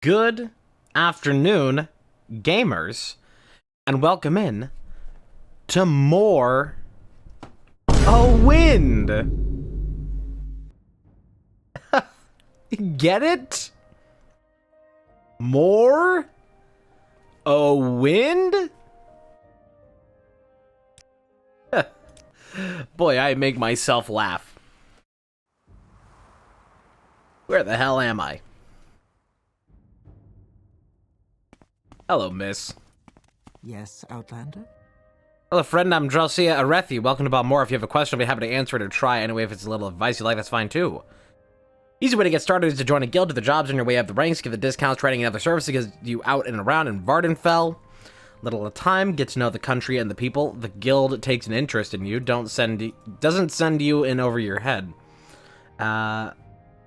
Good afternoon, gamers, and welcome in to more Morrowind. Get it? More Morrowind? Boy, I make myself laugh. Where the hell am I? Hello, miss. Yes, Outlander? Hello, friend. I'm Drelsia Arethi. Welcome to Balmore. If you have a question, I'll be happy to answer it or try. Anyway, if it's a little advice you like, that's fine too. Easy way to get started is to join a guild. Do the jobs on your way up the ranks, give the discounts, training, and other services, get you out and around in Vardenfell. Little at a time, get to know the country and the people. The guild takes an interest in you. Doesn't send you in over your head.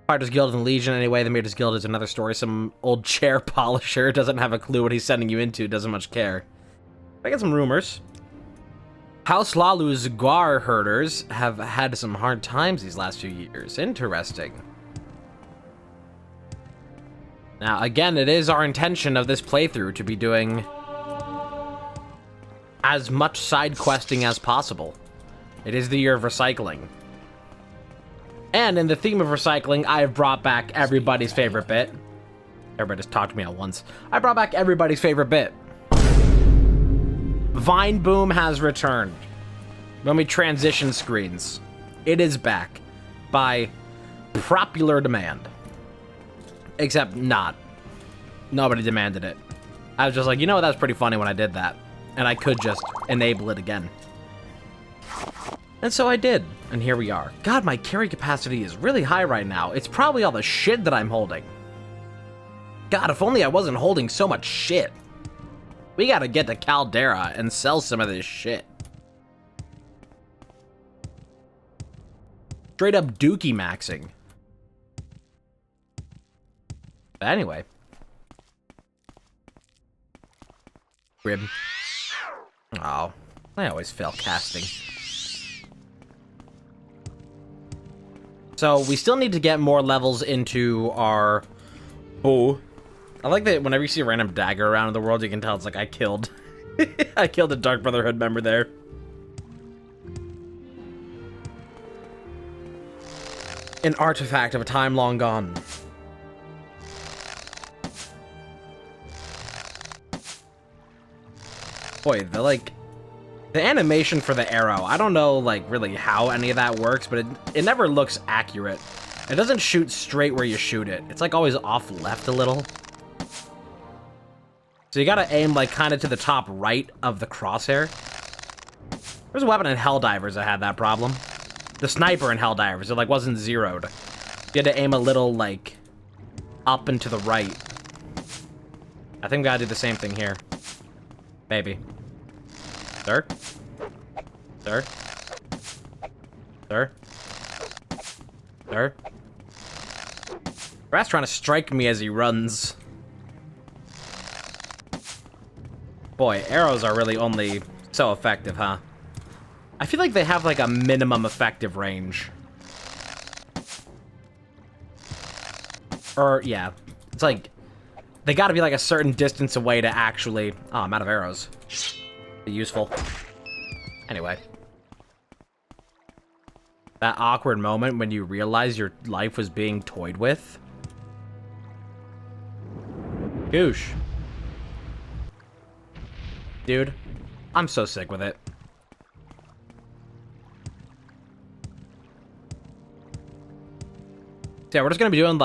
Fighters Guild and Legion, anyway. The Mayor's Guild is another story. Some old chair polisher doesn't have a clue what he's sending you into, doesn't much care. I get some rumors. House Lalu's Guar herders have had some hard times these last few years. Interesting. Now, again, it is our intention of this playthrough to be doing as much side questing as possible. It is the year of recycling. And in the theme of recycling, I have brought back everybody's favorite bit. Everybody just talked to me at once. I brought back everybody's favorite bit. Vine Boom has returned. When we transition screens, it is back by popular demand. Except not. Nobody demanded it. I was just like, you know what, that was pretty funny when I did that. And I could just enable it again. And so I did, and here we are. God, my carry capacity is really high right now. It's probably all the shit that I'm holding. God, if only I wasn't holding so much shit. We gotta get to Caldera and sell some of this shit. Straight up dookie maxing. But anyway. Rib. Oh, I always fail casting. So, we still need to get more levels into our... Oh. I like that whenever you see a random dagger around in the world, you can tell it's like, I killed... I killed a Dark Brotherhood member there. An artifact of a time long gone. Boy, the animation for the arrow, I don't know, really how any of that works, but it never looks accurate. It doesn't shoot straight where you shoot it. It's, always off left a little. So you gotta aim, kind of to the top right of the crosshair. There's a weapon in Helldivers that had that problem. The sniper in Helldivers, it, wasn't zeroed. You had to aim a little, up and to the right. I think we gotta do the same thing here. Maybe. Sir? Sir? Sir? Sir? Rat's trying to strike me as he runs. Boy, arrows are really only so effective, huh? I feel like they have, a minimum effective range. Or, yeah. It's they gotta be, a certain distance away to actually... Oh, I'm out of arrows. Be useful. Anyway. That awkward moment when you realize your life was being toyed with. Goosh. Dude, I'm so sick with it. So yeah, we're just gonna be doing,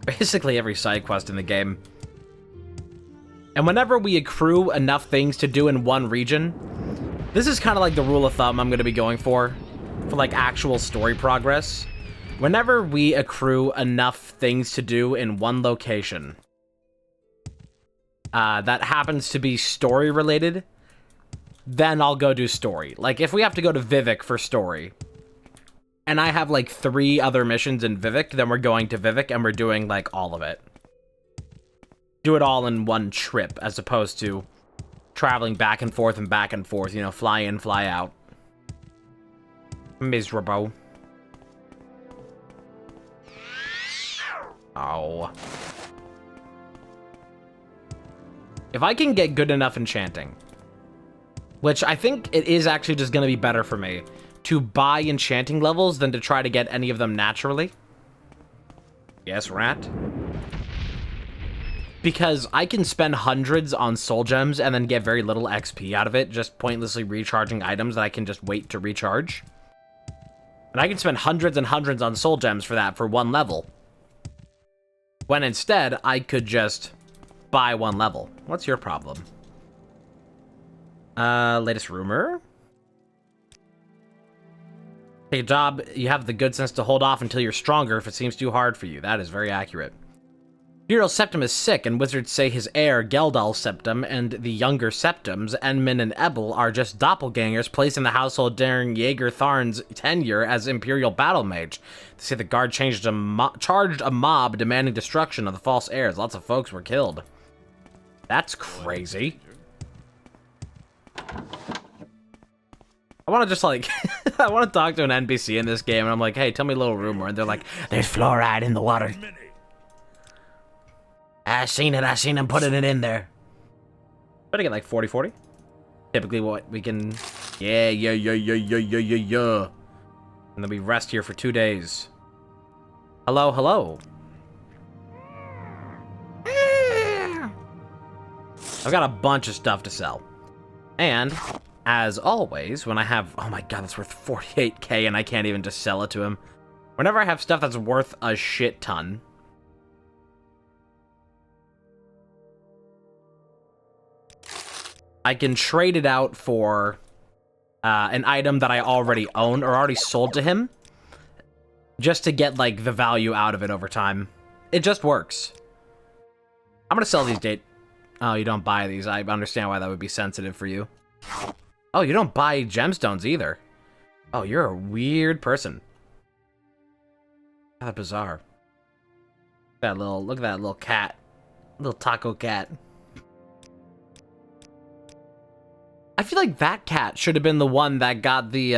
basically every side quest in the game. And whenever we accrue enough things to do in one region, this is kind of the rule of thumb I'm going to be going for actual story progress. Whenever we accrue enough things to do in one location, that happens to be story related, then I'll go do story. If we have to go to Vivek for story, and I have 3 other missions in Vivek, then we're going to Vivek and we're doing all of it. Do it all in one trip, as opposed to traveling back and forth, you know, fly in, fly out. Miserable. Oh. If I can get good enough enchanting, which I think it is actually just going to be better for me to buy enchanting levels than to try to get any of them naturally. Yes, rat. Because I can spend hundreds on soul gems and then get very little XP out of it, just pointlessly recharging items that I can just wait to recharge. And I can spend hundreds and hundreds on soul gems for that for one level. When instead, I could just buy one level. What's your problem? Latest rumor? Hey, job, you have the good sense to hold off until you're stronger if it seems too hard for you. That is very accurate. Hero Septim is sick, and wizards say his heir, Geldal Septim, and the younger Septims, Enmin and Ebel, are just doppelgangers placed in the household during Jaeger Tharn's tenure as Imperial Battle Mage. They say the guard charged a mob demanding destruction of the false heirs. Lots of folks were killed. That's crazy. I want to just, like, I want to talk to an NPC in this game, and I'm like, hey, tell me a little rumor. And they're like, there's fluoride in the water. I seen him putting it in there. Better get like 40-40. Typically what we can... Yeah. And then we rest here for 2 days. Hello. I've got a bunch of stuff to sell. And, as always, when I have... Oh my god, that's worth 48k and I can't even just sell it to him. Whenever I have stuff that's worth a shit ton... I can trade it out for an item that I already own or already sold to him just to get, like, the value out of it over time. It just works. I'm gonna sell these Oh, you don't buy these. I understand why that would be sensitive for you. Oh, you don't buy gemstones either. Oh, you're a weird person. How bizarre. Look at that little cat. Little taco cat. I feel like that cat should have been the one that got the,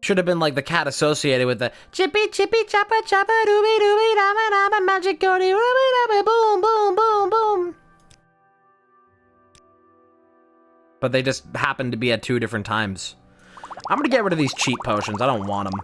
should have been, like, the cat associated with the chippy chippy choppa choppa dooby dooby dama dama magic goody rooby dooby boom boom boom boom. But they just happened to be at 2 different times. I'm gonna get rid of these cheap potions. I don't want them.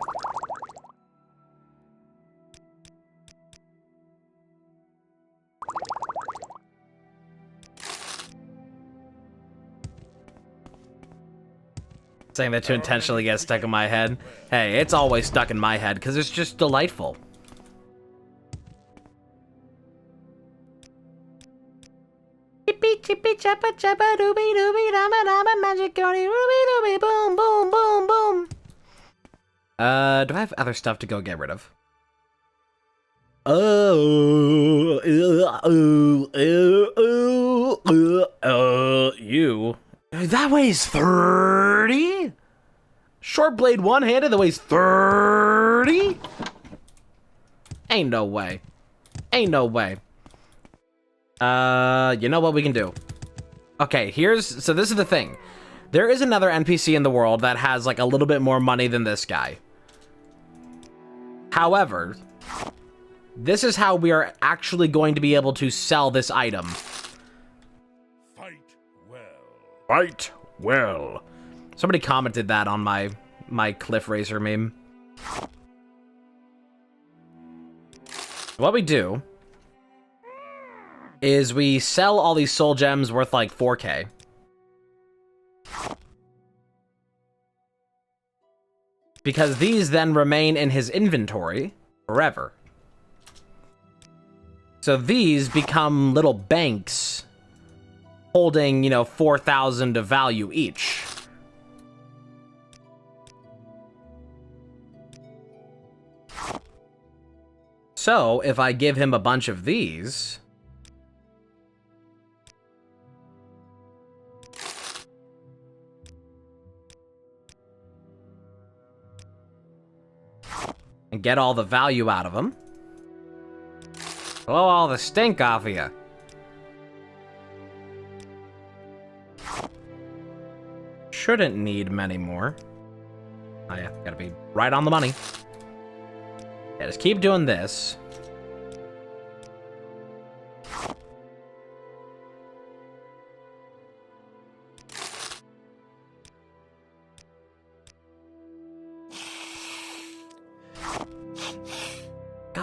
Saying that to intentionally get stuck in my head. Hey, it's always stuck in my head because it's just delightful. Chippy chippy chappa chappa dooby dooby dama dama magic goody rooby dooby boom boom boom boom. Do I have other stuff to go get rid of? You. That weighs 30? Short blade one-handed that weighs 30? Ain't no way. Ain't no way. You know what we can do? Okay, so this is the thing. There is another NPC in the world that has, like, a little bit more money than this guy. However, this is how we are actually going to be able to sell this item. Fight well. Somebody commented that on my Cliff Racer meme. What we do is we sell all these soul gems worth like 4k. Because these then remain in his inventory forever. So these become little banks holding, 4,000 of value each. So, if I give him a bunch of these... and get all the value out of them. Blow all the stink off of you. Shouldn't need many more. Oh yeah, gotta be right on the money. Yeah, just keep doing this.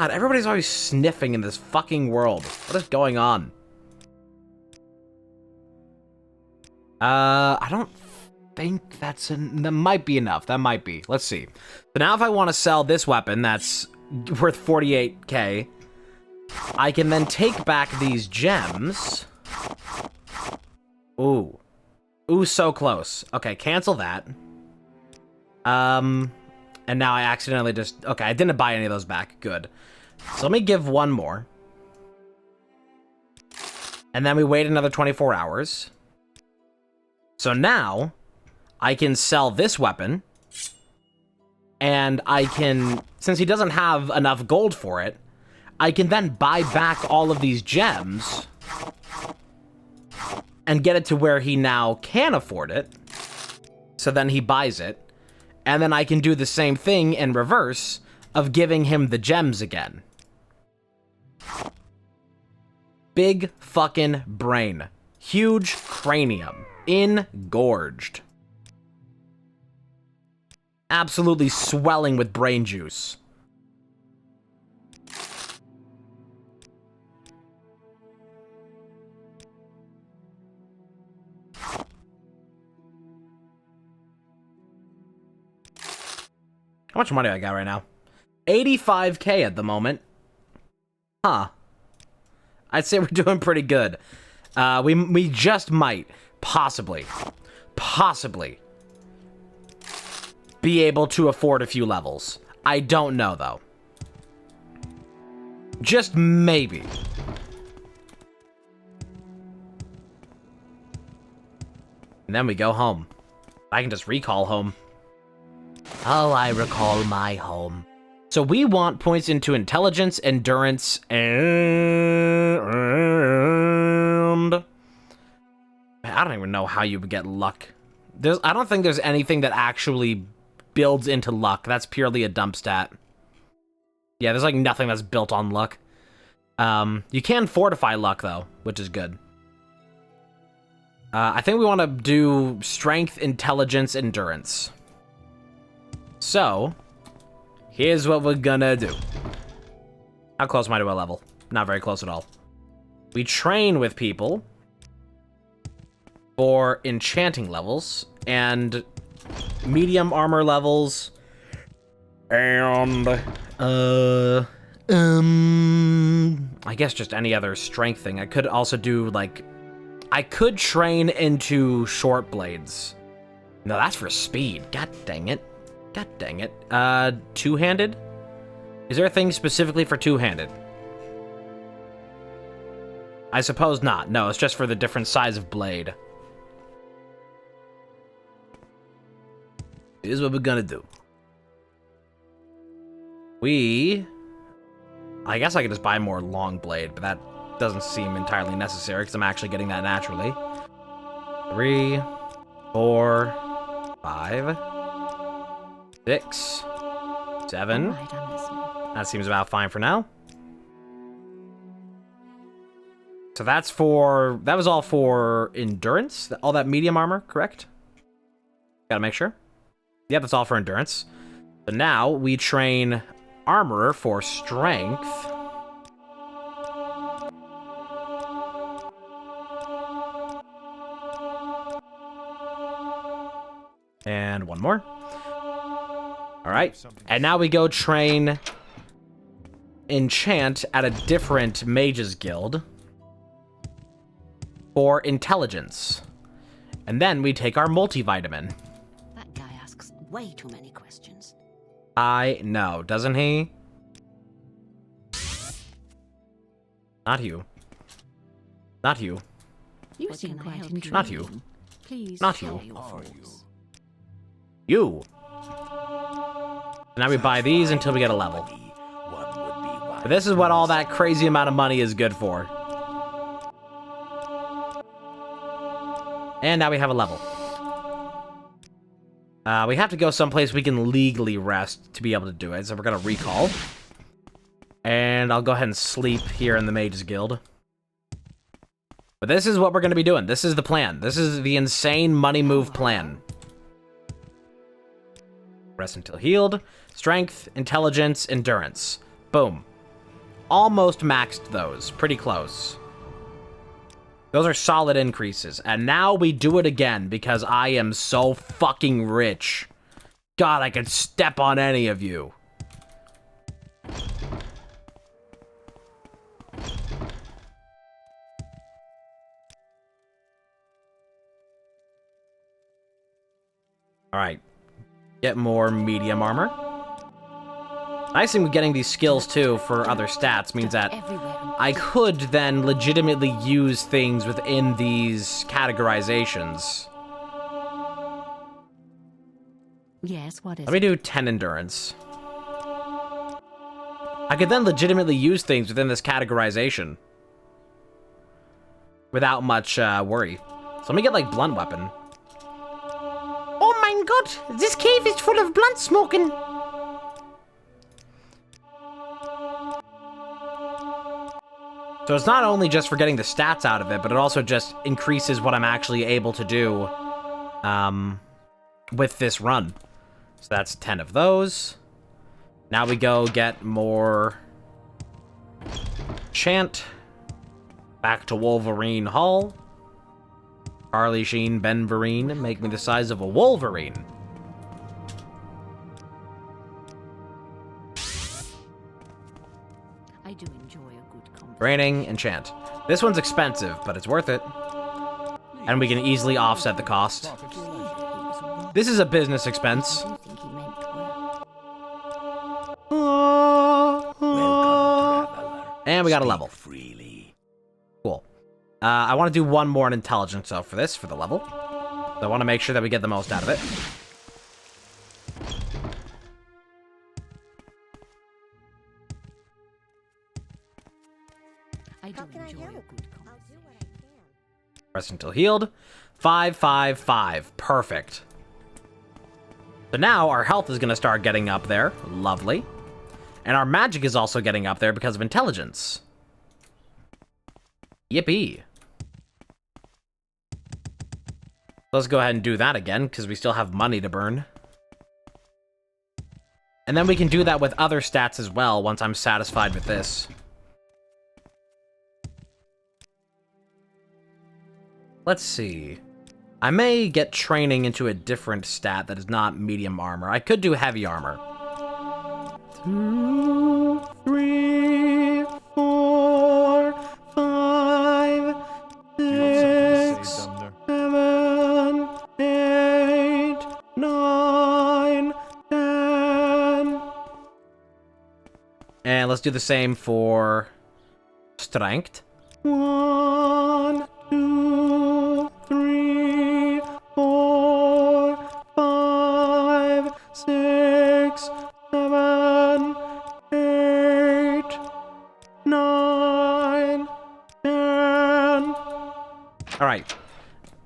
God, everybody's always sniffing in this fucking world. What is going on? I don't think that might be enough. That might be. Let's see. So now if I want to sell this weapon that's worth 48k, I can then take back these gems. Ooh. Ooh, so close. Okay, cancel that. And now I accidentally just... Okay, I didn't buy any of those back. Good. So let me give one more. And then we wait another 24 hours. So now, I can sell this weapon. And I can... Since he doesn't have enough gold for it, I can then buy back all of these gems and get it to where he now can afford it. So then he buys it. And then I can do the same thing in reverse of giving him the gems again. Big fucking brain. Huge cranium. Engorged. Absolutely swelling with brain juice. How much money I got right now? 85k at the moment. Huh. I'd say we're doing pretty good. We just might, possibly be able to afford a few levels. I don't know, though. Just maybe. And then we go home. I can just recall home. Oh, I recall my home. So we want points into intelligence, endurance, and... I don't even know how you would get luck. I don't think there's anything that actually builds into luck. That's purely a dump stat. Yeah, there's like nothing that's built on luck. You can fortify luck, though, which is good. I think we want to do strength, intelligence, endurance. So, here's what we're gonna do. How close am I to a level? Not very close at all. We train with people for enchanting levels and medium armor levels and I guess just any other strength thing. I could also do like I could train into short blades. No, that's for speed. God dang it. God dang it. Two-handed? Is there a thing specifically for two-handed? I suppose not. No, it's just for the different size of blade. Here's what we're gonna do. I guess I could just buy more long blade, but that doesn't seem entirely necessary because I'm actually getting that naturally. 3, 4, 5, 6, 7. All right, I'm listening. That seems about fine for now. So that was all for endurance? All that medium armor, correct? Gotta make sure. Yep, that's all for endurance. So now we train armorer for strength. And one more. All right. And now we go train enchant at a different mages guild for intelligence. And then we take our multivitamin. That guy asks way too many questions. I know, doesn't he? Not you. Not you. You What seem can I quite help intrigued. Not you. Please Not share you. your thoughts. You. Now we buy these until we get a level. But this is what all that crazy amount of money is good for. And now we have a level. We have to go someplace we can legally rest to be able to do it. So we're going to recall. And I'll go ahead and sleep here in the Mages Guild. But this is what we're going to be doing. This is the plan. This is the insane money move plan. Rest until healed. Strength, intelligence, endurance. Boom. almost maxed those. Pretty close. Those are solid increases. And now we do it again because I am so fucking rich. God, I could step on any of you. Alright. Get more medium armor. Nice thing with getting these skills, too, for other stats means that I could then legitimately use things within these categorizations. Yes, what is Let me do 10 endurance. I could then legitimately use things within this categorization. Without much worry. So let me get, like, blunt weapon. Oh my god! This cave is full of blunt smoking! So it's not only just for getting the stats out of it, but it also just increases what I'm actually able to do with this run. So that's 10 of those. Now we go get more chant. Back to Wolverine Hall. Harley Sheen, Ben Vereen, make me the size of a Wolverine. I do enjoy a good conversation. Raining, enchant. This one's expensive, but it's worth it. And we can easily offset the cost. This is a business expense. I think he meant well. And we got a level. Cool. I want to do one more in intelligence, though, for this, for the level. So I want to make sure that we get the most out of it. I do enjoy a good conversation. Rest until healed. 5, 5, 5. Perfect. So now our health is going to start getting up there. Lovely. And our magic is also getting up there because of intelligence. Yippee. Let's go ahead and do that again, because we still have money to burn. And then we can do that with other stats as well, once I'm satisfied with this. Let's see. I may get training into a different stat that is not medium armor. I could do heavy armor. 2, 3, 4, 5, 6, 7, 8, 9, 10. And let's do the same for strength. 1, 2, 3, 4, 5, 6, 7, 8, 9, 10. Alright.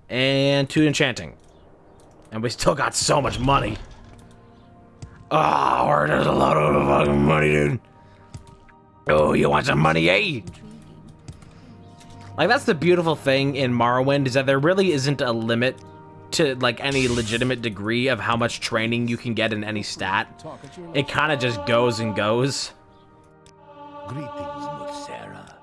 And 2 enchanting. And we still got so much money. Oh, there's a lot of fucking money, dude. Oh, you want some money, eh? Like, that's the beautiful thing in Morrowind, is that there really isn't a limit to, like, any legitimate degree of how much training you can get in any stat. It kind of just goes and goes. Greetings, Sarah.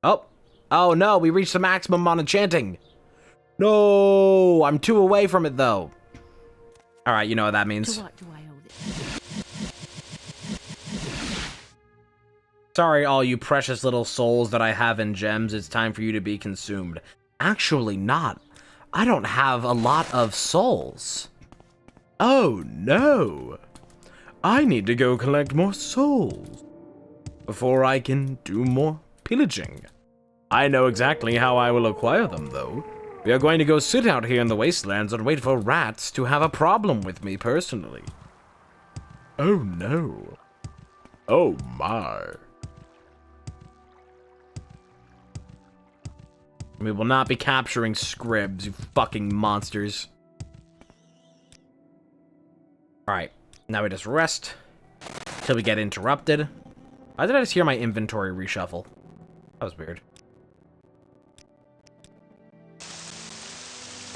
Oh. Oh, no, we reached the maximum on enchanting. No, I'm 2 away from it, though. All right, you know what that means. To what do I owe this? Sorry, all you precious little souls that I have in gems, it's time for you to be consumed. Actually not. I don't have a lot of souls. Oh, no. I need to go collect more souls before I can do more pillaging. I know exactly how I will acquire them, though. We are going to go sit out here in the wastelands and wait for rats to have a problem with me personally. Oh, no. Oh, my. We will not be capturing scribs, you fucking monsters. Alright, now we just rest till we get interrupted. Why did I just hear my inventory reshuffle? That was weird.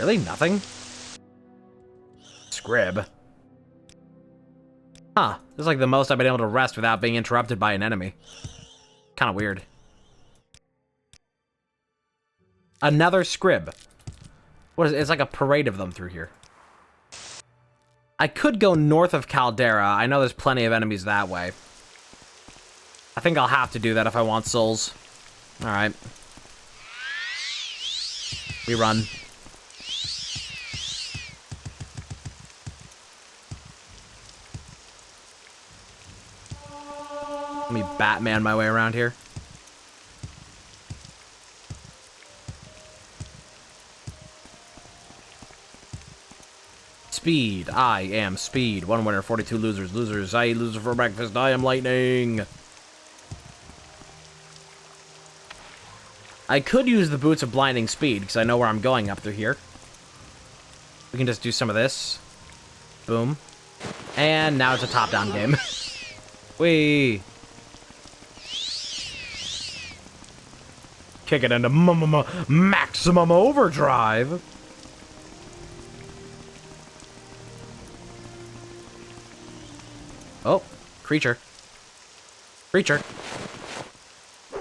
Really? Nothing? Scrib. Huh. This is like the most I've been able to rest without being interrupted by an enemy. Kind of weird. Another scrib. What is it? It's like a parade of them through here. I could go north of Caldera. I know there's plenty of enemies that way. I think I'll have to do that if I want souls. Alright. We run. Let me Batman my way around here. Speed. I am speed. 1 winner, 42 losers. Losers. I eat loser for breakfast. I am lightning. I could use the boots of blinding speed because I know where I'm going up through here. We can just do some of this. Boom. And now it's a top-down game. Whee! Kick it into maximum overdrive. Oh, creature. Creature.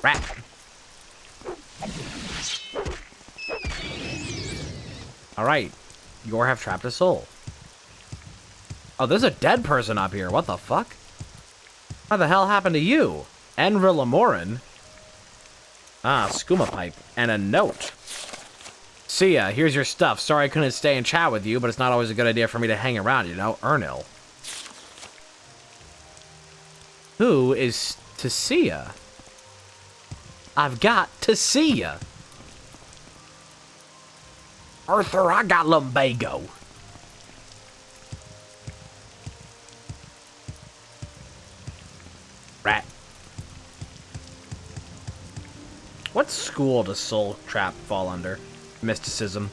Rat. Alright. You have trapped a soul. Oh, there's a dead person up here. What the fuck? What the hell happened to you? Enver Lamorin? Ah, skooma pipe. And a note. See ya, here's your stuff. Sorry I couldn't stay and chat with you, but it's not always a good idea for me to hang around, you know? Ernil. Who is to see ya? I've got to see ya. Arthur, I got lumbago. Rat. What school does Soul Trap fall under? Mysticism.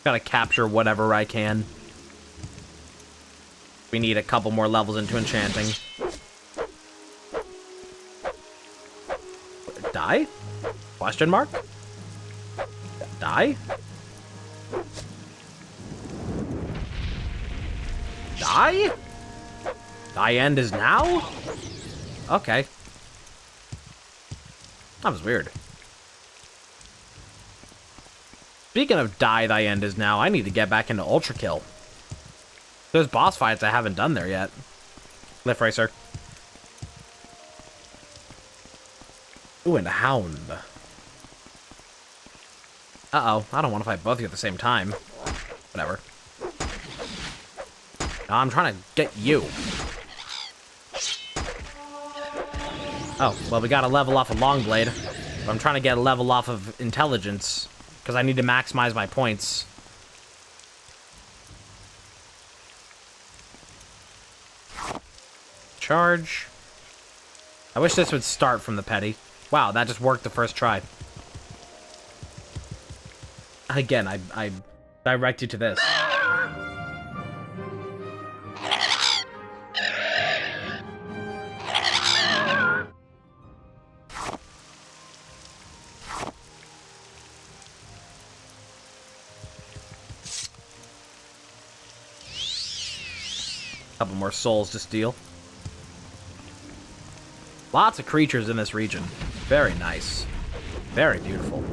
Gotta capture whatever I can. We need a couple more levels into enchanting. Die? Question mark? Die? Die? Thy end is now? Okay. That was weird. Speaking of die thy end is now, I need to get back into Ultra Kill. There's boss fights I haven't done there yet. Lift Racer. Ooh, and Hound. Uh-oh, I don't want to fight both of you at the same time. Whatever. No, I'm trying to get you. Oh, well, we got a level off of Longblade. But I'm trying to get a level off of Intelligence, because I need to maximize my points. Charge. I wish this would start from the petty. Wow, that just worked the first try. Again, I direct you to this. Couple more souls to steal. Lots of creatures in this region. Very nice. Very beautiful.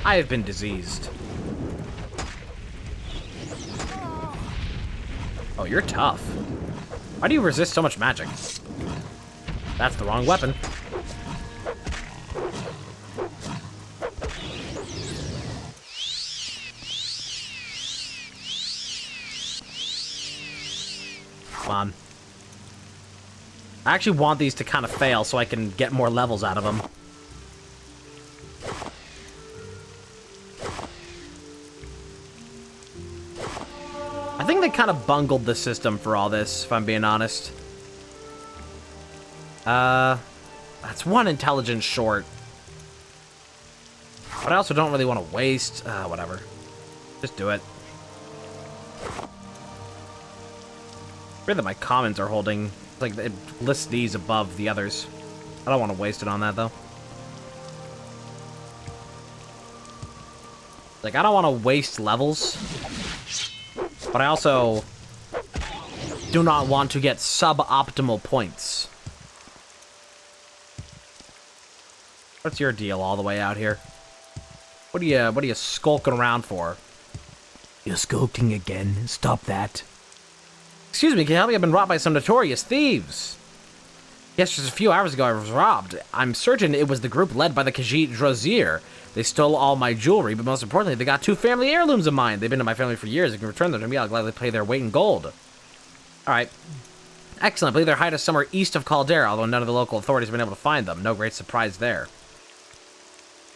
I have been diseased. Oh, you're tough. Why do you resist so much magic? That's the wrong weapon. Come on. I actually want these to kind of fail so I can get more levels out of them. I think they kind of bungled the system for all this, if I'm being honest. That's one intelligence short. But I also don't really want to waste... whatever. Just do it. Weird that my commons are holding Like, it lists these above the others. I don't want to waste it on that, though. Like, I don't want to waste levels. But I also do not want to get suboptimal points. What's your deal all the way out here? What are you skulking around for? You're skulking again. Stop that. Excuse me, can you help me? I've been robbed by some notorious thieves. Yes, just a few hours ago I was robbed. I'm certain it was the group led by the Khajiit Drozier. They stole all my jewelry, but most importantly, they got 2 family heirlooms of mine. They've been in my family for years. If you can return them to me, I'll gladly pay their weight in gold. Alright. Excellent. I believe their hide is somewhere east of Caldera, although none of the local authorities have been able to find them. No great surprise there.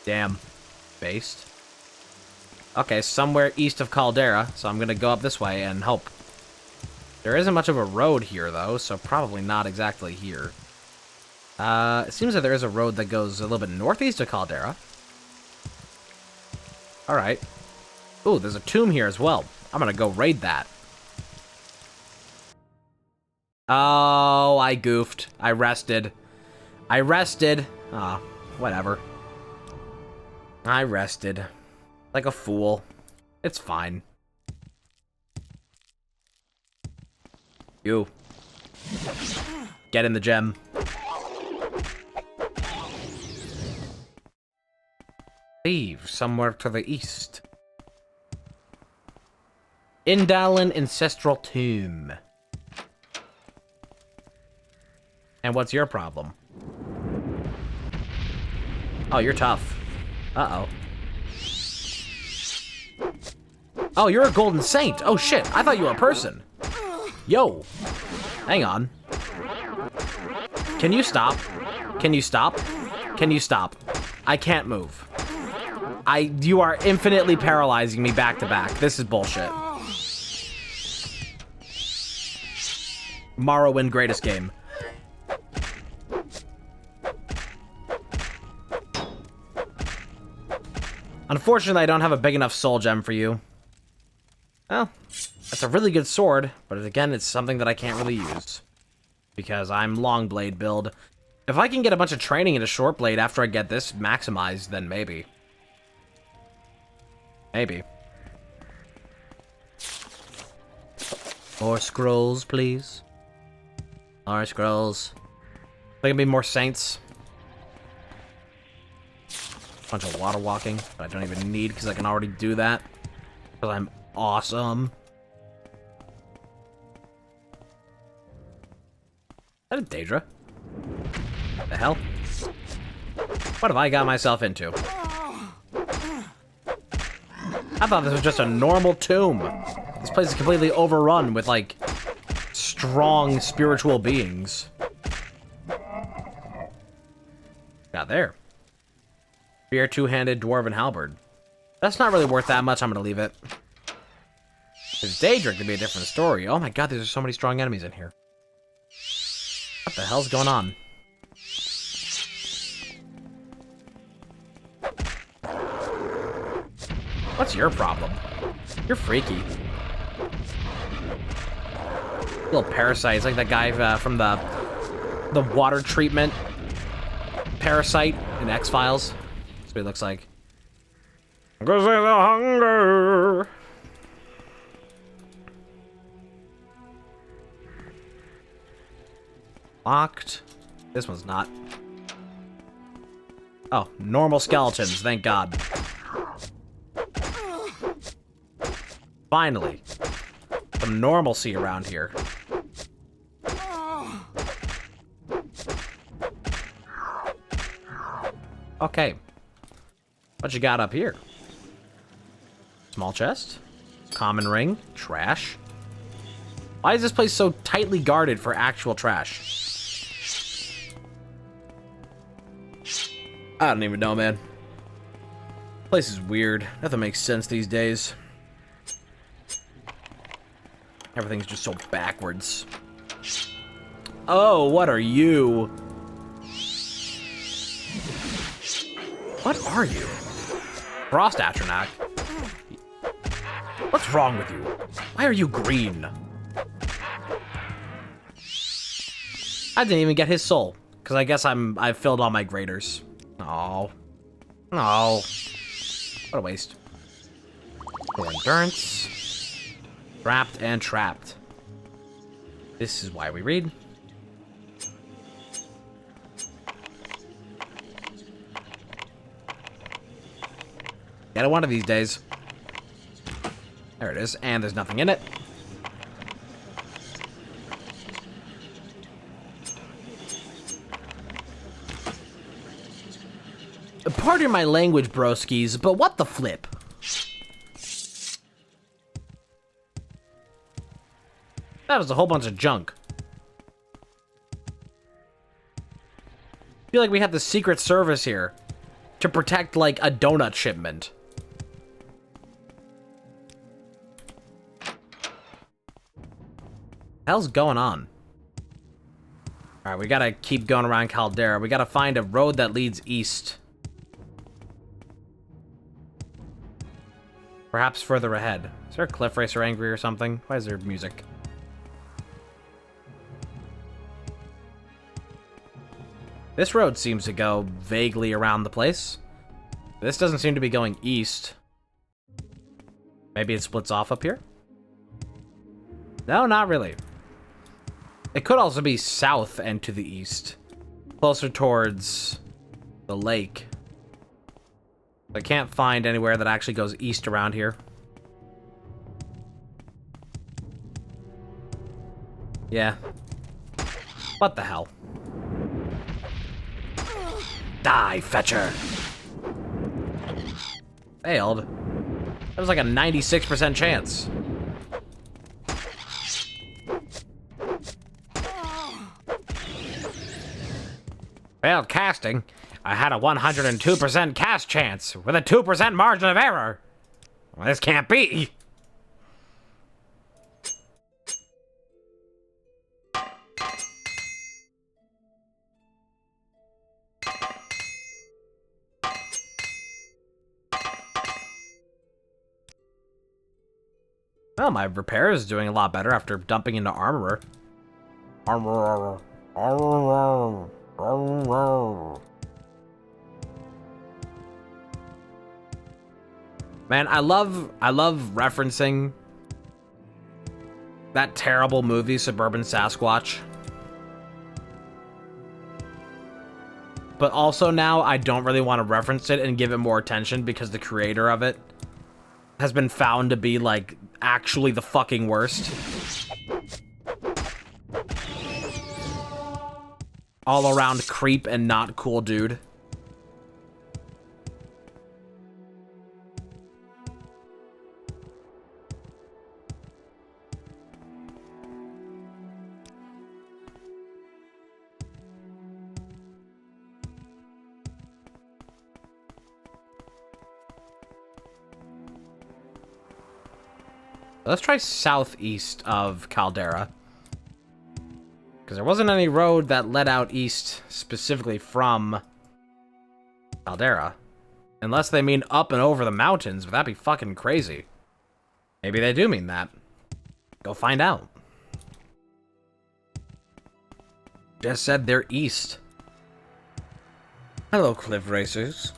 Damn. Based. Okay, somewhere east of Caldera, so I'm gonna go up this way and hope. There isn't much of a road here, though, so probably not exactly here. It seems like there is a road that goes a little bit northeast of Caldera. Alright. Ooh, there's a tomb here as well. I'm gonna go raid that. Oh, I goofed. I rested. Ah, whatever. I rested. Like a fool. It's fine. You. Get in the gem. Leave somewhere to the east. Indalin Ancestral Tomb. And what's your problem? Oh, you're tough. Uh-oh. Oh, you're a golden saint. Oh, shit. I thought you were a person. Yo. Hang on. Can you stop? Can you stop? Can you stop? I can't move. You are infinitely paralyzing me back to back. This is bullshit. Morrowind, greatest game. Unfortunately, I don't have a big enough soul gem for you. Well, that's a really good sword, but again, it's something that I can't really use. Because I'm long blade build. If I can get a bunch of training into short blade after I get this maximized, then maybe. Maybe. More scrolls, please. More scrolls. There can be more saints. Bunch of water walking that I don't even need because I can already do that. Because I'm awesome. Is that a Daedra? What the hell? What have I got myself into? I thought this was just a normal tomb. This place is completely overrun with, like, strong spiritual beings. Got there. Spear, two-handed dwarven halberd. That's not really worth that much. I'm gonna leave it. Because Daedra could be a different story. Oh my god, there's so many strong enemies in here. What the hell's going on? What's your problem? You're freaky. Little parasite. It's like that guy from the water treatment parasite in X-Files. That's what he looks like. Cause there's a hunger. Locked. This one's not. Oh, normal skeletons, thank God. Finally. Some normalcy around here. Okay. What you got up here? Small chest. Common ring. Trash. Why is this place so tightly guarded for actual trash? I don't even know, man. Place is weird. Nothing makes sense these days. Everything's just so backwards. Oh, what are you? What are you? Frost Atronach. What's wrong with you? Why are you green? I didn't even get his soul, because I guess I've filled all my graders. Oh. Oh. What a waste. For endurance. Trapped and trapped. This is why we read. Get it one of these days. There it is, and there's nothing in it. Pardon my language, broskies, but what the flip? That was a whole bunch of junk. I feel like we have the Secret Service here to protect, like, a donut shipment. Hell's going on? Alright, we gotta keep going around Caldera. We gotta find a road that leads east. Perhaps further ahead. Is there a cliff racer angry or something? Why is there music? This road seems to go vaguely around the place. This doesn't seem to be going east. Maybe it splits off up here? No, not really. It could also be south and to the east. Closer towards the lake. I can't find anywhere that actually goes east around here. Yeah. What the hell? Die, fetcher! Failed. That was like a 96% chance. Failed casting. I had a 102% cast chance with a 2% margin of error. Well, this can't be. Well, my repair is doing a lot better after dumping into armorer. Man, I love referencing that terrible movie, Suburban Sasquatch. But also now, I don't really want to reference it and give it more attention because the creator of it has been found to be, like, actually the fucking worst. All around creep and not cool dude. Let's try southeast of Caldera. Because there wasn't any road that led out east specifically from Caldera. Unless they mean up and over the mountains, but that'd be fucking crazy. Maybe they do mean that. Go find out. Just said they're east. Hello, cliff racers.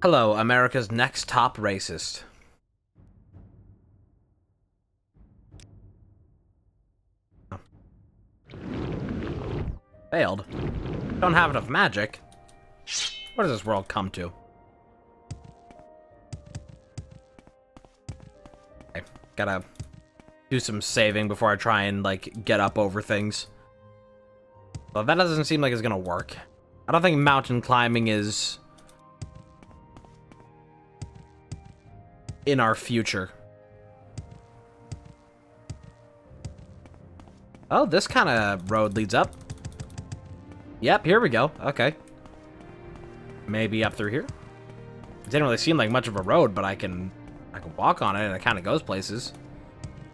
Hello, America's next top racist. Failed. Don't have enough magic. What does this world come to? Okay, gotta do some saving before I try and, like, get up over things. Well, that doesn't seem like it's gonna work. I don't think mountain climbing is in our future. Oh, this kind of road leads up. Yep, here we go. Okay. Maybe up through here. It didn't really seem like much of a road, but I can walk on it and it kind of goes places.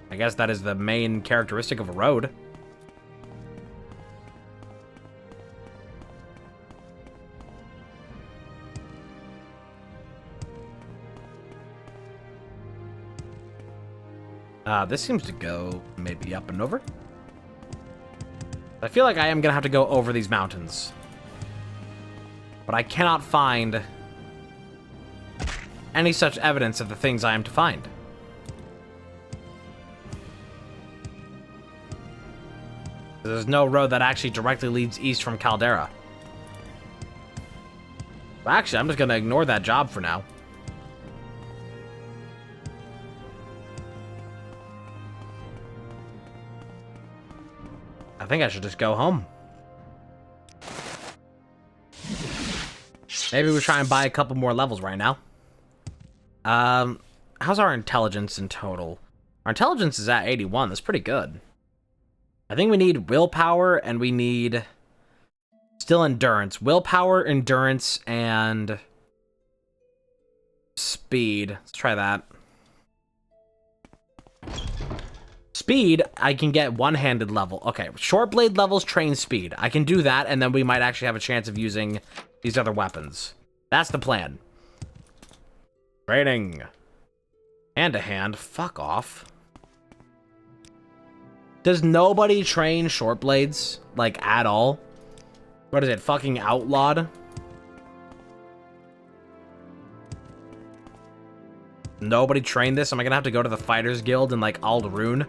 I guess that is the main characteristic of a road. This seems to go maybe up and over. I feel like I am gonna have to go over these mountains. But I cannot find any such evidence of the things I am to find. There's no road that actually directly leads east from Caldera. Well, actually, I'm just gonna ignore that job for now. I think I should just go home. Maybe we try and buy a couple more levels right now. How's our intelligence in total? Our intelligence is at 81. That's pretty good. I think we need willpower and we need still endurance. Willpower, endurance, and speed. Let's try that. Speed, I can get one-handed level. Okay, short blade levels train speed. I can do that, and then we might actually have a chance of using these other weapons. That's the plan. Training. Hand-to-hand. Fuck off. Does nobody train short blades? Like, at all? What is it? Fucking outlawed? Nobody trained this? Am I gonna have to go to the Fighters Guild in, like, Alderun?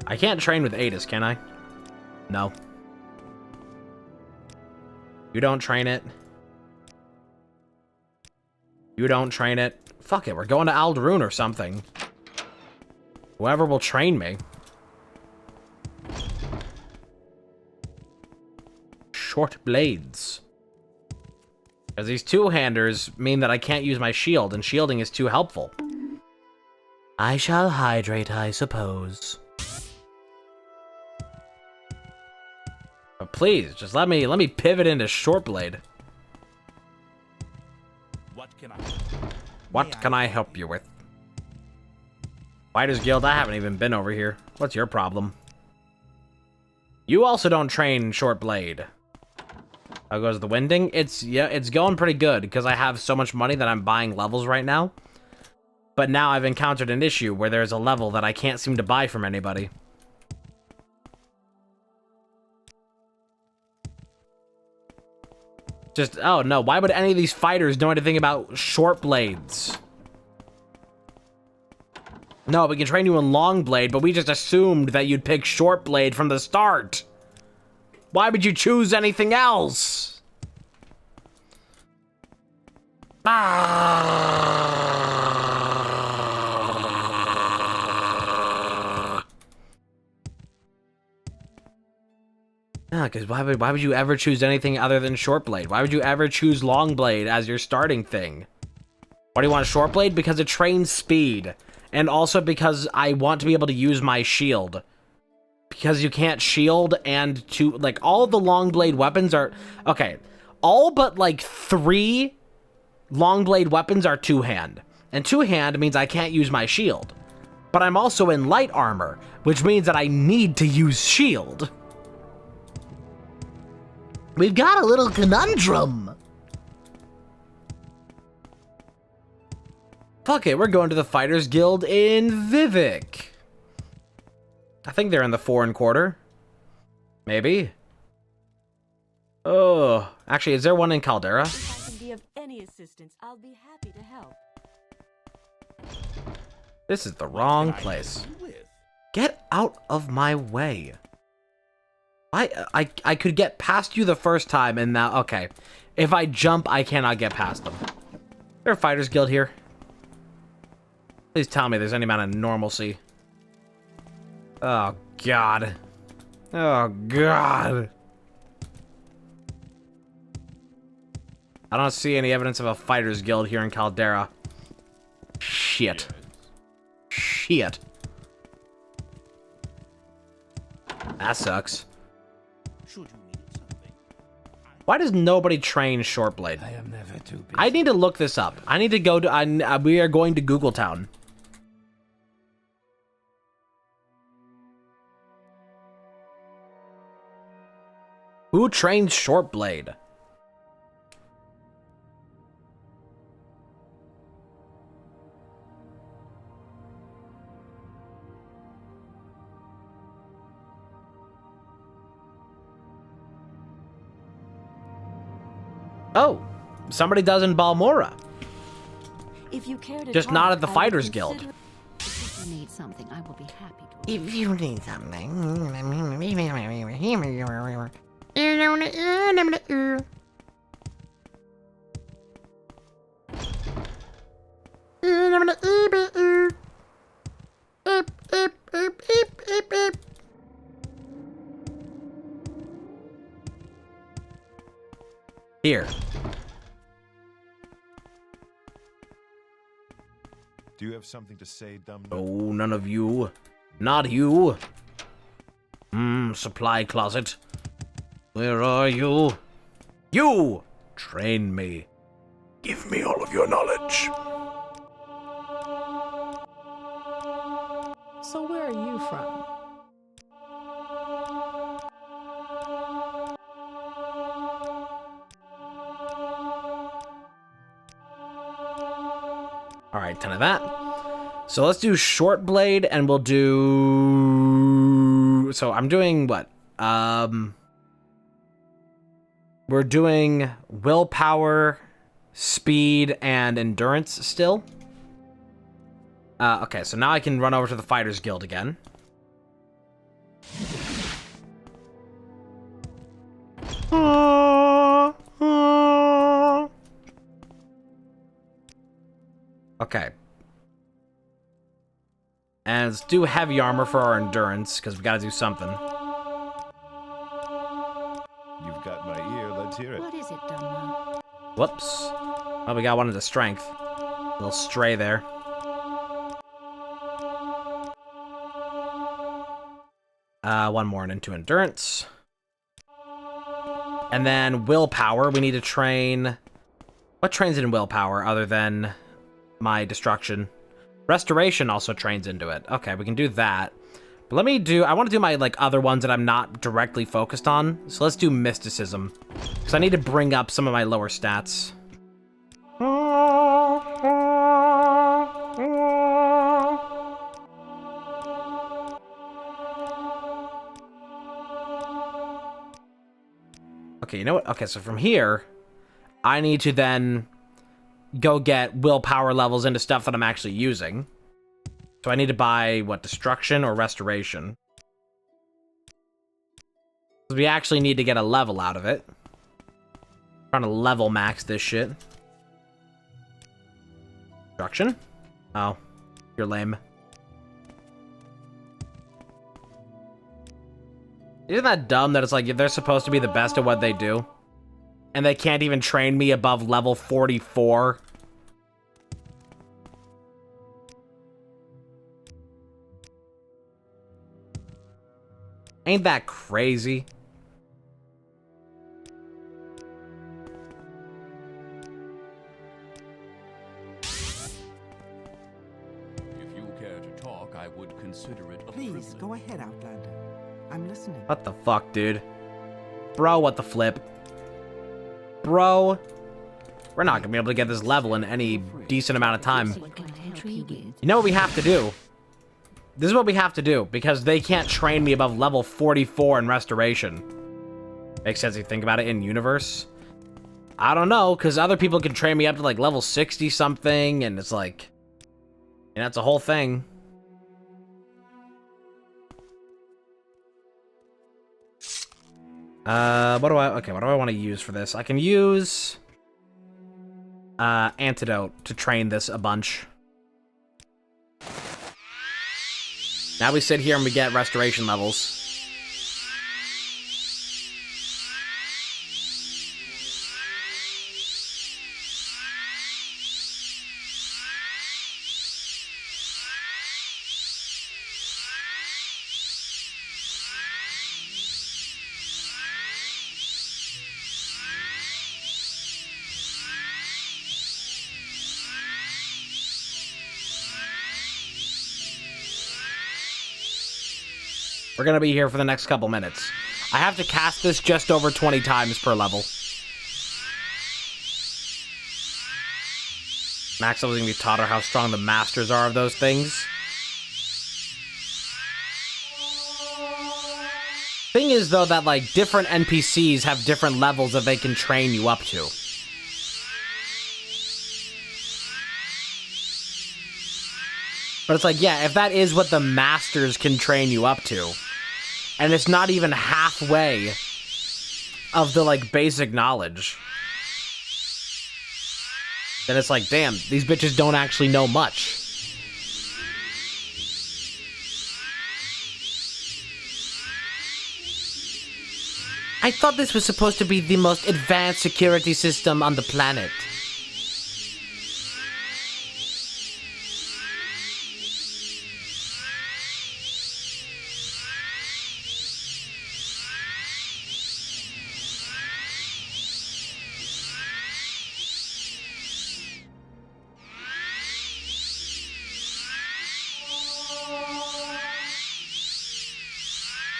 I can't train with Adis, can I? No. You don't train it. You don't train it. Fuck it, we're going to Alderun or something. Whoever will train me. Short blades. Because these two-handers mean that I can't use my shield, and shielding is too helpful. I shall hydrate, I suppose. But please, just let me pivot into short blade. What can I help you with? Fighters Guild, I haven't even been over here. What's your problem? You also don't train short blade. How goes the winding? It's going pretty good because I have so much money that I'm buying levels right now. But now I've encountered an issue where there's a level that I can't seem to buy from anybody. Just, oh no, why would any of these fighters know anything about short blades? No, we can train you in long blade, but we just assumed that you'd pick short blade from the start. Why would you choose anything else? Yeah, because why would you ever choose anything other than short blade? Why would you ever choose long blade as your starting thing? Why do you want short blade? Because it trains speed. And also because I want to be able to use my shield. Because you can't shield and like, all the long blade weapons are... Okay, all but, like, 3 long blade weapons are two-hand. And two-hand means I can't use my shield. But I'm also in light armor, which means that I need to use shield. We've got a little conundrum. Fuck it, we're going to the Fighters Guild in Vivek. I think they're in the foreign quarter. Maybe. Oh, actually, is there one in Caldera? If I can be of any assistance, I'll be happy to help. This is the wrong place. Get out of my way. I could get past you the first time, and now, okay. If I jump, I cannot get past them. Is there a Fighters Guild here? Please tell me there's any amount of normalcy. Oh, God. Oh, God. I don't see any evidence of a Fighters Guild here in Caldera. Shit. Shit. That sucks. Why does nobody train short blade? I am never too busy. I need to look this up. I need to go to... we are going to Google Town. Who trains short blade? Oh, somebody does in Balmora. If you care to Just talk, not at the I would Fighters consider- Guild. If you need something, I will be happy to. If you need something. Here. Do you have something to say, Dum? Oh, none of you. Not you. Supply closet. Where are you? You! Train me. Give me all of your knowledge. So where are you from? Alright, 10 of that. So let's do short blade and we'll do... So I'm doing what? We're doing willpower, speed, and endurance still. Okay, so now I can run over to the Fighters Guild again. Okay. And let's do heavy armor for our endurance, because we gotta do something. You've got my ear. Let's hear it. What is it, Dunmo? Whoops. Oh, we got one into strength. A little stray there. One more into endurance. And then willpower. We need to train... What trains in willpower other than my destruction? Restoration also trains into it. Okay, we can do that. But let me do... I want to do my, like, other ones that I'm not directly focused on. So let's do mysticism. Because I need to bring up some of my lower stats. Okay, you know what? Okay, so from here, I need to then go get willpower levels into stuff that I'm actually using. So I need to buy, what, destruction or restoration? We actually need to get a level out of it. Trying to level max this shit. Destruction? Oh, you're lame. Isn't that dumb that it's like, if they're supposed to be the best at what they do, and they can't even train me above level 44? Ain't that crazy? If you care to talk, I would consider it a Please, privilege. go ahead, Outlander. I'm listening. What the fuck, dude? Bro, what the flip? Bro, we're not gonna be able to get this level in any decent amount of time. What can I help you with? You know what we have to do? This is what we have to do, because they can't train me above level 44 in restoration. Makes sense if you think about it in universe. I don't know, because other people can train me up to like level 60 something, and it's like, and that's a whole thing. What do I want to use for this? I can use antidote to train this a bunch. Now we sit here and we get restoration levels. We're gonna be here for the next couple minutes. I have to cast this just over 20 times per level. Max level's gonna be taught her how strong the masters are of those things. Thing is, though, that, like, different NPCs have different levels that they can train you up to. But it's like, yeah, if that is what the masters can train you up to, and it's not even halfway of the, like, basic knowledge, then it's like, damn, these bitches don't actually know much. I thought this was supposed to be the most advanced security system on the planet.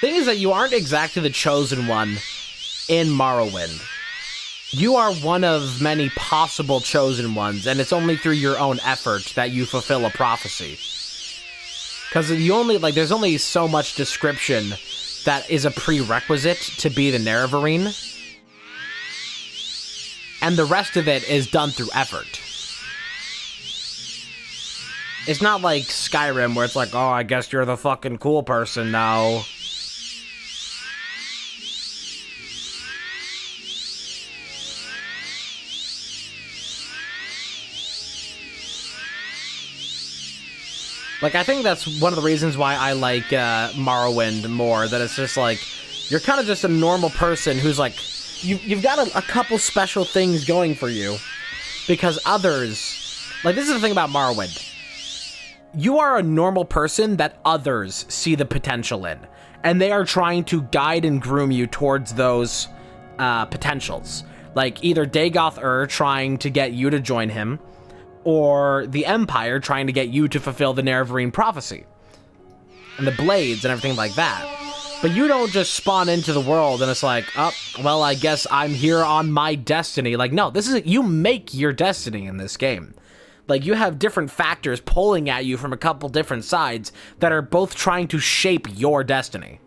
Thing is that you aren't exactly the chosen one in Morrowind. You are one of many possible chosen ones, and it's only through your own effort that you fulfill a prophecy. Because there's only so much description that is a prerequisite to be the Nerevarine, and the rest of it is done through effort. It's not like Skyrim, where it's like, oh, I guess you're the fucking cool person now. Like, I think that's one of the reasons why I like Morrowind more, that it's just like, you're kind of just a normal person who's like, you've got a couple special things going for you, because others, like, this is the thing about Morrowind. You are a normal person that others see the potential in, and they are trying to guide and groom you towards those potentials. Like, either Dagoth trying to get you to join him, or the Empire trying to get you to fulfill the Nerevarine prophecy. And the blades and everything like that. But you don't just spawn into the world and it's like, oh, well, I guess I'm here on my destiny. Like, no, you make your destiny in this game. Like, you have different factors pulling at you from a couple different sides that are both trying to shape your destiny.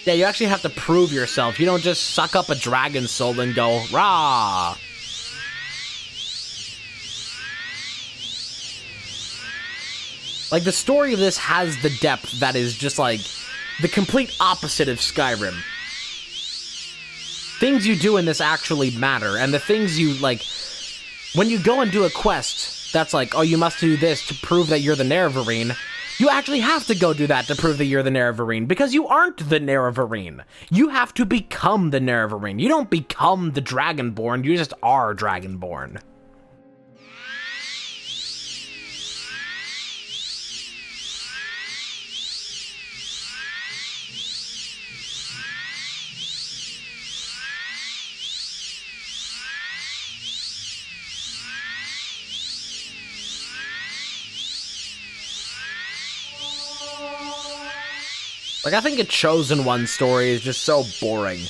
Yeah, you actually have to prove yourself. You don't just suck up a dragon soul and go, rah! Like, the story of this has the depth that is just, like, the complete opposite of Skyrim. Things you do in this actually matter, and the things you, like, when you go and do a quest that's like, oh, you must do this to prove that you're the Nerevarine, you actually have to go do that to prove that you're the Nerevarine, because you aren't the Nerevarine. You have to become the Nerevarine. You don't become the Dragonborn, you just are Dragonborn. Like, I think a Chosen One story is just so boring.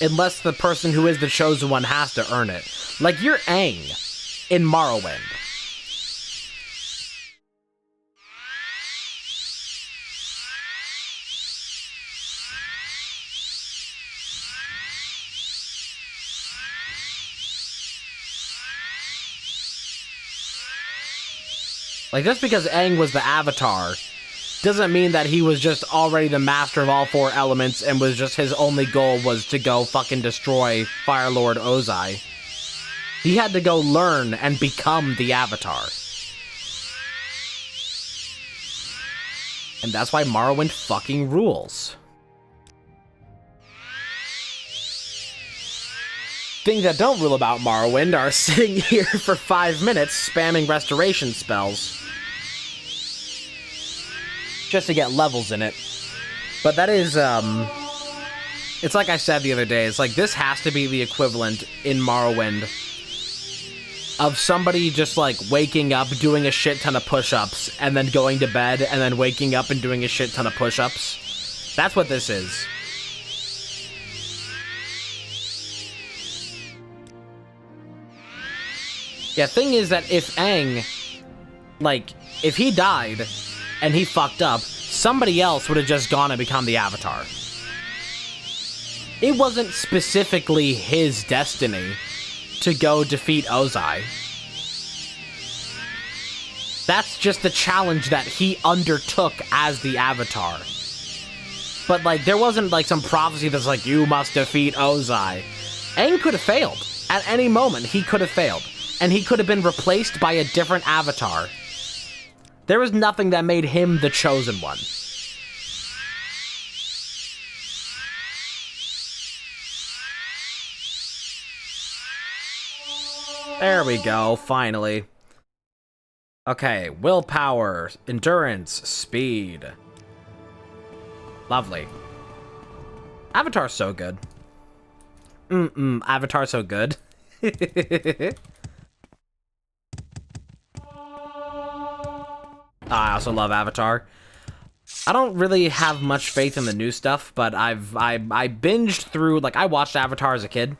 Unless the person who is the Chosen One has to earn it. Like, you're Aang in Morrowind. Like, just because Aang was the Avatar doesn't mean that he was just already the master of all four elements and was just his only goal was to go fucking destroy Fire Lord Ozai. He had to go learn and become the Avatar. And that's why Morrowind fucking rules. Things that don't rule about Morrowind are sitting here for 5 minutes spamming restoration spells just to get levels in it. But that is, it's like I said the other day, it's like, this has to be the equivalent in Morrowind of somebody just, like, waking up, doing a shit ton of push-ups, and then going to bed, and then waking up and doing a shit ton of push-ups. That's what this is. Yeah, thing is that if Aang, like, if he died and he fucked up, somebody else would have just gone and become the Avatar. It wasn't specifically his destiny to go defeat Ozai. That's just the challenge that he undertook as the Avatar. But, like, there wasn't, like, some prophecy that's like, you must defeat Ozai. Aang could have failed. At any moment, he could have failed. And he could have been replaced by a different Avatar. There was nothing that made him the chosen one. There we go, finally. Okay, willpower, endurance, speed. Lovely. Avatar's so good. Avatar's so good. I also love Avatar. I don't really have much faith in the new stuff, but I binged through, like, I watched Avatar as a kid,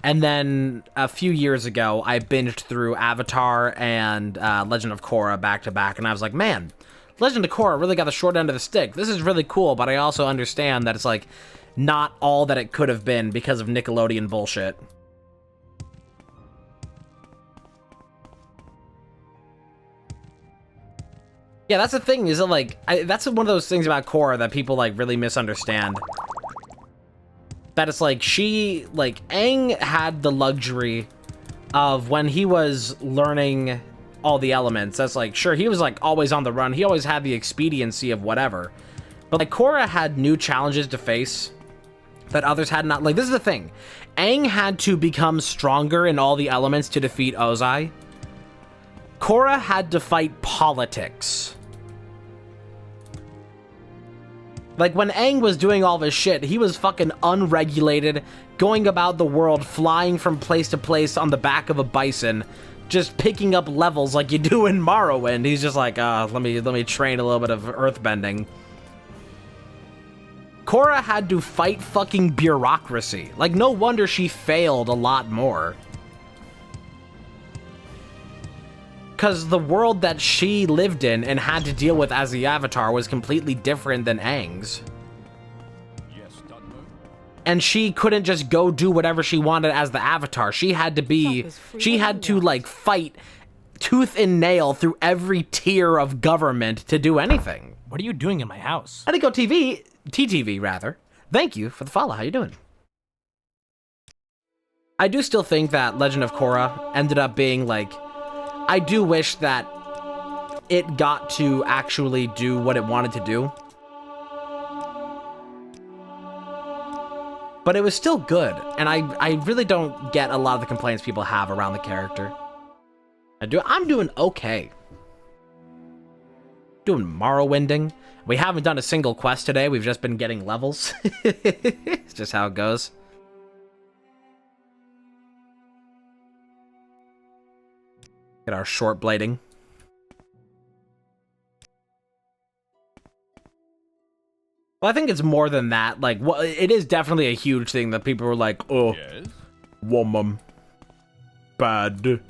and then a few years ago, I binged through Avatar and Legend of Korra back to back, and I was like, man, Legend of Korra really got the short end of the stick. This is really cool, but I also understand that it's, like, not all that it could have been because of Nickelodeon bullshit. Yeah, that's the thing, is that, like, that's one of those things about Korra that people, like, really misunderstand. That it's, like, Aang had the luxury of when he was learning all the elements, that's, like, sure, he was, like, always on the run, he always had the expediency of whatever. But, like, Korra had new challenges to face that others had not. Like, this is the thing. Aang had to become stronger in all the elements to defeat Ozai. Korra had to fight politics. Like, when Aang was doing all this shit, he was fucking unregulated, going about the world, flying from place to place on the back of a bison, just picking up levels like you do in Morrowind. He's just like, let me train a little bit of earthbending. Korra had to fight fucking bureaucracy. Like, no wonder she failed a lot more. Because the world that she lived in and had to deal with as the Avatar was completely different than Aang's. Yes, Dunmer. And she couldn't just go do whatever she wanted as the Avatar. She had to like fight tooth and nail through every tier of government to do anything. What are you doing in my house? I think go TTV rather. Thank you for the follow. How you doing? I do still think that Legend of Korra ended up being like, I do wish that it got to actually do what it wanted to do. But it was still good, and I really don't get a lot of the complaints people have around the character. I'm doing okay. Doing Morrowinding. We haven't done a single quest today, we've just been getting levels. It's just how it goes. Get our short blading. Well, I think it's more than that. Like, well, it is definitely a huge thing that people were like, oh, Yes? woman, bad.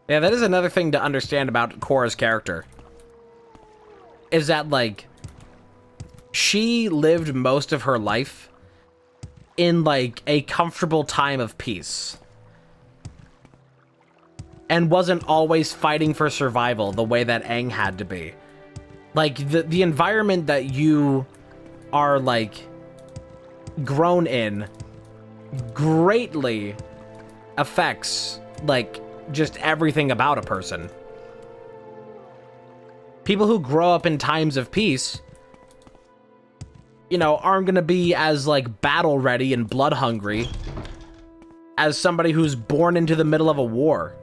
Yeah, that is another thing to understand about Korra's character. Is that, like, she lived most of her life in, like, a comfortable time of peace. And wasn't always fighting for survival the way that Aang had to be. Like, the environment that you are, like, grown in greatly affects, like, just everything about a person. People who grow up in times of peace, you know, aren't gonna be as, like, battle ready and blood hungry as somebody who's born into the middle of a war.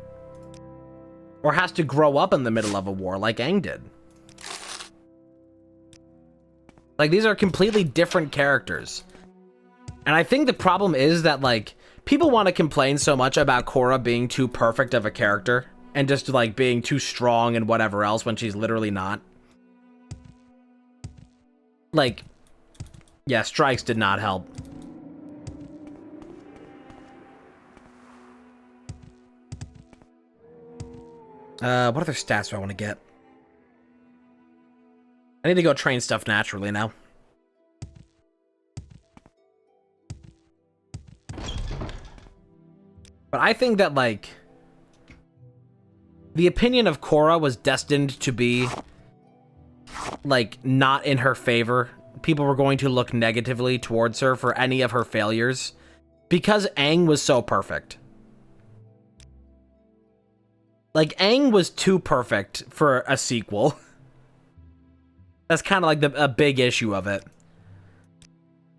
Or has to grow up in the middle of a war like Aang did. Like, these are completely different characters. And I think the problem is that, like, people want to complain so much about Korra being too perfect of a character and just, like, being too strong and whatever else when she's literally not. Like, yeah, strikes did not help. What other stats do I want to get? I need to go train stuff naturally now. But I think that, like, the opinion of Korra was destined to be, like, not in her favor. People were going to look negatively towards her for any of her failures because Aang was so perfect. Like, Aang was too perfect for a sequel. That's kind of like a big issue of it.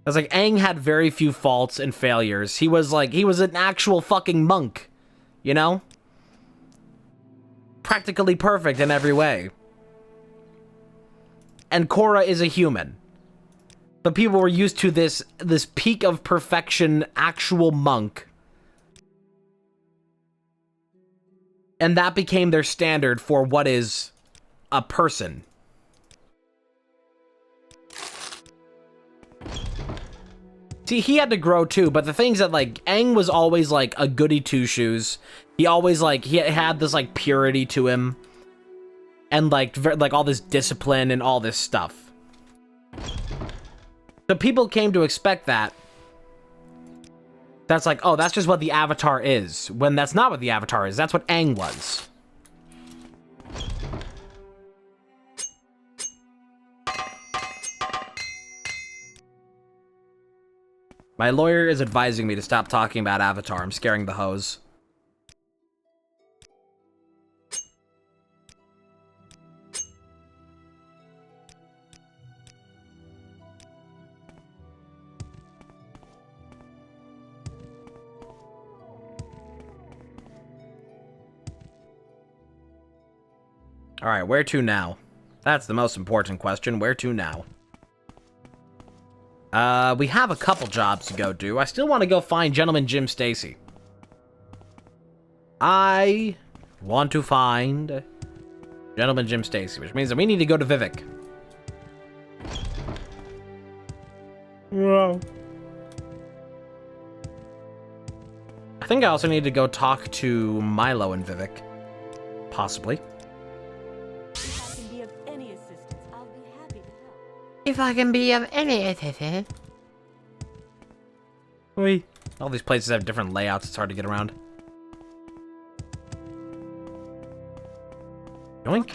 It's like Aang had very few faults and failures. He was an actual fucking monk, you know? Practically perfect in every way. And Korra is a human. But people were used to this peak of perfection actual monk. And that became their standard for what is a person. See, he had to grow too, but the things that, like, Aang was always, like, a goody two-shoes. He always, like, he had this, like, purity to him. And, like, all this discipline and all this stuff. So people came to expect that. That's like, oh, that's just what the Avatar is. When that's not what the Avatar is. That's what Aang was. My lawyer is advising me to stop talking about Avatar. I'm scaring the hoes. Alright, where to now? That's the most important question. Where to now? We have a couple jobs to go do. I still want to go find Gentleman Jim Stacy. I want to find Gentleman Jim Stacy, which means that we need to go to Vivek. Wow. I think I also need to go talk to Milo and Vivek. Possibly. If I can be of any assistance. Wait. All these places have different layouts. It's hard to get around. Yoink.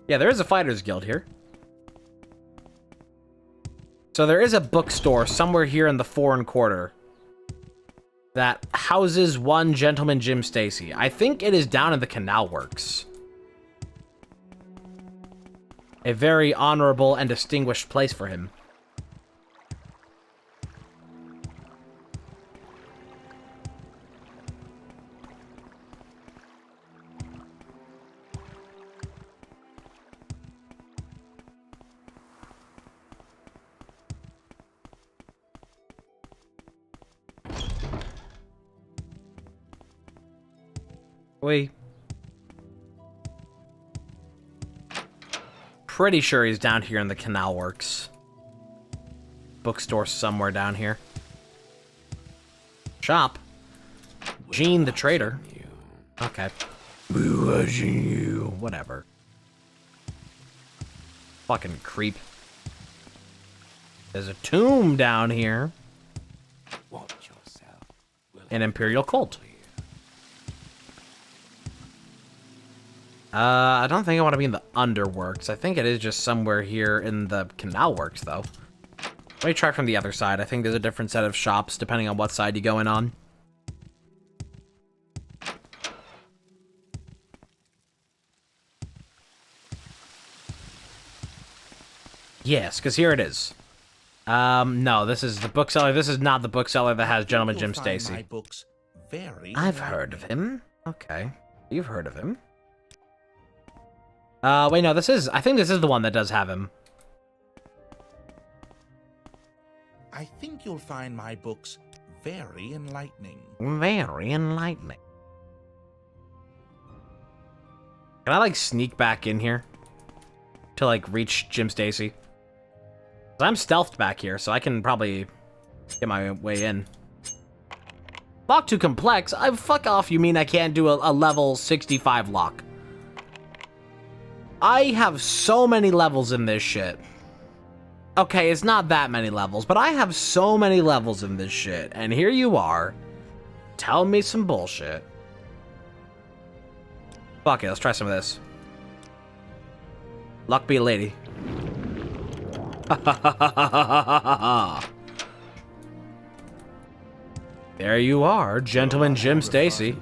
Yeah, there is a Fighters Guild here. So there is a bookstore somewhere here in the foreign quarter that houses one Gentleman Jim Stacy. I think it is down in the Canal Works. A very honorable and distinguished place for him. Wait. Pretty sure he's down here in the Canal Works. Bookstore somewhere down here. Shop. Gene the Trader. Okay. Watching you. Whatever. Fucking creep. There's a tomb down here. An Imperial cult. I don't think I want to be in the Underworks. I think it is just somewhere here in the Canal Works, though. Let me try from the other side. I think there's a different set of shops depending on what side you go in on. Yes, because here it is. No, this is the bookseller. This is not the bookseller that has Gentleman Jim Stacy. I've heard of him. Okay. You've heard of him. Wait, no, I think this is the one that does have him. I think you'll find my books very enlightening. Very enlightening. Can I, like, sneak back in here? To, like, reach Jim Stacy? 'Cause I'm stealthed back here, so I can probably get my way in. Lock too complex? Fuck off, you mean I can't do a level 65 lock? I have so many levels in this shit. Okay, it's not that many levels, but I have so many levels in this shit. And here you are, telling me some bullshit. Fuck it, let's try some of this. Luck be a lady. There you are, Gentleman Jim Stacy.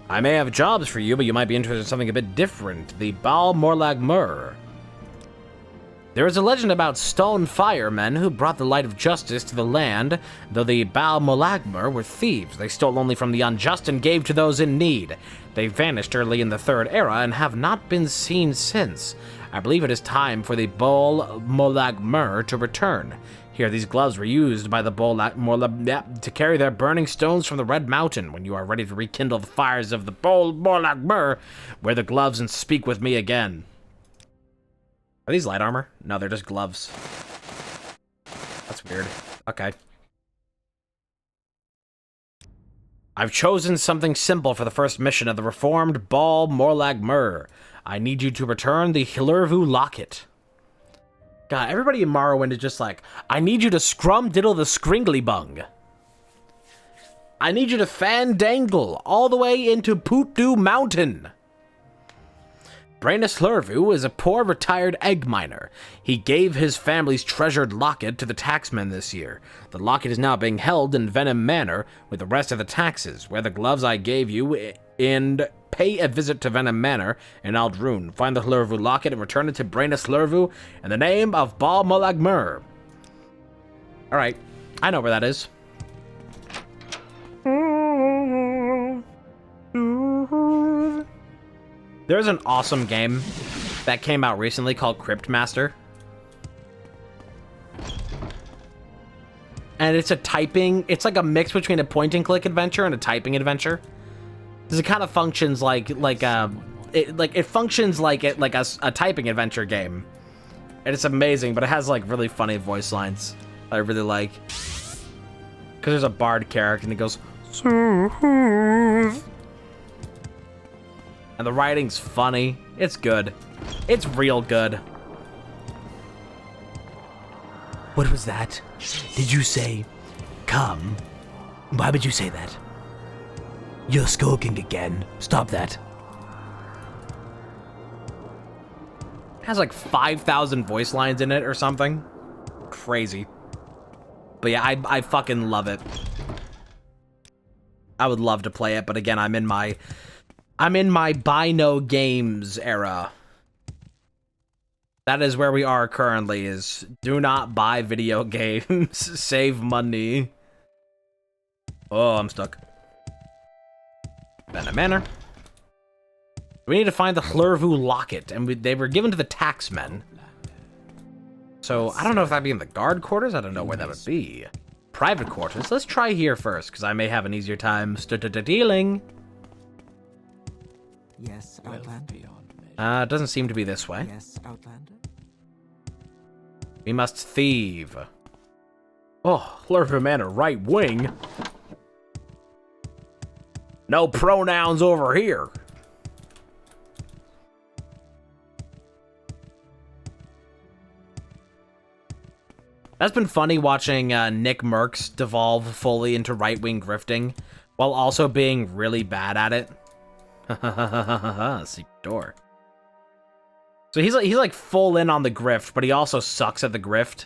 I may have jobs for you, but you might be interested in something a bit different. The Baal Morlag Mur. There is a legend about stone firemen who brought the light of justice to the land. Though the Baal Morlag Mur were thieves, they stole only from the unjust and gave to those in need. They vanished early in the Third Era and have not been seen since. I believe it is time for the Baal Morlag Mur to return. Here, these gloves were used by the Morlag to carry their burning stones from the Red Mountain. When you are ready to rekindle the fires of the Baal Morlag Mur, wear the gloves and speak with me again. Are these light armor? No, they're just gloves. That's weird. Okay. I've chosen something simple for the first mission of the reformed Baal Morlag Mur. I need you to return the Hillervu Locket. God, everybody in Morrowind is just like, I need you to scrum-diddle the Scringly Bung. I need you to fandangle all the way into Pootdoo Mountain. Brainus Hlurvu is a poor retired egg miner. He gave his family's treasured locket to the taxman this year. The locket is now being held in Venom Manor with the rest of the taxes. Wear the gloves I gave you and pay a visit to Venom Manor in Aldrune. Find the Hlurvu locket and return it to Brainus Hlurvu in the name of Baal Morlag Mur. Alright, I know where that is. There's an awesome game that came out recently called Cryptmaster. And it's it's like a mix between a point and click adventure and a typing adventure. Because it kind of functions like it functions like a typing adventure game. And it's amazing, but it has like really funny voice lines I really like. Because there's a bard character and he goes, and the writing's funny. It's good. It's real good. What was that? Did you say, come? Why would you say that? You're skulking again. Stop that. It has like 5,000 voice lines in it or something. Crazy. But yeah, I fucking love it. I would love to play it, but again, I'm in my buy no games era. That is where we are currently, is do not buy video games. Save money. Oh, I'm stuck. Venom Manor. We need to find the Hlurvu Locket, and they were given to the taxmen. So, I don't know if that'd be in the guard quarters. I don't know where that would be. Private quarters. Let's try here first, because I may have an easier time dealing. Yes, Outlander. It doesn't seem to be this way. Yes, Outlander. We must thieve. Oh, Hlurvu Manor, right wing. No pronouns over here. That's been funny watching Nick Merckx devolve fully into right-wing grifting while also being really bad at it. Secret door. So he's like full in on the grift, but he also sucks at the grift.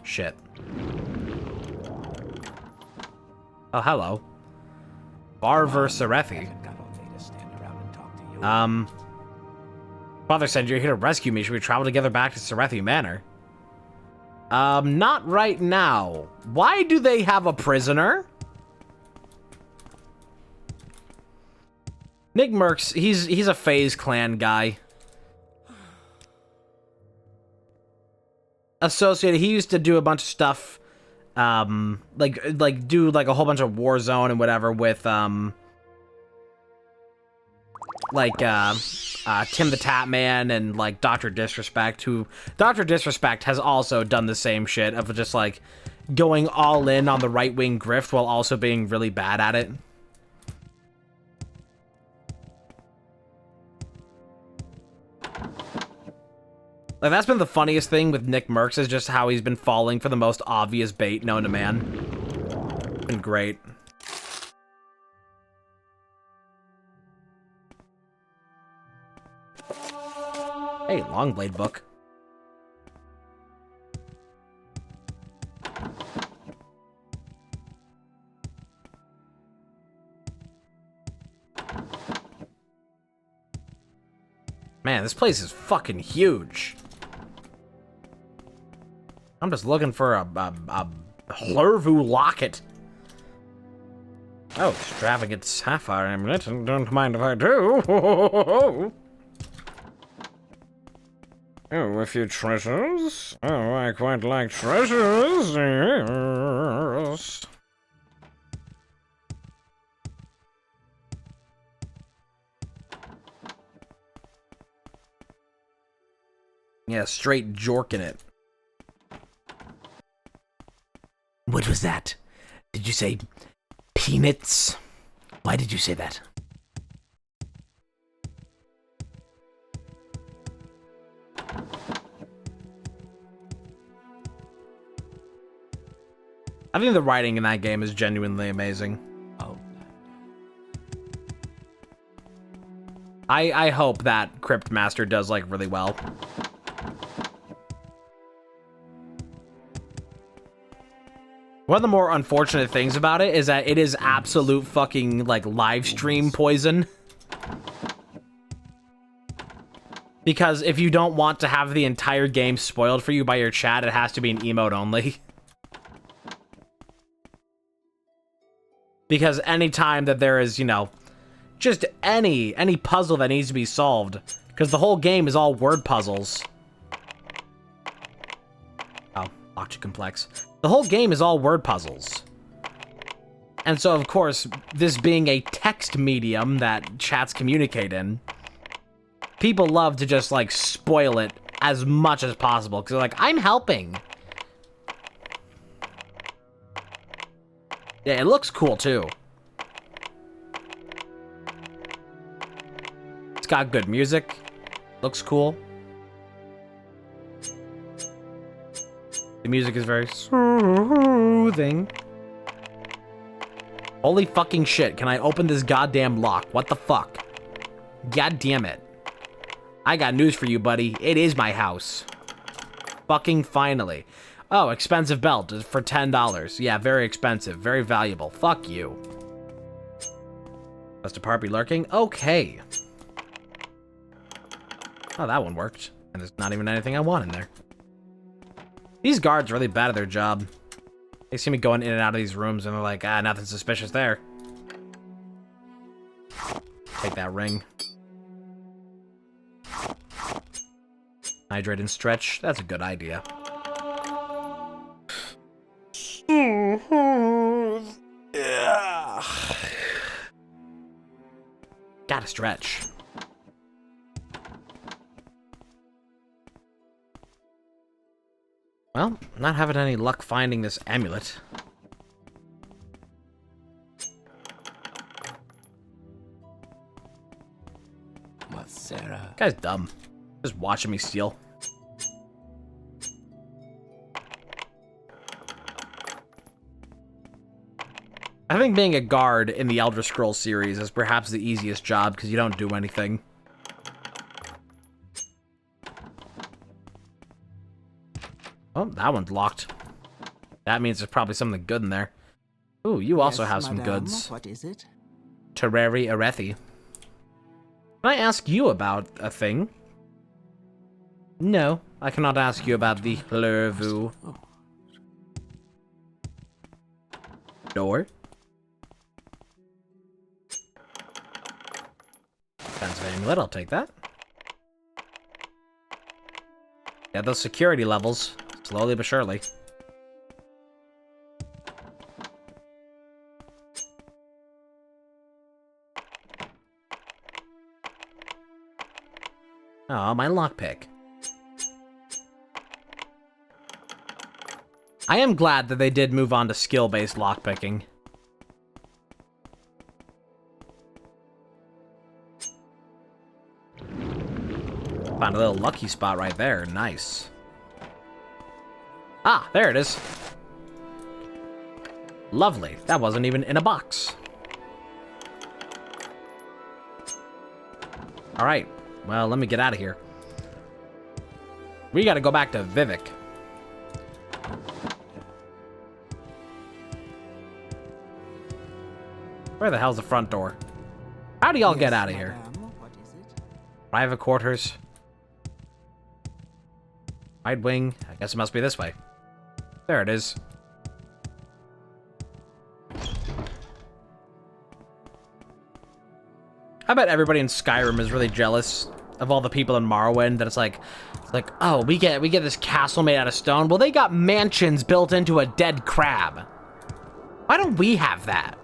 Shit. Oh, hello. Barver Serethi. Father said you're here to rescue me. Should we travel together back to Serethi Manor? Not right now. Why do they have a prisoner? Nick Merckx, he's a FaZe Clan guy. Associated, he used to do a bunch of stuff, like do like a whole bunch of Warzone and whatever with, Tim the Tatman and like Dr. Disrespect, who Dr. Disrespect has also done the same shit of just like going all in on the right-wing grift while also being really bad at it. Like, that's been the funniest thing with Nick Merckx, is just how he's been falling for the most obvious bait known to man. Been great. Hey, Longblade book. Man, this place is fucking huge. I'm just looking for a Hlurvu locket. Oh, extravagant sapphire amulet. Don't mind if I do. Oh, a few treasures. Oh, I quite like treasures. Yes. Yeah, straight jorking it. What was that? Did you say peanuts? Why did you say that? I think the writing in that game is genuinely amazing. I hope that Cryptmaster does, like, really well. One of the more unfortunate things about it is that it is absolute fucking, like, live stream poison. Because if you don't want to have the entire game spoiled for you by your chat, it has to be an emote only. Because anytime that there is, you know, just any puzzle that needs to be solved, because the whole game is all word puzzles. Oh, not too complex. The whole game is all word puzzles. And so, of course, this being a text medium that chats communicate in, people love to just, like, spoil it as much as possible, because they're like, I'm helping. Yeah, it looks cool, too. It's got good music. Looks cool. The music is very soothing. Holy fucking shit, can I open this goddamn lock? What the fuck? God damn it. I got news for you, buddy. It is my house. Fucking finally. Oh, expensive belt for $10. Yeah, very expensive. Very valuable. Fuck you. Must a part be lurking? Okay. Oh, that one worked. And there's not even anything I want in there. These guards are really bad at their job. They see me going in and out of these rooms and they're like, ah, nothing suspicious there. Take that ring. Hydrate and stretch. That's a good idea. Gotta stretch. Well, not having any luck finding this amulet. Guy's dumb. Just watching me steal. I think being a guard in the Elder Scrolls series is perhaps the easiest job because you don't do anything. Oh, that one's locked. That means there's probably something good in there. Ooh, you also have some goods. What is it? Terrari Arethi. Can I ask you about a thing? No, I cannot ask you about the Hlurvu. Door? Defensive amulet, I'll take that. Yeah, those security levels. Slowly but surely. Oh, my lockpick. I am glad that they did move on to skill-based lockpicking. Found a little lucky spot right there. Nice. Ah, there it is. Lovely. That wasn't even in a box. Alright. Well, let me get out of here. We gotta go back to Vivek. Where the hell's the front door? How do y'all get out of here? What is it? Private quarters. Wide wing. I guess it must be this way. There it is. I bet everybody in Skyrim is really jealous of all the people in Morrowind that it's like, oh, we get this castle made out of stone. Well, they got mansions built into a dead crab. Why don't we have that?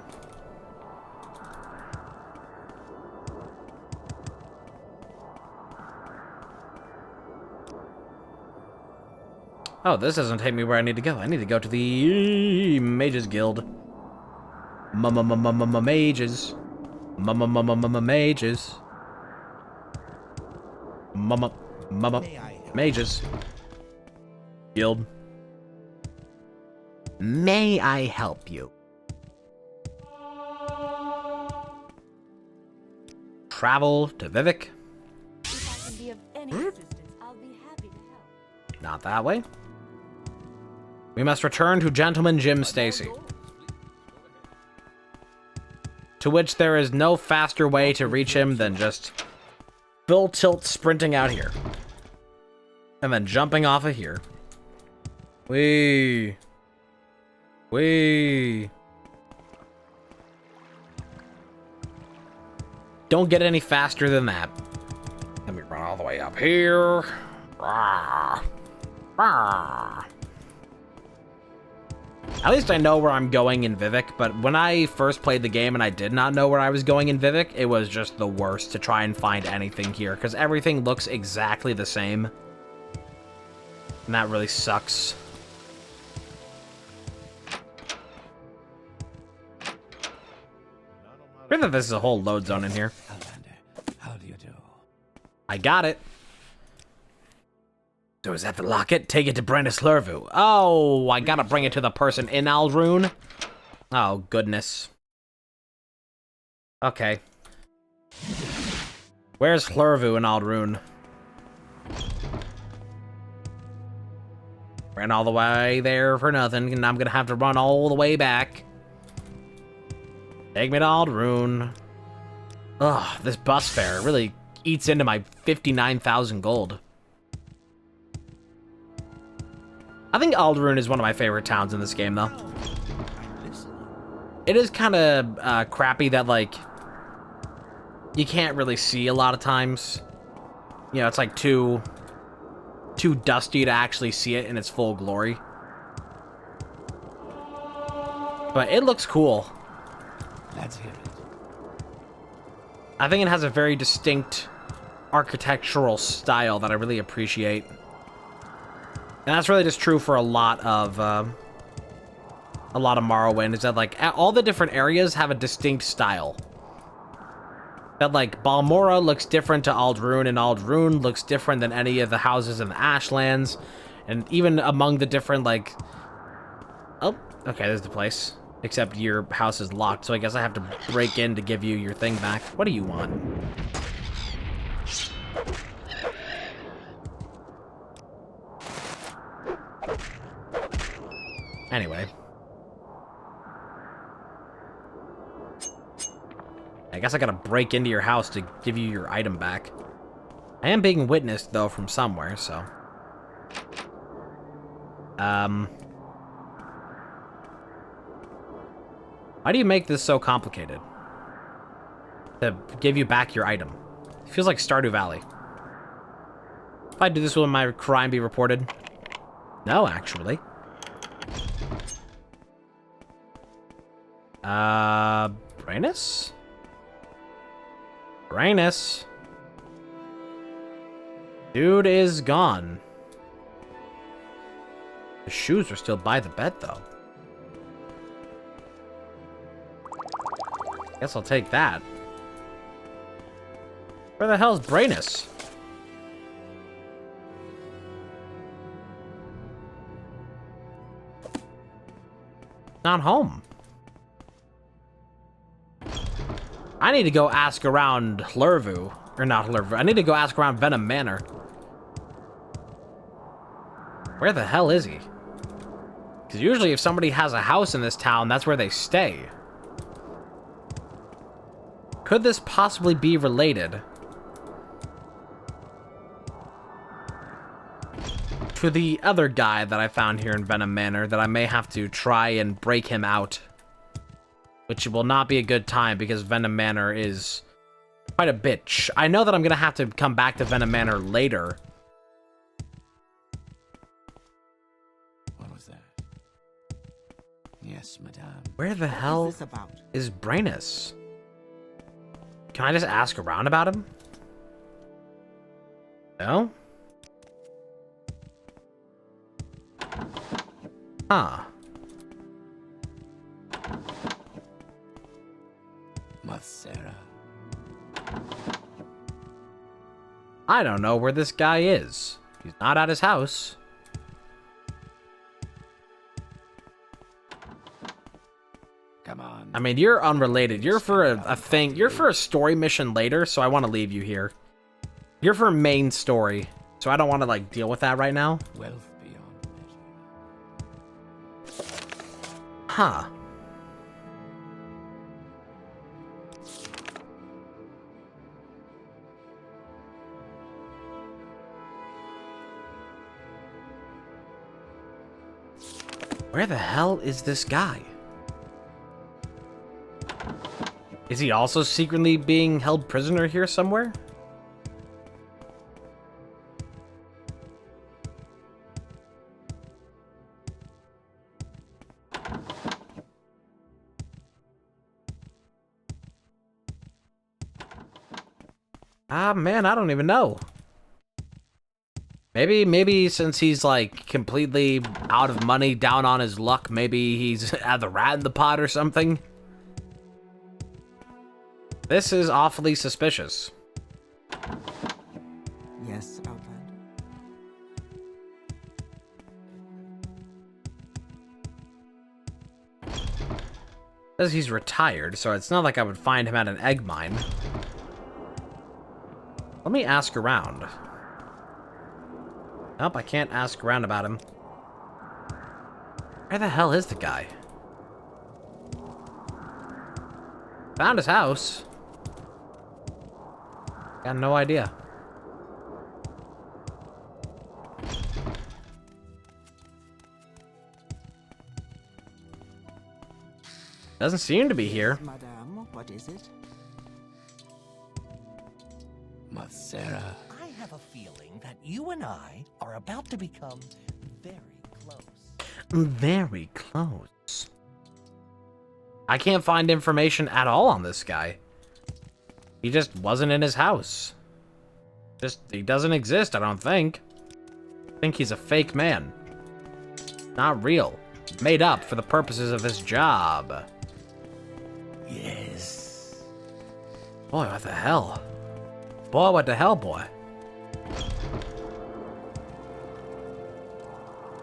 Oh, this doesn't take me where I need to go. I need to go to the Mages Guild. Mages. Mages. Mages. Guild. May I help you? Travel to Vivek. If I can be of any assistance, I'll be happy to help. Not that way. We must return to Gentleman Jim Stacy. To which there is no faster way to reach him than just full tilt sprinting out here. And then jumping off of here. Whee. Don't get any faster than that. Let me run all the way up here. Rah. Rah. At least I know where I'm going in Vivek, but when I first played the game and I did not know where I was going in Vivek, it was just the worst to try and find anything here, because everything looks exactly the same. And that really sucks. I that this is a whole load zone in here. How do you do? I got it. So is that the locket? Take it to Brandis Lervu. Oh, I gotta bring it to the person in Aldrune. Oh, goodness. Okay. Where's Lervu in Aldrune? Ran all the way there for nothing, and I'm gonna have to run all the way back. Take me to Aldrune. Ugh, this bus fare really eats into my 59,000 gold. I think Aldrune is one of my favorite towns in this game, though. It is kind of crappy that, like, you can't really see a lot of times. You know, it's like too dusty to actually see it in its full glory. But it looks cool. Let's hear it. I think it has a very distinct architectural style that I really appreciate. And that's really just true for a lot of Morrowind, is that, like, all the different areas have a distinct style. That, like, Balmora looks different to Aldrune, and Aldrune looks different than any of the houses in the Ashlands. And even among the different, like... Oh, okay, there's the place. Except your house is locked, so I guess I have to break in to give you your thing back. What do you want? Anyway. I guess I gotta break into your house to give you your item back. I am being witnessed, though, from somewhere, so... Why do you make this so complicated? To give you back your item. It feels like Stardew Valley. If I do this, will my crime be reported? No, actually. Brainus? Brainus? Dude is gone. The shoes are still by the bed, though. Guess I'll take that. Where the hell's Brainus? Not home. I need to go ask around Hlurvu. Or not Hlurvu. I need to go ask around Venom Manor. Where the hell is he? Because usually if somebody has a house in this town, that's where they stay. Could this possibly be related to the other guy that I found here in Venom Manor that I may have to try and break him out? Which will not be a good time because Venom Manor is quite a bitch. I know that I'm going to have to come back to Venom Manor later. What was that? Yes, madame. Where the hell What is this about? is Brainus? Can I just ask around about him? No? Huh. Matsera. I don't know where this guy is. He's not at his house. Come on. I mean, you're unrelated. You're for a thing. You're for a story mission later, so I want to leave you here. You're for main story, so I don't want to, like, deal with that right now. Wealth beyond measure. Huh. Where the hell is this guy? Is he also secretly being held prisoner here somewhere? Ah, man, I don't even know. Maybe since he's, like, completely out of money, down on his luck, maybe he's at the rat in the pot or something. This is awfully suspicious. Yes, Outlander. Says he's retired, so it's not like I would find him at an egg mine. Let me ask around. Nope, I can't ask around about him. Where the hell is the guy? Found his house. Got no idea. Doesn't seem to be here. Madame, what is it? Matsera. I have a feeling that you and I are about to become very close. Very close. I can't find information at all on this guy. He just wasn't in his house. He doesn't exist, I don't think. I think he's a fake man. Not real. Made up for the purposes of this job. Yes. Boy, what the hell? Boy, what the hell, boy?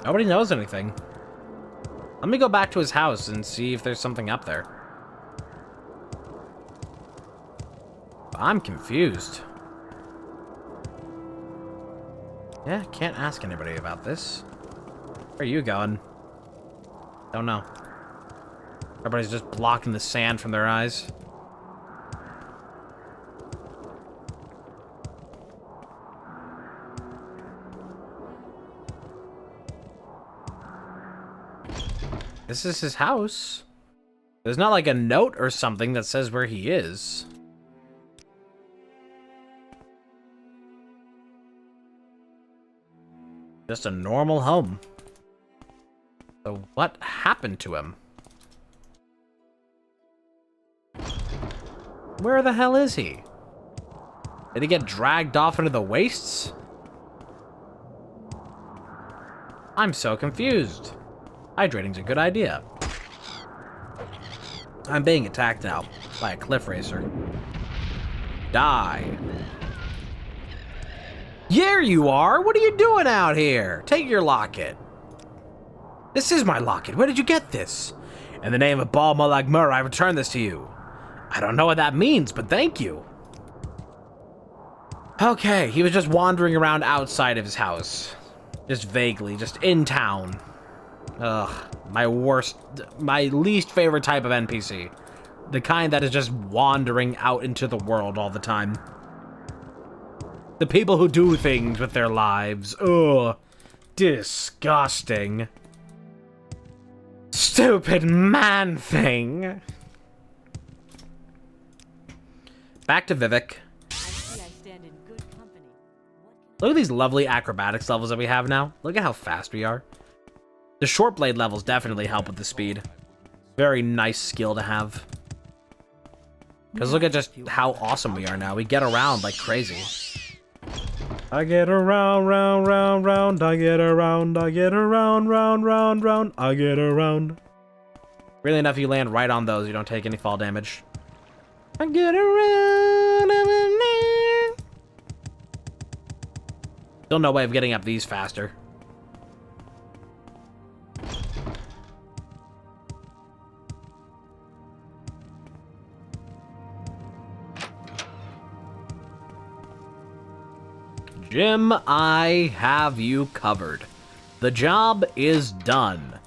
Nobody knows anything. Let me go back to his house and see if there's something up there. I'm confused. Yeah, can't ask anybody about this. Where are you going? Don't know. Everybody's just blocking the sand from their eyes. This is his house. There's not like a note or something that says where he is. Just a normal home. So what happened to him? Where the hell is he? Did he get dragged off into the wastes? I'm so confused. Hydrating's a good idea. I'm being attacked now by a cliff racer. Die. Here you are! What are you doing out here? Take your locket. This is my locket. Where did you get this? In the name of Bal Molag Mur, I return this to you. I don't know what that means, but thank you. Okay, he was just wandering around outside of his house. Just vaguely, just in town. Ugh, my least favorite type of NPC. The kind that is just wandering out into the world all the time. The people who do things with their lives. Ugh, disgusting. Stupid man thing. Back to Vivek. Look at these lovely acrobatics levels that we have now. Look at how fast we are. The short blade levels definitely help with the speed. Very nice skill to have. Because look at just how awesome we are now. We get around like crazy. I get around, round, round, round. I get around, round, round, round. I get around. Really enough, you land right on those. You don't take any fall damage. I get around. Still no way of getting up these faster. Jim, I have you covered. The job is done.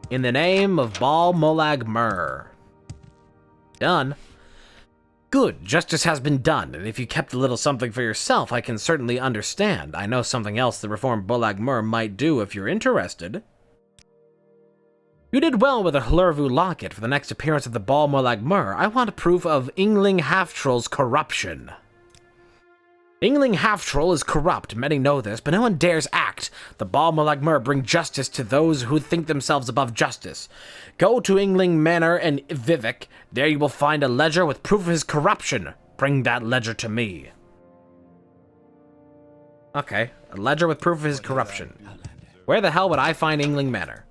In the name of Bal Molag Mur. Done? Good, justice has been done, and if you kept a little something for yourself, I can certainly understand. I know something else the reformed Molag Mur might do if you're interested. You did well with the Hlurvu locket. For the next appearance of the Bal Molag Mur, I want proof of Yngling Half-Troll's corruption. Yngling Half-Troll is corrupt, many know this, but no one dares act. The Bal Molag Mur bring justice to those who think themselves above justice. Go to Yngling Manor and Vivek. There you will find a ledger with proof of his corruption. Bring that ledger to me. Okay, a ledger with proof of his corruption. Where the hell would I find Yngling Manor?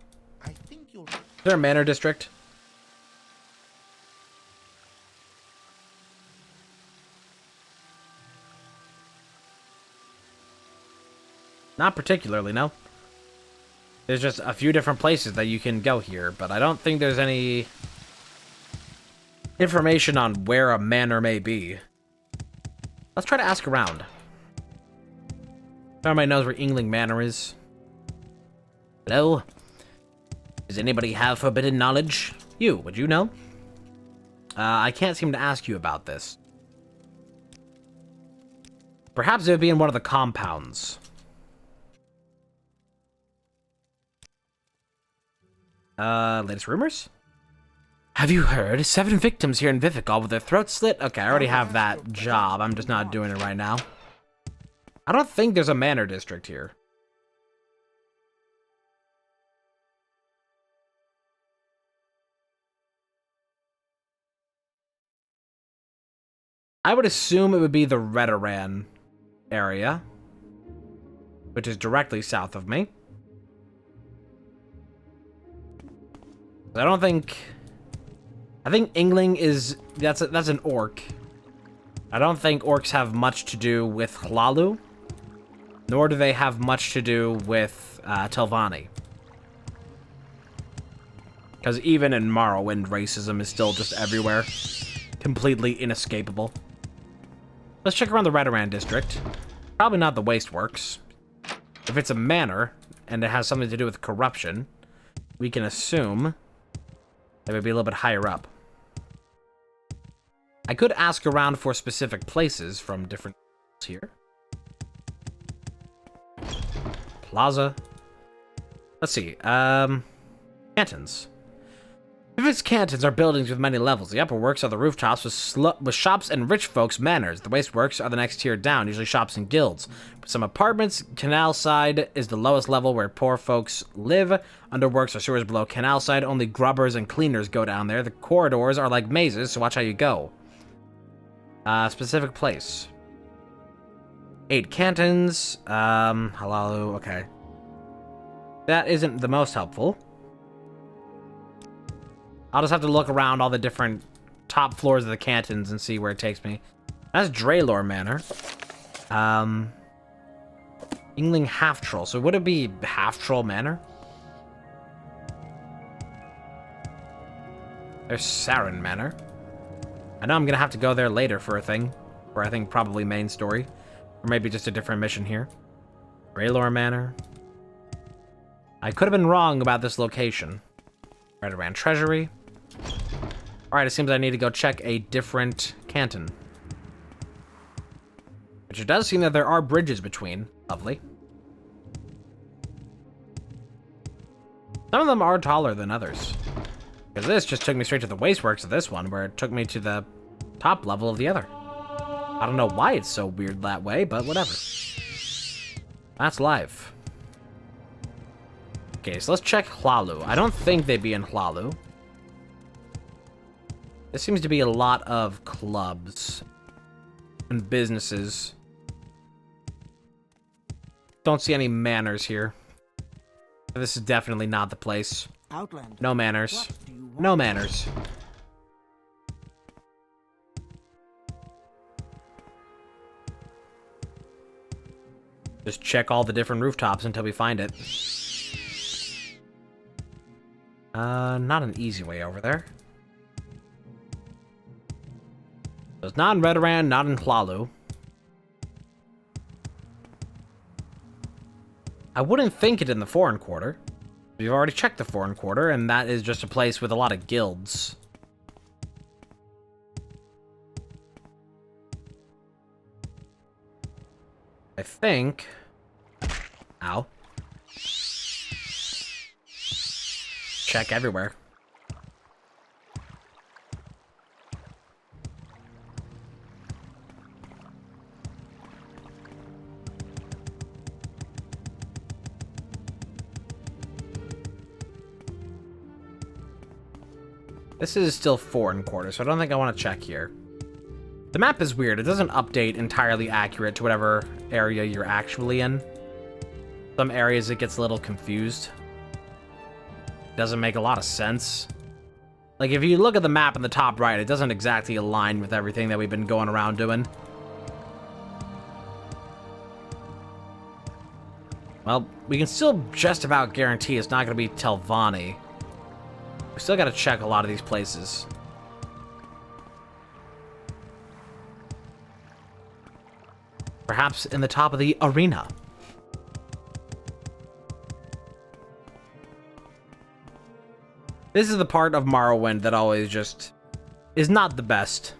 Is there a manor district? Not particularly, no. There's just a few different places that you can go here, but I don't think there's any information on where a manor may be. Let's try to ask around. Everybody knows where Yngling Manor is. Hello? Does anybody have forbidden knowledge? You, would you know? I can't seem to ask you about this. Perhaps it would be in one of the compounds. Latest rumors? Have you heard? 7 victims here in Vivek, all with their throats slit? Okay, I already have that job. I'm just not doing it right now. I don't think there's a manor district here. I would assume it would be the Redoran area, which is directly south of me. I don't think... I think Yngling is... That's an orc. I don't think orcs have much to do with Hlalu, nor do they have much to do with Telvanni. Because even in Morrowind, racism is still just everywhere. Completely inescapable. Let's check around the Redoran district. Probably not the Wasteworks. If it's a manor, and it has something to do with corruption, we can assume that would be a little bit higher up. I could ask around for specific places from different here. Plaza. Let's see. Cantons. Vivek's cantons are buildings with many levels. The upper works are the rooftops with shops and rich folks' manors. The waste works are the next tier down, usually shops and guilds. Some apartments. Canal side is the lowest level where poor folks live. Underworks are sewers below canal side. Only grubbers and cleaners go down there. The corridors are like mazes, so watch how you go. Specific place. 8 cantons. Hello. Okay. That isn't the most helpful. I'll just have to look around all the different top floors of the cantons and see where it takes me. That's Draylor Manor. Yngling Half-Troll. So would it be Half-Troll Manor? There's Sarin Manor. I know I'm gonna have to go there later for a thing. Or I think probably main story. Or maybe just a different mission here. Raylor Manor. I could have been wrong about this location. Right around Treasury. Alright, it seems I need to go check a different canton. Which it does seem that there are bridges between. Lovely. Some of them are taller than others. Because this just took me straight to the wasteworks of this one, where it took me to the top level of the other. I don't know why it's so weird that way, but whatever. That's life. Okay, so let's check Hlalu. I don't think they'd be in Hlalu. There seems to be a lot of clubs and businesses. Don't see any manors here. This is definitely not the place. Outland. No manners. What do you want? No manners. Just check all the different rooftops until we find it. Not an easy way over there. So it's not in Redoran, not in Hlalu. I wouldn't think it in the Foreign Quarter. We've already checked the Foreign Quarter, and that is just a place with a lot of guilds. I think... Ow. Check everywhere. This is still Foreign Quarter, so I don't think I want to check here. The map is weird. It doesn't update entirely accurate to whatever area you're actually in. Some areas it gets a little confused. Doesn't make a lot of sense. Like, if you look at the map in the top right, it doesn't exactly align with everything that we've been going around doing. Well, we can still just about guarantee it's not going to be Telvanni. We still got to check a lot of these places. Perhaps in the top of the arena. This is the part of Morrowind that always just is not the best.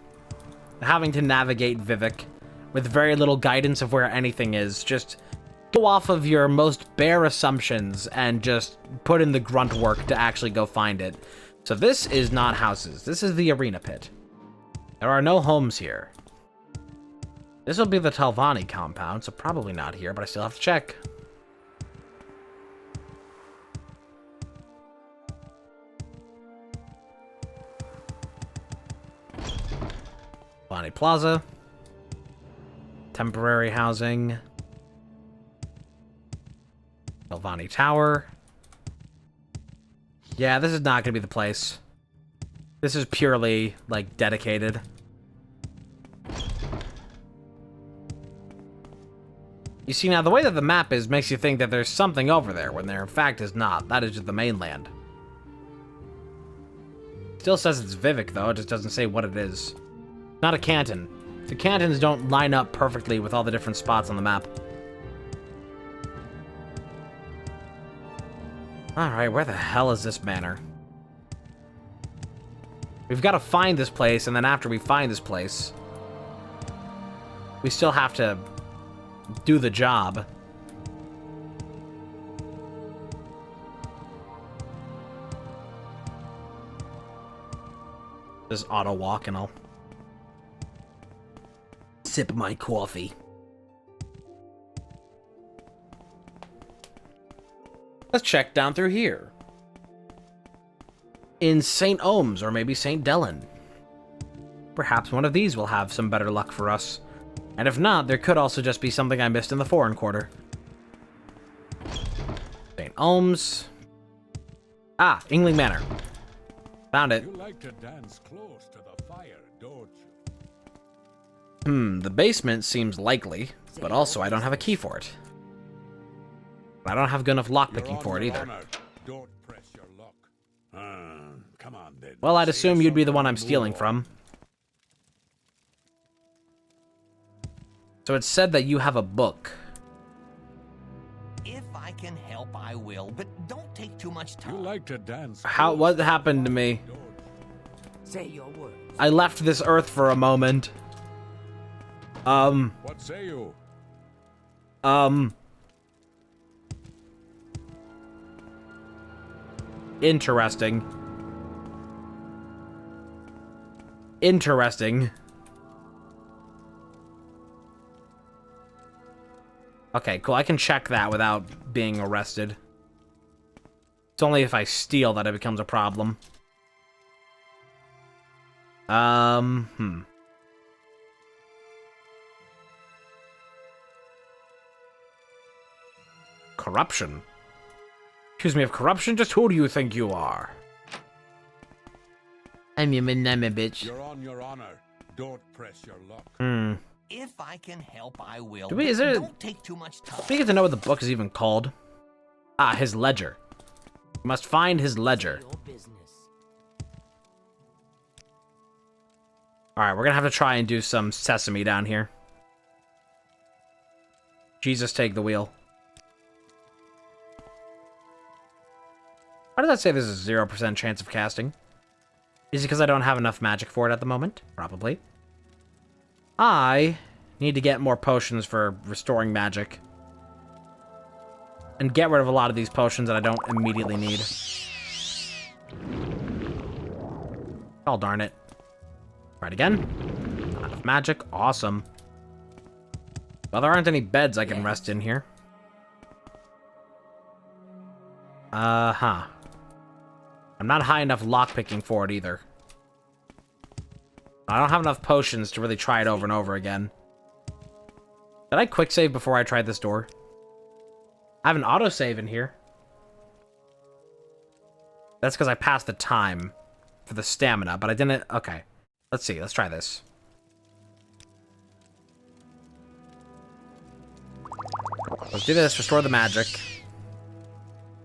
Having to navigate Vivek with very little guidance of where anything is. Just go off of your most bare assumptions and just put in the grunt work to actually go find it. So this is not houses. This is the arena pit. There are no homes here. This will be the Telvanni compound, so probably not here, but I still have to check. Telvanni Plaza. Temporary housing. Telvanni Tower. Yeah, this is not going to be the place. This is purely, like, dedicated. You see, now, the way that the map is makes you think that there's something over there, when there in fact is not. That is just the mainland. Still says it's Vivek, though. It just doesn't say what it is. Not a canton. The cantons don't line up perfectly with all the different spots on the map. Alright, where the hell is this manor? We've got to find this place, and then after we find this place, we still have to do the job. Just auto walk and I'll sip my coffee. Let's check down through here. In St. Ohms or maybe St. Dellen. Perhaps one of these will have some better luck for us. And if not, there could also just be something I missed in the Foreign Quarter. St. Ohms. Ah, Ingling Manor. Found it. You like to dance close to the fire, don't you? The basement seems likely, but also I don't have a key for it. I don't have good enough lockpicking for it either. Don't press your luck. Come on, then. Well, I'd Say assume you'd be the one I'm something stealing more. from. So it said that you have a book. If I can help, I will, but don't take too much time. You like to dance. What happened to me? Say your words. I left this earth for a moment. What say you? Interesting. Interesting. Okay, cool. I can check that without being arrested. It's only if I steal that it becomes a problem. Corruption? Accuse me of corruption? Just who do you think you are? I'm a bitch. You're on your honor. Don't press your luck. If I can help, I will. Is there... Don't take too much time. We get to know what the book is even called. Ah, his ledger. We must find his ledger. Alright, we're gonna have to try and do some sesame down here. Jesus, take the wheel. Why does that say there's a 0% chance of casting? Is it because I don't have enough magic for it at the moment? Probably. I need to get more potions for restoring magic. And get rid of a lot of these potions that I don't immediately need. Oh, darn it. Right again. Not enough magic. Awesome. Well, there aren't any beds I can rest in here. Uh-huh. I'm not high enough lockpicking for it either. I don't have enough potions to really try it over and over again. Did I quick save before I tried this door? I have an autosave in here. That's because I passed the time for the stamina, but I didn't... Okay. Let's see. Let's try this. Let's do this. Restore the magic.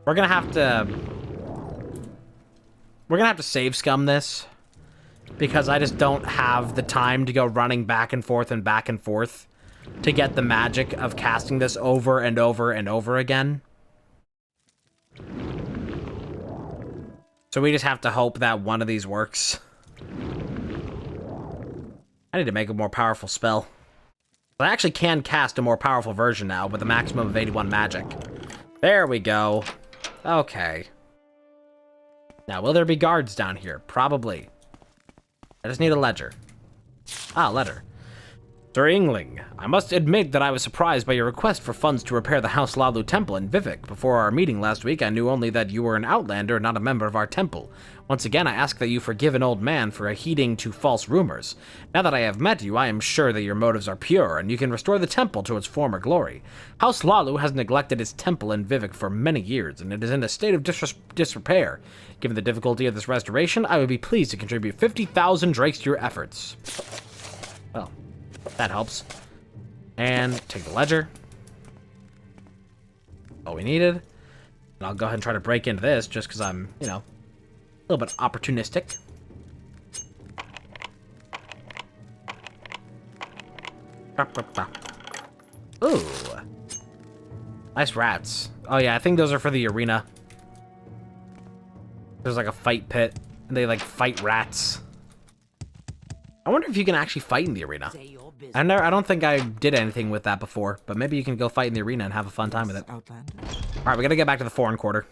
We're gonna have to... We're gonna have to save scum this. Because I just don't have the time to go running back and forth to get the magic of casting this over and over and over again. So we just have to hope that one of these works. I need to make a more powerful spell. I actually can cast a more powerful version now with a maximum of 81 magic. There we go. Okay. Now, will there be guards down here? Probably. I just need a ledger. Ah, letter. Sir Yngling, I must admit that I was surprised by your request for funds to repair the House Lalu Temple in Vivek. Before our meeting last week, I knew only that you were an outlander, not a member of our temple. Once again, I ask that you forgive an old man for heeding to false rumors. Now that I have met you, I am sure that your motives are pure, and you can restore the temple to its former glory. House Lalu has neglected its temple in Vivek for many years, and it is in a state of disrepair. Given the difficulty of this restoration, I would be pleased to contribute 50,000 drakes to your efforts. Well, that helps. And take the ledger. All we needed. And I'll go ahead and try to break into this just because I'm, you know, a little bit opportunistic. Ooh. Nice rats. Oh yeah, I think those are for the arena. There's like a fight pit, and they like fight rats. I wonder if you can actually fight in the arena. I don't think I did anything with that before, but maybe you can go fight in the arena and have a fun time with it. Alright, we gotta get back to the foreign quarter.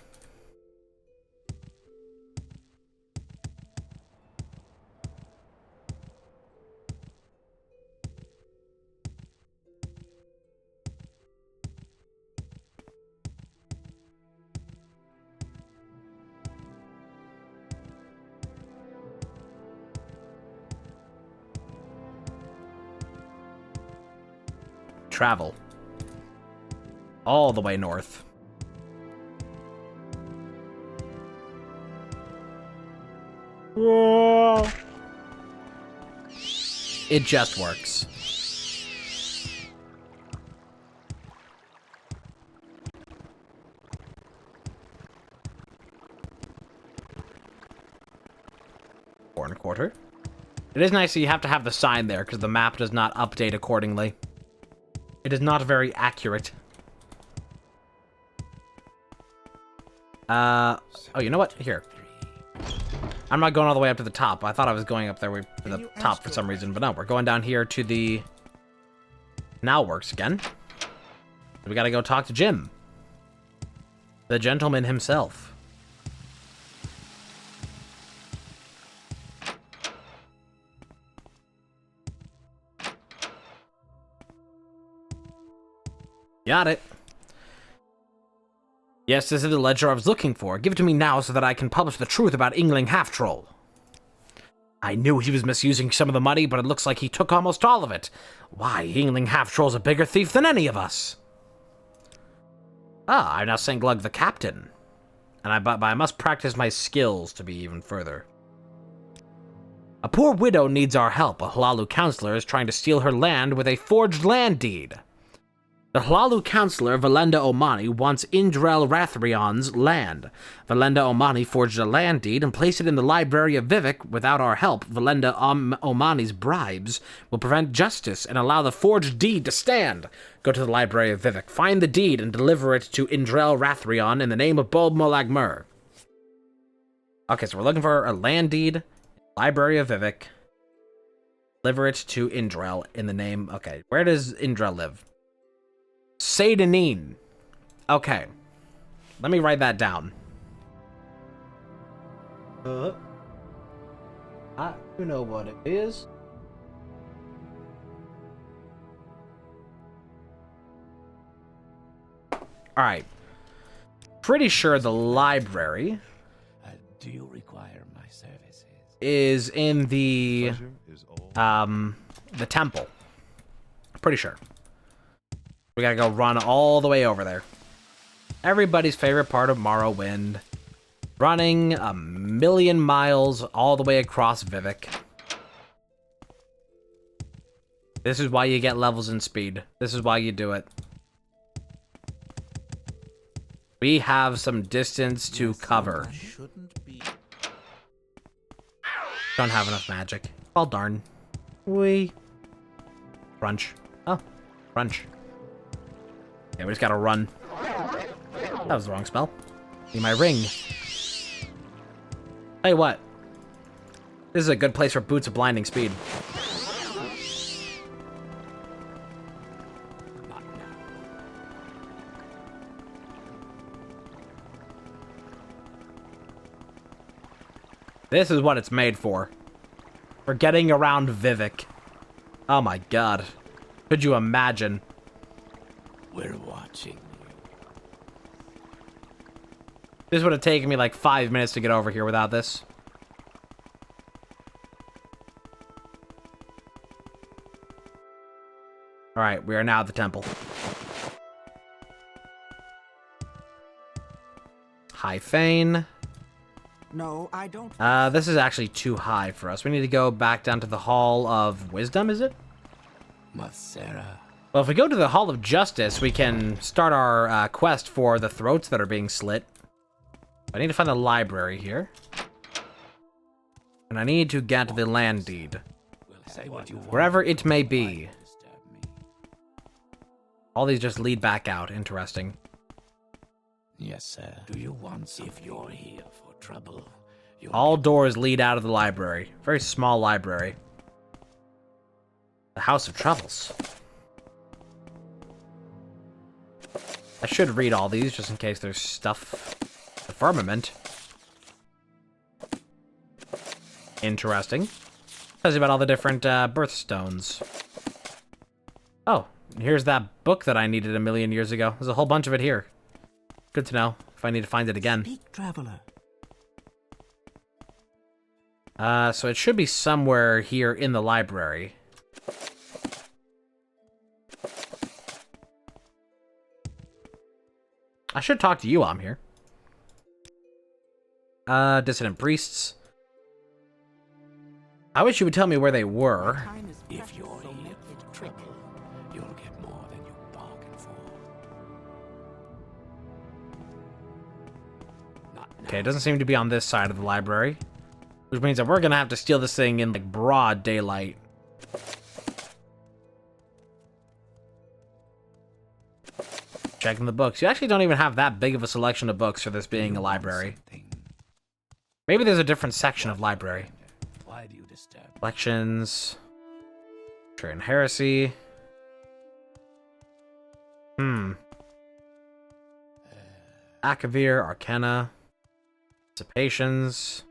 Travel. All the way north. Whoa. It just works. It is nice that you have to have the sign there, because the map does not update accordingly. It is not very accurate. Oh, you know what? Here. I'm not going all the way up to the top. I thought I was going up there to the top for some reason, but no, we're going down here to the... Now works again. We gotta go talk to Jim. The gentleman himself. Got it. Yes, this is the ledger I was looking for. Give it to me now so that I can publish the truth about Yngling Half-Troll. I knew he was misusing some of the money, but it looks like he took almost all of it. Why, Yngling Half-Troll's a bigger thief than any of us. Ah, I now sent Glug the captain. But I must practice my skills to be even further. A poor widow needs our help. A Hlalu counselor is trying to steal her land with a forged land deed. The Hlalu counselor, Valenda Omani, wants Indrel Rathrion's land. Valenda Omani forged a land deed and placed it in the library of Vivek. Without our help, Valenda Omani's bribes will prevent justice and allow the forged deed to stand. Go to the library of Vivek, find the deed, and deliver it to Indrel Rathrion in the name of Bulb Molagmur. Okay, so we're looking for a land deed, library of Vivek. Deliver it to Indrel in the name... Okay, where does Indrel live? Sadanin. Okay. Let me write that down. I do know what it is. Alright. Pretty sure the library... do you require my services? ...is in the temple. Pretty sure. We gotta go run all the way over there. Everybody's favorite part of Morrowind. Running 1,000,000 miles all the way across Vivek. This is why you get levels in speed. This is why you do it. We have some distance to cover. Don't have enough magic. Well, darn. Crunch. Oh, crunch. Okay, we just gotta run. That was the wrong spell. Need my ring. Tell you what. This is a good place for boots of blinding speed. This is what it's made for. For getting around Vivek. Oh my god. Could you imagine? We're watching you. This would have taken me like 5 minutes to get over here without this. Alright, we are now at the temple. High Fane. No, I don't. This is actually too high for us. We need to go back down to the Hall of Wisdom, is it? Masera. Well, if we go to the Hall of Justice, we can start our quest for the throats that are being slit. I need to find the library here. And I need to get the land deed. Wherever it may be. All these just lead back out. Interesting. Yes, sir. Do you want something? If you're here for trouble, all doors lead out of the library. Very small library. The House of Troubles. I should read all these just in case there's stuff. The firmament. Interesting. Tells you about all the different birthstones. Oh, here's that book that I needed 1,000,000 years ago. There's a whole bunch of it here. Good to know if I need to find it again. Speak, traveler. So it should be somewhere here in the library. I should talk to you, I'm here. Dissident priests. I wish you would tell me where they were. If you're here for trouble, you'll get more than you bargained for. Okay, it doesn't seem to be on this side of the library. Which means that we're gonna have to steal this thing in, like, broad daylight. Checking the books. You actually don't even have that big of a selection of books for this being a library. Maybe there's a different section of library. Why do you disturb? Collections. Trade and Heresy. Akavir, Arcana. Dissipations.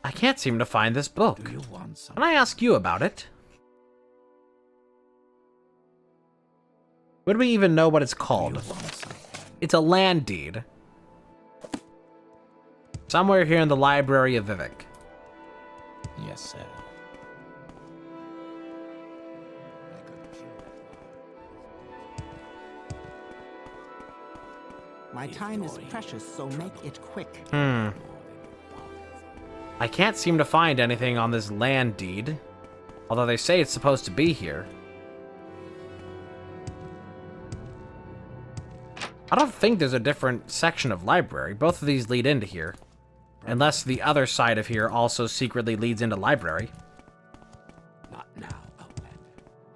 I can't seem to find this book. Do you want some? Can I ask you about it? Would we even know what it's called? It's a land deed. Somewhere here in the library of Vivek. Yes, sir. My time is precious, so make it quick. I can't seem to find anything on this land deed. Although they say it's supposed to be here. I don't think there's a different section of library. Both of these lead into here. Unless the other side of here also secretly leads into library. Not now, Outlander.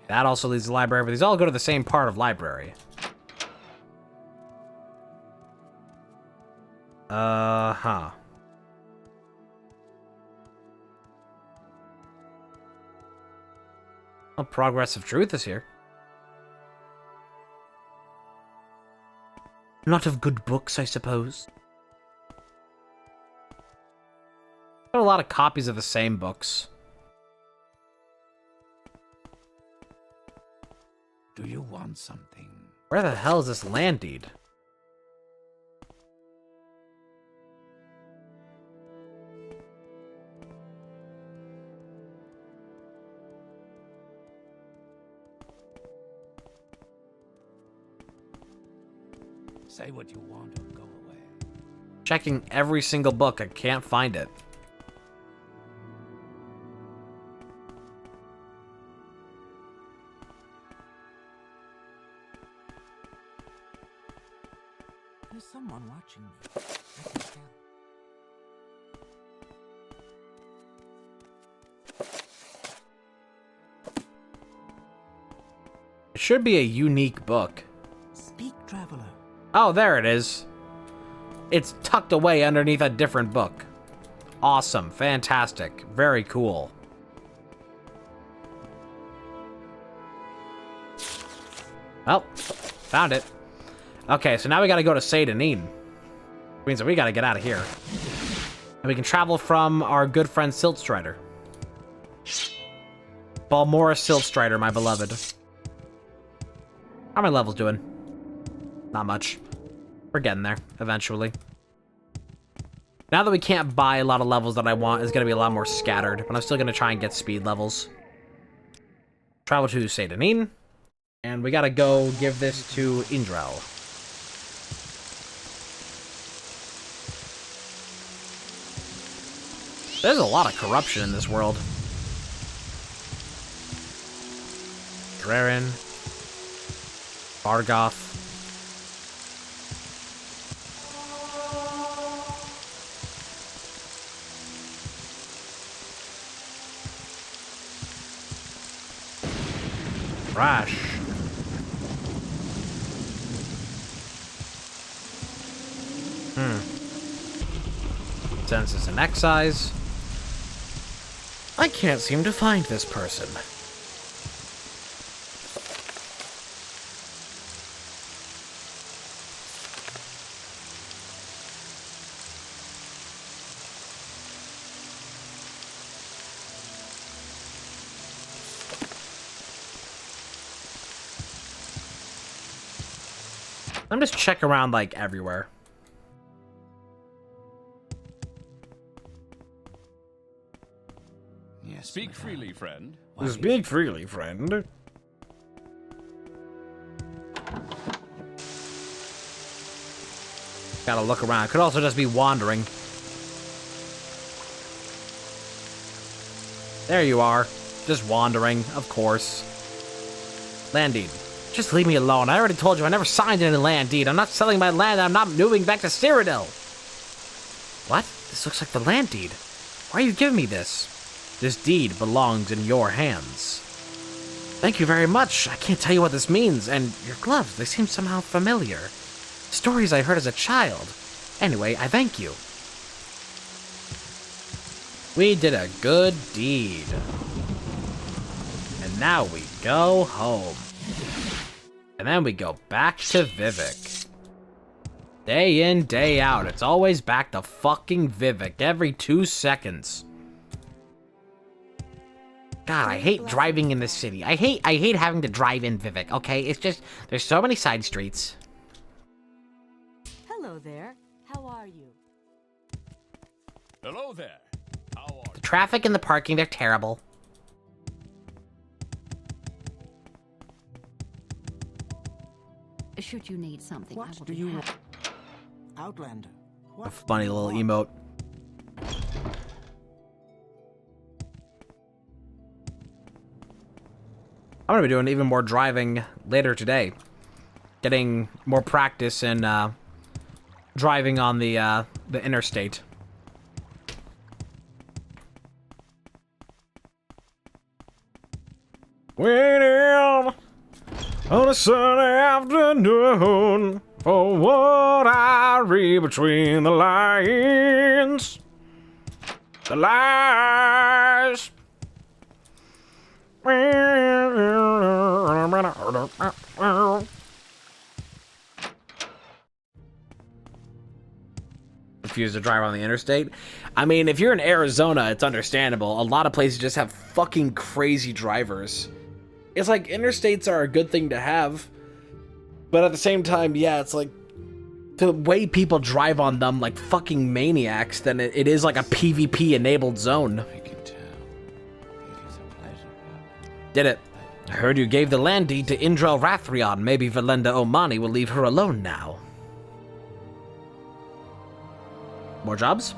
That also leads to library, but these all go to the same part of library. Huh. Well, Progress of Truth is here. Not of good books, I suppose. Got a lot of copies of the same books. Do you want something? Where the hell is this land deed? Say what you want or go away. Checking every single book, I can't find it. There's someone watching me. I can tell. It should be a unique book. Speak, traveler. Oh, there it is. It's tucked away underneath a different book. Awesome. Fantastic. Very cool. Well, found it. Okay, so now we gotta go to Seyda-Neen. Means that we gotta get out of here. And we can travel from our good friend Siltstrider. Balmora Siltstrider, my beloved. How are my levels doing? Not much. We're getting there, eventually. Now that we can't buy a lot of levels that I want, it's gonna be a lot more scattered, but I'm still gonna try and get speed levels. Travel to Seyda-Neen, and we gotta go give this to Indrel. There's a lot of corruption in this world. Draren. Bargoth. Rash. Census and excise. I can't seem to find this person. I'm just check around like everywhere. Yes, Speak madame. freely, friend. Speak freely, friend. Gotta look around. Could also just be wandering. There you are. Just wandering, of course. Land deed. Just leave me alone. I already told you I never signed any land deed. I'm not selling my land. I'm not moving back to Cyrodiil. What? This looks like the land deed. Why are you giving me this? This deed belongs in your hands. Thank you very much. I can't tell you what this means, and your gloves, they seem somehow familiar. Stories I heard as a child. Anyway, I thank you. We did a good deed. And now we go home. And then we go back to Vivek. Day in, day out. It's always back to fucking Vivek every 2 seconds. God, I hate driving in this city. I hate having to drive in Vivek, okay? It's just, there's so many side streets. Hello there. How are you? Hello there. How are The traffic and the parking, they're terrible. Should you need something, I What will do be you happy. want? Outlander. A funny little emote. I'm gonna be doing even more driving later today. Getting more practice in driving on the interstate. Waiting on a sunny afternoon for what I read between the lines. The lies. Refuse to drive on the interstate. I mean, if you're in Arizona, it's understandable. A lot of places just have fucking crazy drivers. It's like interstates are a good thing to have, but at the same time, yeah, it's like the way people drive on them like fucking maniacs, then it is like a PvP enabled zone. I can tell. It is a pleasure. Did it. I heard you gave the land deed to Indrel Rathrion. Maybe Valenda Omani will leave her alone now. More jobs?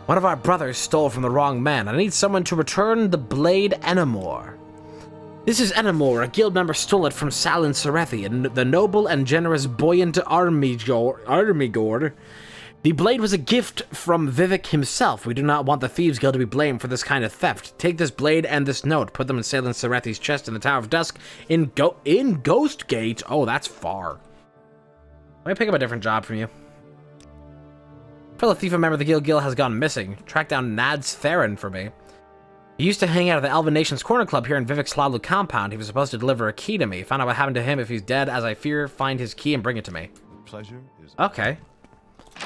One of our brothers stole from the wrong man. I need someone to return the blade Enamor. This is Enamor. A guild member stole it from Salin Serethi, and the noble and generous buoyant Armigor. The blade was a gift from Vivek himself. We do not want the Thieves Guild to be blamed for this kind of theft. Take this blade and this note. Put them in Salin Serethi's chest in the Tower of Dusk in Ghost Gate. Oh, that's far. Let me pick up a different job from you. Fellow thief and member of the Guild has gone missing. Track down Nads Theron for me. He used to hang out at the Elven Nations Corner Club here in Vivek's Slalu compound. He was supposed to deliver a key to me. Find out what happened to him. If he's dead, as I fear, find his key and bring it to me. Pleasure is Okay.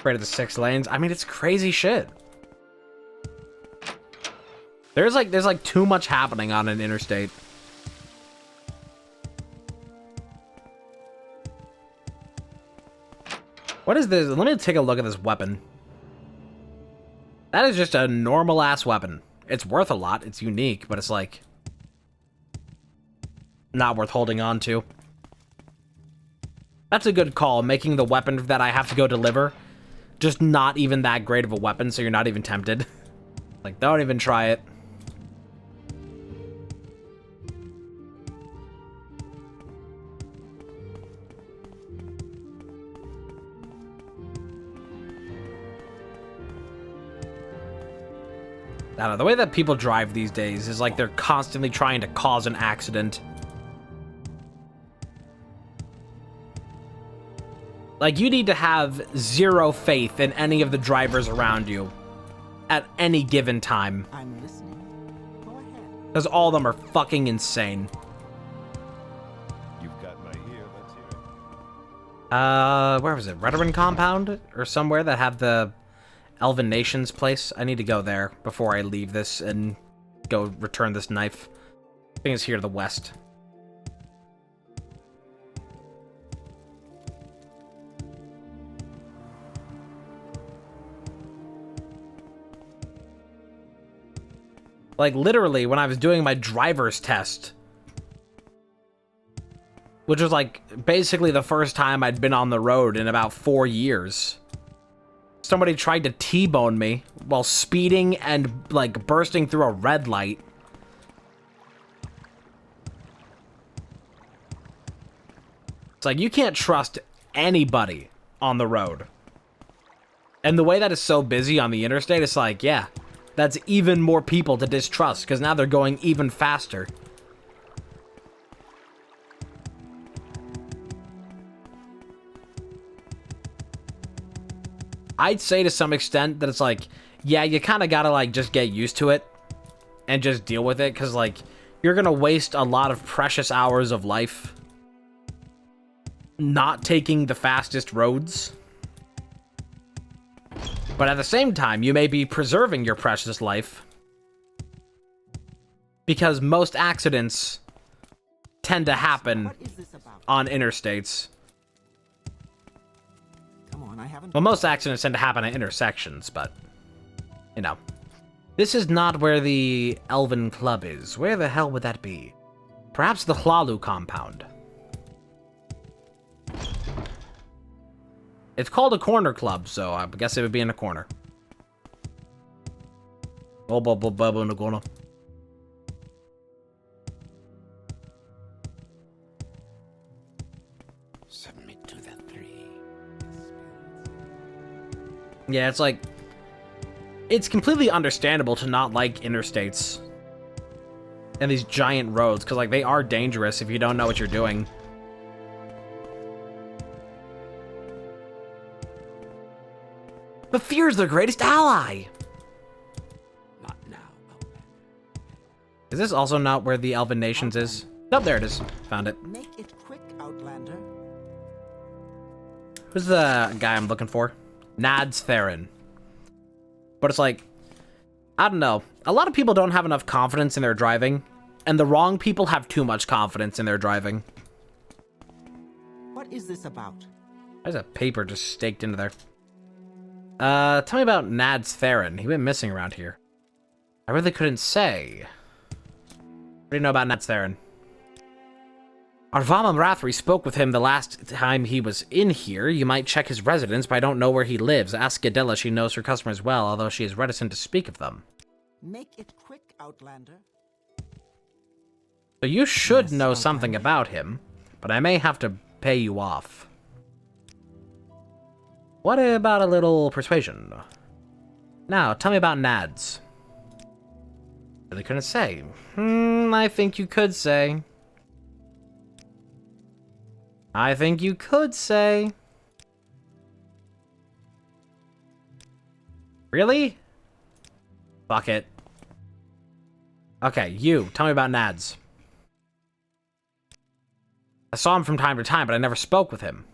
Right of the 6 lanes. I mean, it's crazy shit. There's like too much happening on an interstate. What is this? Let me take a look at this weapon. That is just a normal ass weapon. It's worth a lot. It's unique, but it's like not worth holding on to. That's a good call, making the weapon that I have to go deliver just not even that great of a weapon, so you're not even tempted. Like, don't even try it. I don't know, the way that people drive these days is like they're constantly trying to cause an accident. Like, you need to have zero faith in any of the drivers around you at any given time. I'm listening. Go ahead. Because all of them are fucking insane. You've got my ear. Let's hear it. Where was it? Redoran Compound? Or somewhere that have the Elven Nations place? I need to go there before I leave this and go return this knife. I think it's here to the west. Like, literally, when I was doing my driver's test, which was, like, basically the first time I'd been on the road in about 4 years, somebody tried to T-bone me while speeding and, like, bursting through a red light. It's like, you can't trust anybody on the road. And the way that is so busy on the interstate, it's like, yeah, that's even more people to distrust, because now they're going even faster. I'd say to some extent that it's like, yeah, you kind of gotta like just get used to it and just deal with it, because like you're gonna waste a lot of precious hours of life not taking the fastest roads. But at the same time, you may be preserving your precious life, because most accidents tend to happen on interstates. Well, most accidents tend to happen at intersections, but, you know. This is not where the Elven Club is. Where the hell would that be? Perhaps the Hlalu compound. It's called a corner club, so I guess it would be in a corner. Oh, bubble in the corner. Submit to the 3. Yeah, it's like, it's completely understandable to not like interstates and these giant roads, because like they are dangerous if you don't know what you're doing. But fear is their greatest ally. Not now, Outlander. Is this also not where the Elven Nations is? Oh, there it is. Found it. Make it quick, Outlander. Who's the guy I'm looking for? Nads Theron. But it's like, I don't know. A lot of people don't have enough confidence in their driving, and the wrong people have too much confidence in their driving. What is this about? There's a paper just staked into there. Tell me about Nads Theron. He went missing around here. I really couldn't say. What do you know about Nads Theron? Arvama Rathri spoke with him the last time he was in here. You might check his residence, but I don't know where he lives. Ask Adela. She knows her customers well, although she is reticent to speak of them. Make it quick, Outlander. So you should know something about him, but I may have to pay you off. What about a little persuasion? Now, tell me about Nads. Really couldn't say. I think you could say. I think you could say. Really? Fuck it. Okay, you. Tell me about Nads. I saw him from time to time, but I never spoke with him.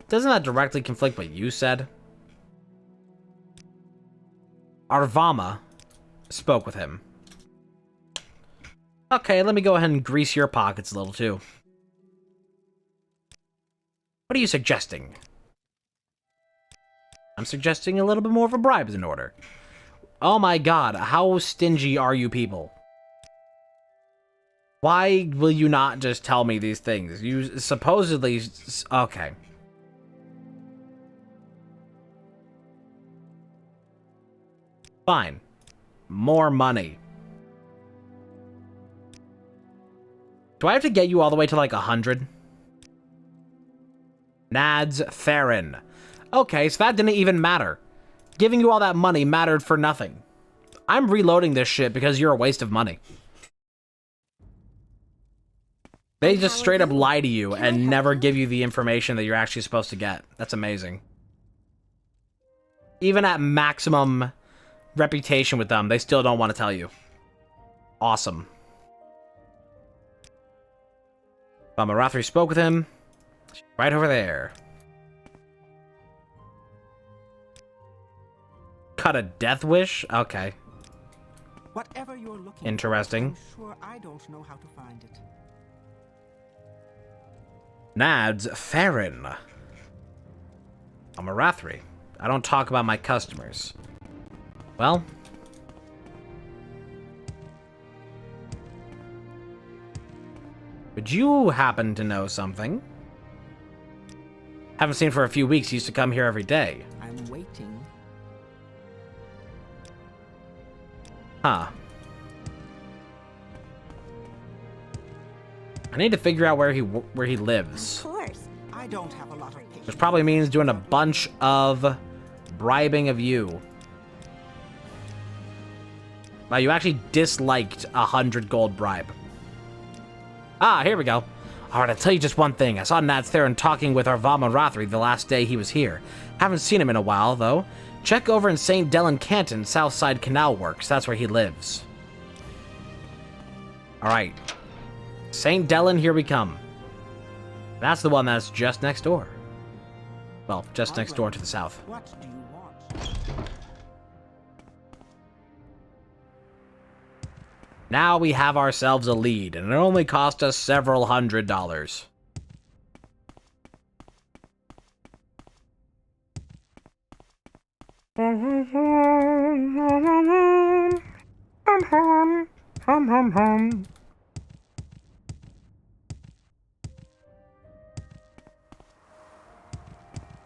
Doesn't that directly conflict what you said? Arvama spoke with him. Okay, let me go ahead and grease your pockets a little, too. What are you suggesting? I'm suggesting a little bit more of a bribe is in order. Oh my god, how stingy are you people? Why will you not just tell me these things? You supposedly... Okay. Fine. More money. Do I have to get you all the way to like 100? Nads Theron. Okay, so that didn't even matter. Giving you all that money mattered for nothing. I'm reloading this shit because you're a waste of money. They just straight up lie to you and never give you the information that you're actually supposed to get. That's amazing. Even at maximum reputation with them, they still don't want to tell you. Awesome. Marathri spoke with him. Right over there. Cut a death wish? Okay. Whatever you're looking interesting. For, I'm sure I don't know how to find it. Nads Theron. I'm a Rathri. I don't talk about my customers. Well. Would you happen to know something? Haven't seen for a few weeks. He used to come here every day. I'm waiting. Huh. I need to figure out where he lives. Of course. I don't have a lot of patience. Which probably means doing a bunch of bribing of you. Wow, you actually disliked 100 gold bribe. Ah, here we go. Alright, I'll tell you just one thing. I saw Nats Theron talking with Arvama Rathri the last day he was here. Haven't seen him in a while, though. Check over in St. Dellen Canton, Southside Canal Works. That's where he lives. Alright. St. Dellen, here we come. That's the one that's just next door. Well, just next door to the south. What do you want? Now we have ourselves a lead, and it only cost us several $100s.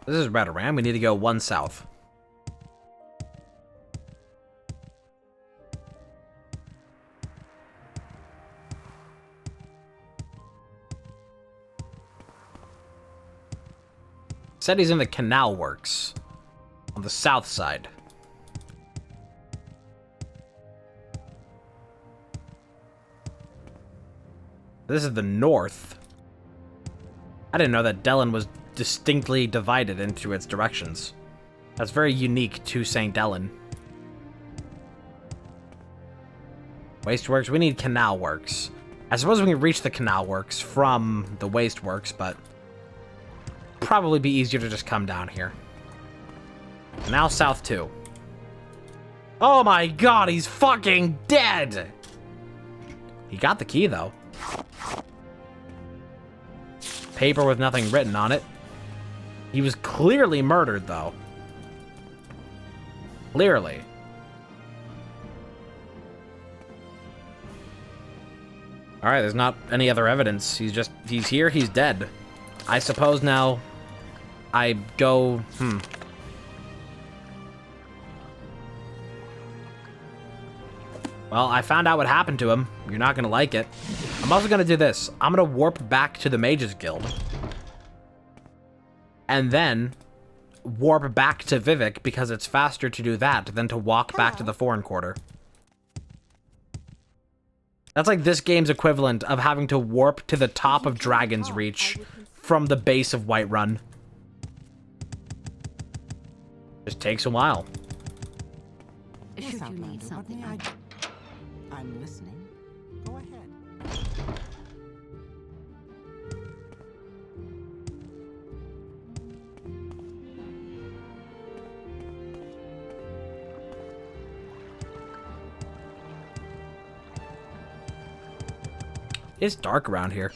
This is Radaram. We need to go one south. Said he's in the canal works on the south side. This is the north. I didn't know that Dellen was distinctly divided into its directions. That's very unique to St. Dellen. Wasteworks, we need canal works. I suppose we can reach the canal works from the wasteworks, but probably be easier to just come down here. Now south too. Oh my god, he's fucking dead! He got the key though. Paper with nothing written on it. He was clearly murdered though. Clearly. Alright, there's not any other evidence. He's here, he's dead. I suppose now I go, Well, I found out what happened to him. You're not gonna like it. I'm also gonna do this. I'm gonna warp back to the Mages Guild. And then warp back to Vivek because it's faster to do that than to walk back to the Foreign Quarter. That's like this game's equivalent of having to warp to the top of Dragon's Reach from the base of Whiterun. Just takes a while. Should you need something, I'm listening. Go ahead. It's dark around here.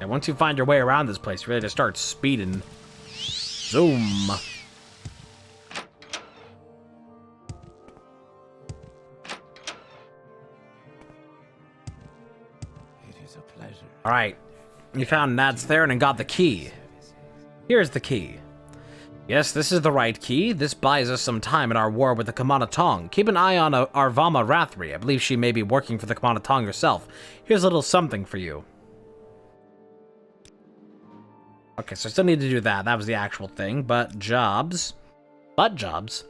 And once you find your way around this place, you really just start speeding. Zoom. Alright, you found Nats Theron and got the key. Here's the key. Yes, this is the right key. This buys us some time in our war with the Kamana Tong. Keep an eye on Arvama Rathri. I believe she may be working for the Kamana Tong herself. Here's a little something for you. Okay, so I still need to do that. That was the actual thing. But jobs. The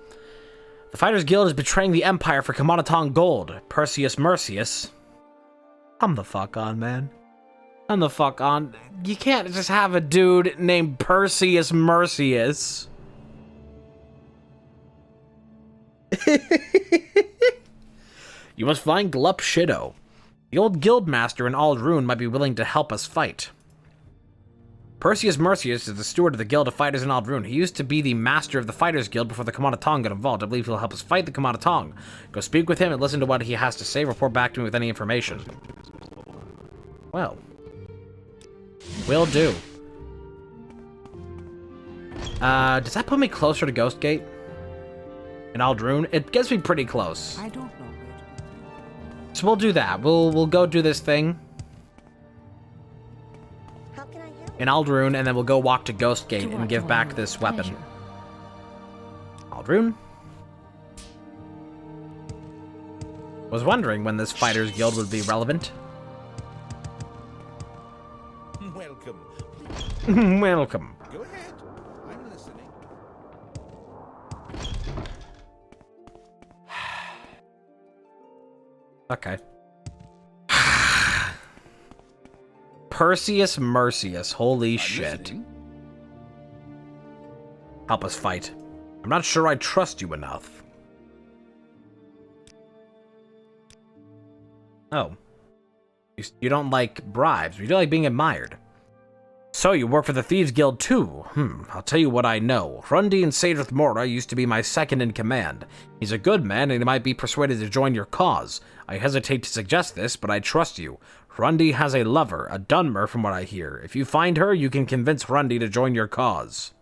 Fighters Guild is betraying the Empire for Kamana Tong gold. Perseus Mercius. Come the fuck on, man. Come the fuck on. You can't just have a dude named Perseus Mercius. You must find Glup Shido. The old guildmaster in Aldrune might be willing to help us fight. Perseus Mercius is the steward of the Guild of Fighters in Aldrune. He used to be the master of the Fighters Guild before the Kamana Tong got involved. I believe he'll help us fight the Kamana Tong. Go speak with him and listen to what he has to say. Report back to me with any information. Well. Will do. Does that put me closer to Ghost Gate? In Aldrune? It gets me pretty close. I don't know where to begin. So we'll do that. We'll go do this thing. How can I help? in Aldrune, and then we'll go walk to Ghost Gate and give back this weapon. Aldrune? Was wondering when this Fighters Guild would be relevant. Welcome. Welcome. Go ahead. I'm listening. Okay. Perseus Mercius, holy shit. Listening. Help us fight. I'm not sure I trust you enough. Oh. You don't like bribes, but you do like being admired. So you work for the Thieves Guild too? I'll tell you what I know. Hrundy and Sadrith Mora used to be my second in command. He's a good man and he might be persuaded to join your cause. I hesitate to suggest this, but I trust you. Hrundy has a lover, a Dunmer from what I hear. If you find her, you can convince Hrundy to join your cause.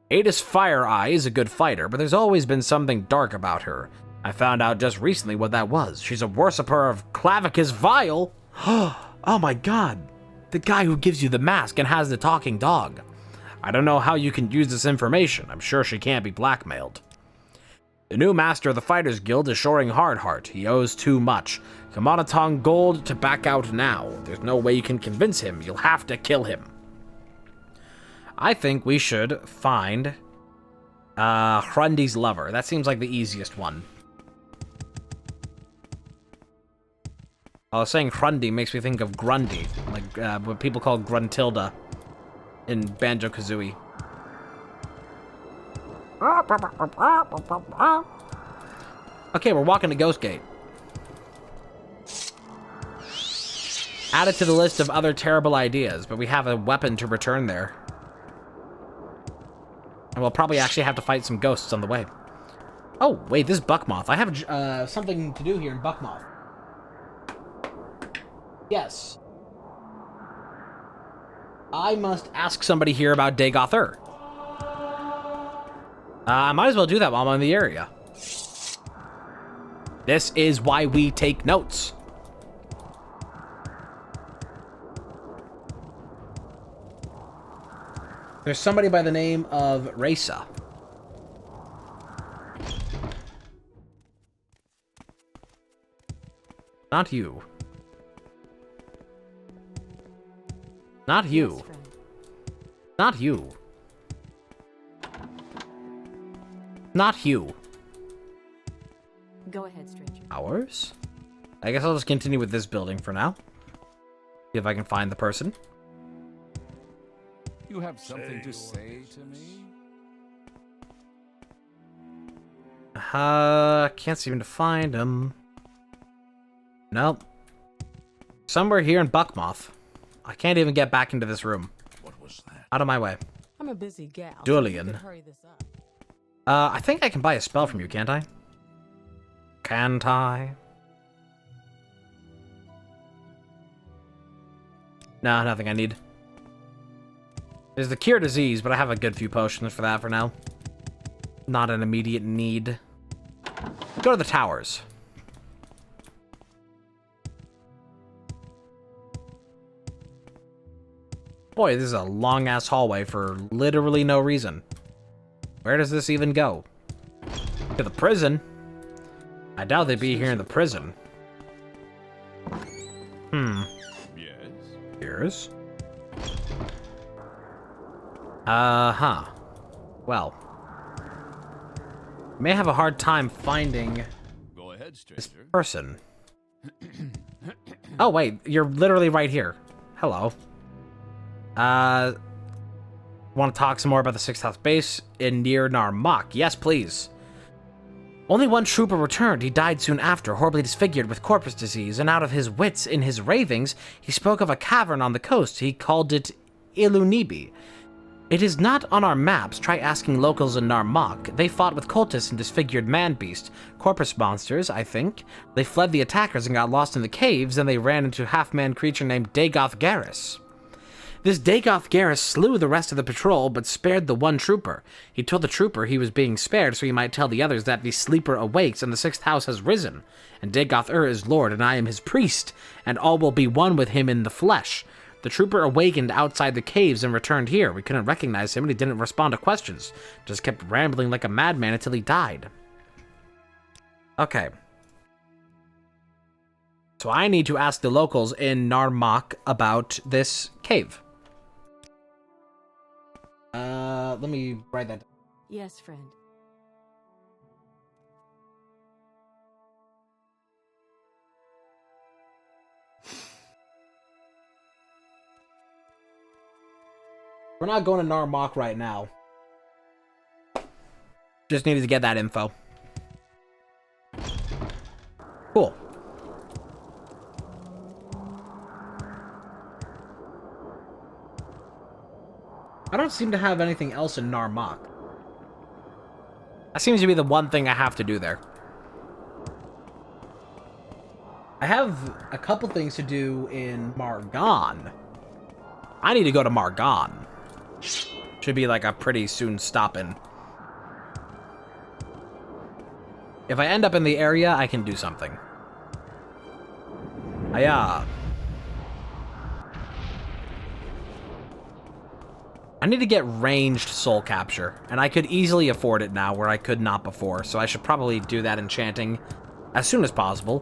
Adis Fireeye is a good fighter, but there's always been something dark about her. I found out just recently what that was. She's a worshipper of Clavicus Vile. Oh my god. The guy who gives you the mask and has the talking dog. I don't know how you can use this information. I'm sure she can't be blackmailed. The new master of the Fighters Guild is Shoring Hardheart. He owes too much. Kamanatong gold to back out now. There's no way you can convince him. You'll have to kill him. I think we should find Hrundy's lover. That seems like the easiest one. Saying Hrundy makes me think of Grundy, like what people call Gruntilda in Banjo-Kazooie. Okay, we're walking to Ghost Gate. Added to the list of other terrible ideas, but we have a weapon to return there. And we'll probably actually have to fight some ghosts on the way. Oh, wait, this is Buckmoth. I have something to do here in Buckmoth. Yes. I must ask somebody here about Dagoth Ur. I might as well do that while I'm in the area. This is why we take notes. There's somebody by the name of Rasa. Not you. Not you. Not you. Not you. Go ahead, stranger. Ours? I guess I'll just continue with this building for now. See if I can find the person. You have something to say to me? Can't seem to find him. Nope. Somewhere here in Buckmoth. I can't even get back into this room. What was that? Out of my way. I'm a busy gal. Julian. Hurry this up. I think I can buy a spell from you, can't I? Can't I? No, nothing I need. There's the cure disease, but I have a good few potions for that for now. Not an immediate need. Go to the towers. Boy, this is a long-ass hallway for literally no reason. Where does this even go? To the prison? I doubt they'd be here in the prison. Yes. Here's. Uh-huh. Well. May have a hard time finding Go ahead, this stranger. person. Oh, wait. You're literally right here. Hello. Want to talk some more about the 6th House base in near Narmak? Yes, please. Only one trooper returned. He died soon after, horribly disfigured with corpus disease, and out of his wits in his ravings, he spoke of a cavern on the coast. He called it Ilunibi. It is not on our maps. Try asking locals in Narmak. They fought with cultists and disfigured man-beast. Corpus monsters, I think. They fled the attackers and got lost in the caves, and they ran into a half-man creature named Dagoth Garrus. This Dagoth Garrus slew the rest of the patrol, but spared the one trooper. He told the trooper he was being spared so he might tell the others that the sleeper awakes and the 6th house has risen. And Dagoth Ur is lord, and I am his priest, and all will be one with him in the flesh. The trooper awakened outside the caves and returned here. We couldn't recognize him and he didn't respond to questions. Just kept rambling like a madman until he died. Okay. So I need to ask the locals in Narmak about this cave. Let me write that down. Yes, friend. We're not going to Narmak right now. Just needed to get that info. Cool. I don't seem to have anything else in Narmak. That seems to be the one thing I have to do there. I have a couple things to do in Margon. I need to go to Margon. Should be like a pretty soon stopping. If I end up in the area, I can do something. Aya. I need to get ranged soul capture, and I could easily afford it now where I could not before, so I should probably do that enchanting as soon as possible.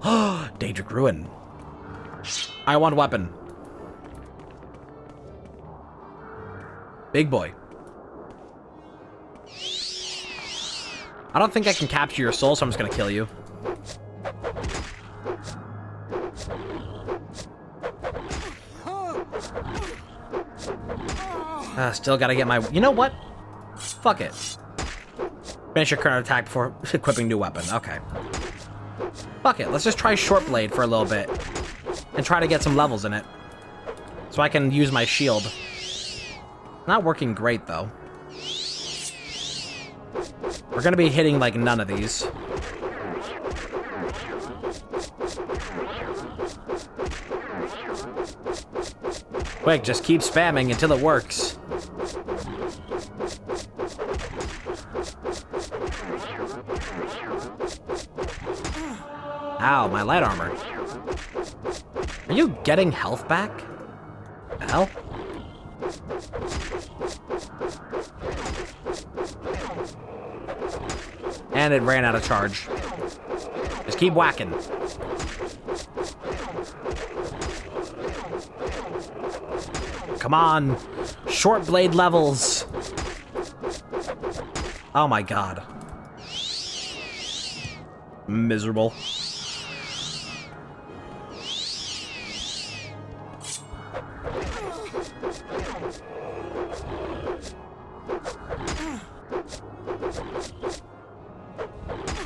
Daedric Ruin. I want weapon. Big boy. I don't think I can capture your soul, so I'm just gonna kill you. Still gotta get my... You know what? Fuck it. Finish your current attack before equipping new weapon. Okay. Fuck it. Let's just try Short Blade for a little bit. And try to get some levels in it. So I can use my shield. Not working great, though. We're gonna be hitting, like, none of these. Quick, just keep spamming until it works. Ow, my light armor. Are you getting health back? The hell? And it ran out of charge. Just keep whacking. Come on. Short blade levels. Oh my god. Miserable.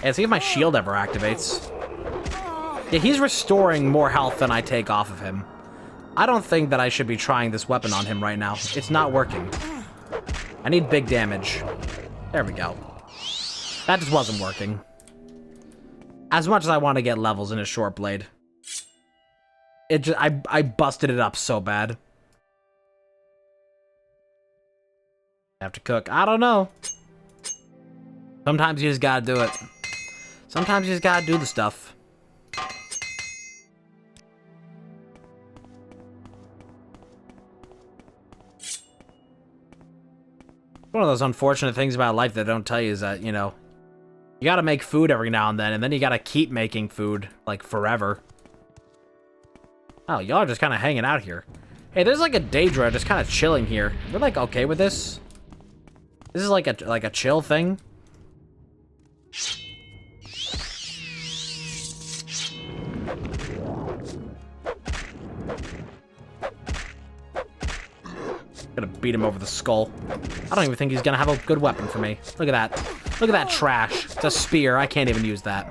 And see if my shield ever activates. Yeah, he's restoring more health than I take off of him. I don't think that I should be trying this weapon on him right now. It's not working. I need big damage. There we go. That just wasn't working. As much as I want to get levels in a short blade. It just, I busted it up so bad. Have to cook. I don't know. Sometimes you just gotta do it. Sometimes you just gotta do the stuff. One of those unfortunate things about life that don't tell you is that, you know, you gotta make food every now and then you gotta keep making food, like, forever. Oh, y'all are just kind of hanging out here. Hey, there's like a Daedra just kind of chilling here. We're like okay with this? This is like a chill thing? Gonna beat him over the skull. I don't even think he's gonna have a good weapon for me. Look at that. Look at that trash. It's a spear. I can't even use that.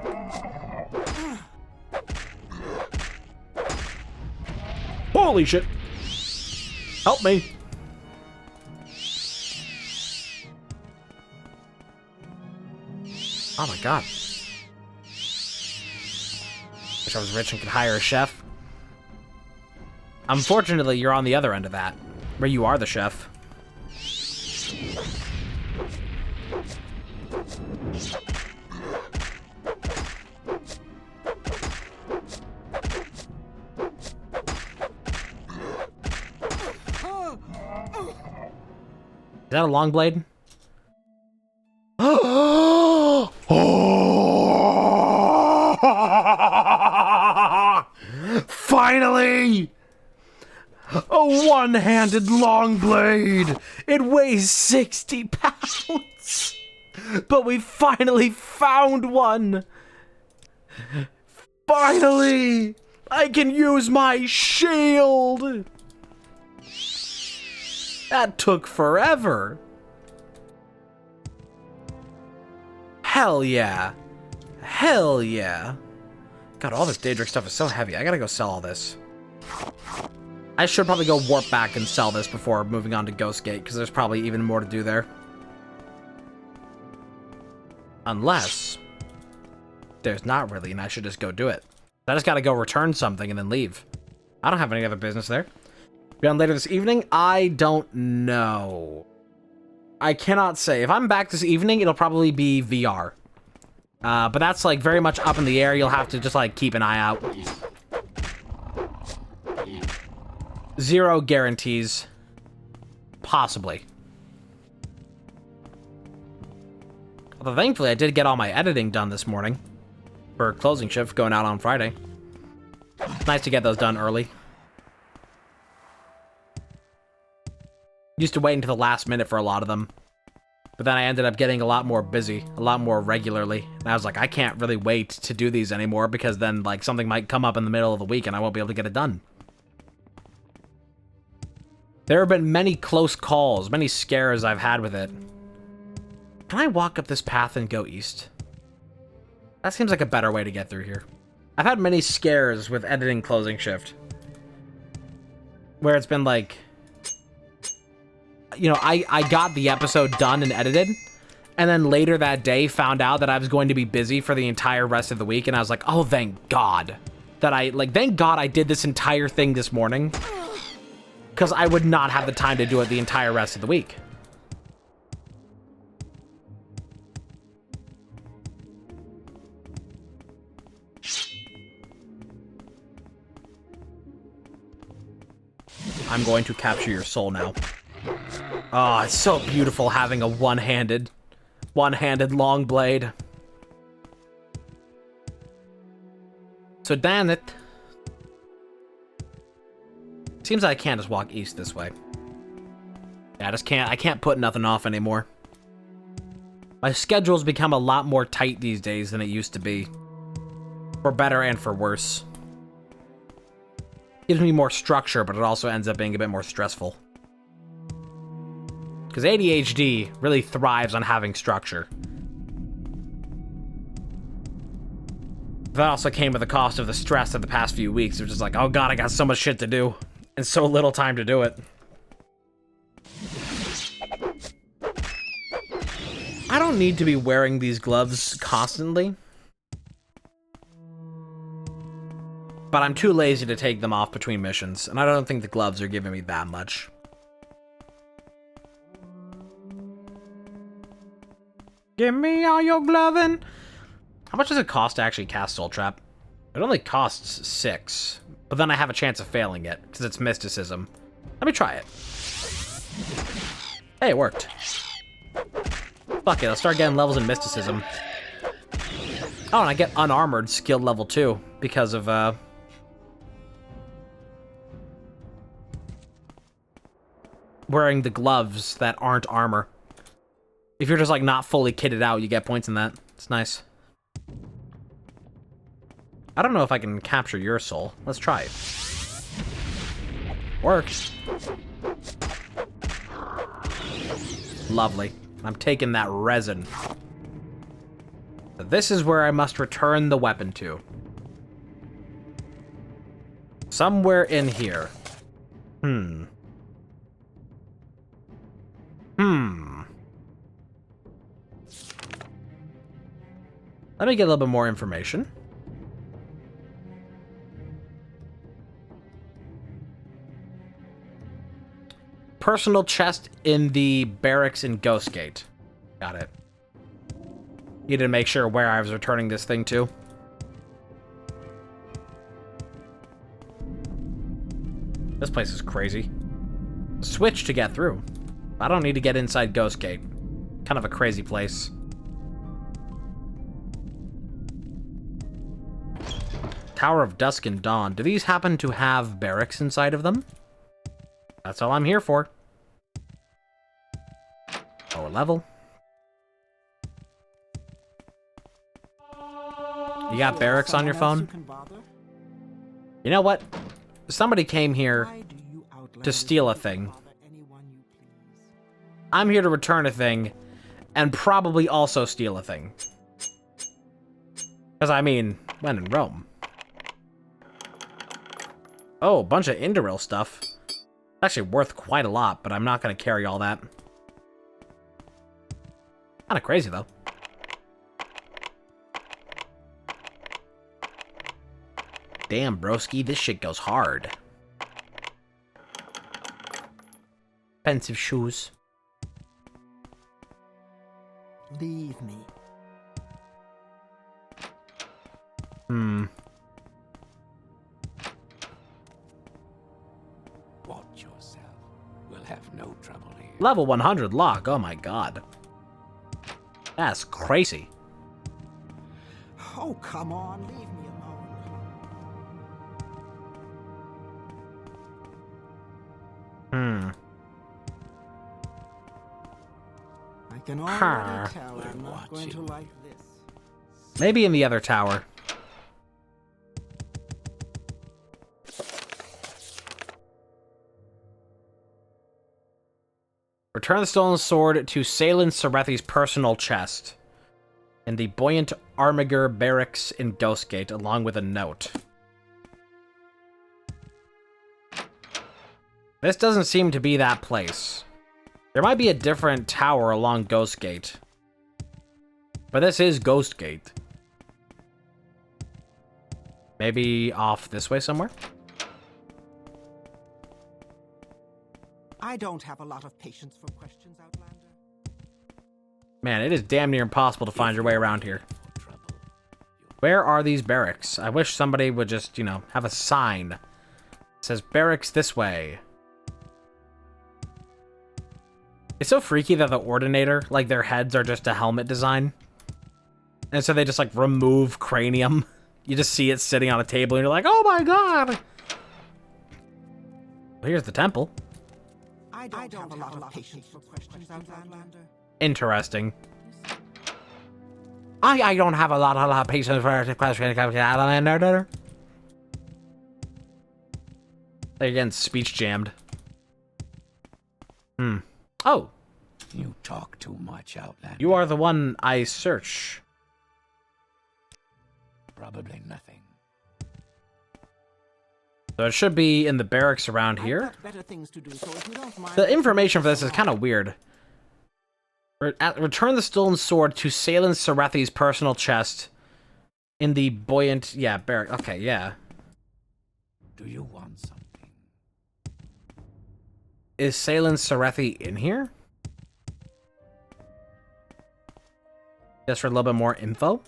Holy shit. Help me. Oh my god. Wish I was rich and could hire a chef. Unfortunately, you're on the other end of that. Where you are the chef. that a long blade? Finally! A one-handed long blade! It weighs 60 pounds! But we finally found one! Finally! I can use my shield! That took forever. Hell yeah. Hell yeah. God, all this Daedric stuff is so heavy. I gotta go sell all this. I should probably go warp back and sell this before moving on to Ghostgate, because there's probably even more to do there. Unless there's not really, and I should just go do it. I just gotta go return something and then leave. I don't have any other business there. Be on later this evening? I don't know. I cannot say. If I'm back this evening, it'll probably be VR. But that's like very much up in the air. You'll have to just like keep an eye out. Zero guarantees. Possibly. Although thankfully I did get all my editing done this morning for closing shift going out on Friday. It's nice to get those done early. Used to wait until the last minute for a lot of them. But then I ended up getting a lot more busy, a lot more regularly. And I was like, I can't really wait to do these anymore because then like something might come up in the middle of the week and I won't be able to get it done. There have been many close calls, many scares I've had with it. Can I walk up this path and go east? That seems like a better way to get through here. I've had many scares with editing closing shift. Where it's been like, you know, I got the episode done and edited, and then later that day found out that I was going to be busy for the entire rest of the week, and I was like, oh, thank God. Thank God I did this entire thing this morning. Because I would not have the time to do it the entire rest of the week. I'm going to capture your soul now. Oh, it's so beautiful having a one-handed long blade. So damn it. Seems like I can't just walk east this way. Yeah, I can't put nothing off anymore. My schedule's become a lot more tight these days than it used to be. For better and for worse. Gives me more structure, but it also ends up being a bit more stressful. Because ADHD really thrives on having structure. That also came with the cost of the stress of the past few weeks. It was just like, oh god, I got so much shit to do. And so little time to do it. I don't need to be wearing these gloves constantly. But I'm too lazy to take them off between missions. And I don't think the gloves are giving me that much. Give me all your gloving. How much does it cost to actually cast Soul Trap? It only costs 6. But then I have a chance of failing it, because it's mysticism. Let me try it. Hey, it worked. Fuck it, I'll start getting levels in mysticism. Oh, and I get unarmored skilled level 2, because of, wearing the gloves that aren't armor. If you're just, like, not fully kitted out, you get points in that. It's nice. I don't know if I can capture your soul. Let's try it. Works. Lovely. I'm taking that resin. So this is where I must return the weapon to. Somewhere in here. Let me get a little bit more information. Personal chest in the barracks in Ghostgate. Got it. Needed to make sure where I was returning this thing to. This place is crazy. Switch to get through. I don't need to get inside Ghost Gate. Kind of a crazy place. Tower of Dusk and Dawn. Do these happen to have barracks inside of them? That's all I'm here for. Lower level. You got barracks on your phone? You know what? Somebody came here to steal a thing. I'm here to return a thing, and probably also steal a thing. Because, I mean, when in Rome. Oh, a bunch of Indoril stuff. Actually worth quite a lot, but I'm not going to carry all that. Kind of crazy, though. Damn, broski, this shit goes hard. Expensive shoes. Leave me. Watch yourself. We'll have no trouble here. Level 100 lock, oh my god. That's crazy. Oh, come on, leave me alone. I can already tell I'm not going to like this. Maybe in the other tower. Return the stolen sword to Salen Sarethi's personal chest in the Buoyant Armiger barracks in Ghostgate, along with a note. This doesn't seem to be that place. There might be a different tower along Ghostgate. But this is Ghostgate. Maybe off this way somewhere? I don't have a lot of patience for questions, Outlander. Man, it is damn near impossible to find your way around here. Where are these barracks? I wish somebody would just, you know, have a sign that says barracks this way. It's so freaky that the Ordinator, like, their heads are just a helmet design. And so they just, like, remove cranium. You just see it sitting on a table and you're like, oh my god! Well, here's the temple. I don't have a lot of patience for questions, Outlander. Interesting. I don't have a lot of patience for questions, Outlander. They're getting speech jammed. Oh. You talk too much, Outlander. You are the one I search. Probably nothing. So it should be in the barracks around here. Better things to do, so if you don't mind, The information for this is kind of weird. Return the stolen sword to Salen Sarethi's personal chest in the Buoyant... Yeah, barrack. Okay, yeah. Do you want something? Is Salen Sarethi in here? Just for a little bit more info?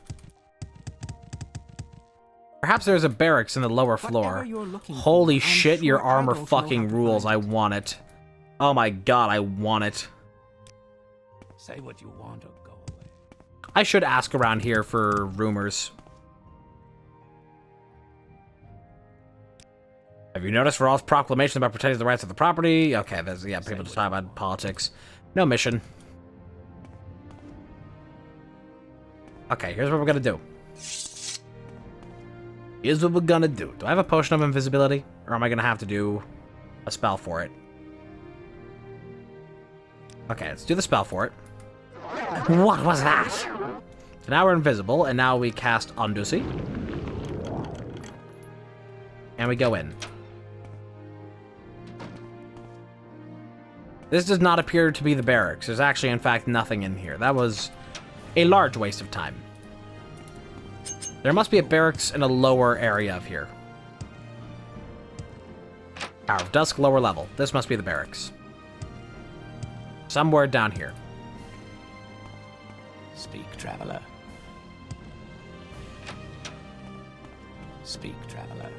Perhaps there's a barracks in the lower floor. Holy shit, your armor fucking rules. I want it. Oh my god, I want it. Say what you want or go away. I should ask around here for rumors. Have you noticed Raw's proclamation about protecting the rights of the property? Okay, there's, yeah, people just talk about politics. No mission. Okay, here's what we're gonna do. Here's what we're gonna do. Do I have a potion of invisibility? Or am I gonna have to do a spell for it? Okay, let's do the spell for it. What was that? So now we're invisible, and now we cast Undusi. And we go in. This does not appear to be the barracks. There's actually, in fact, nothing in here. That was a large waste of time. There must be a barracks in a lower area of here. Tower of Dusk, lower level. This must be the barracks. Somewhere down here. Speak, traveler. Speak, traveler.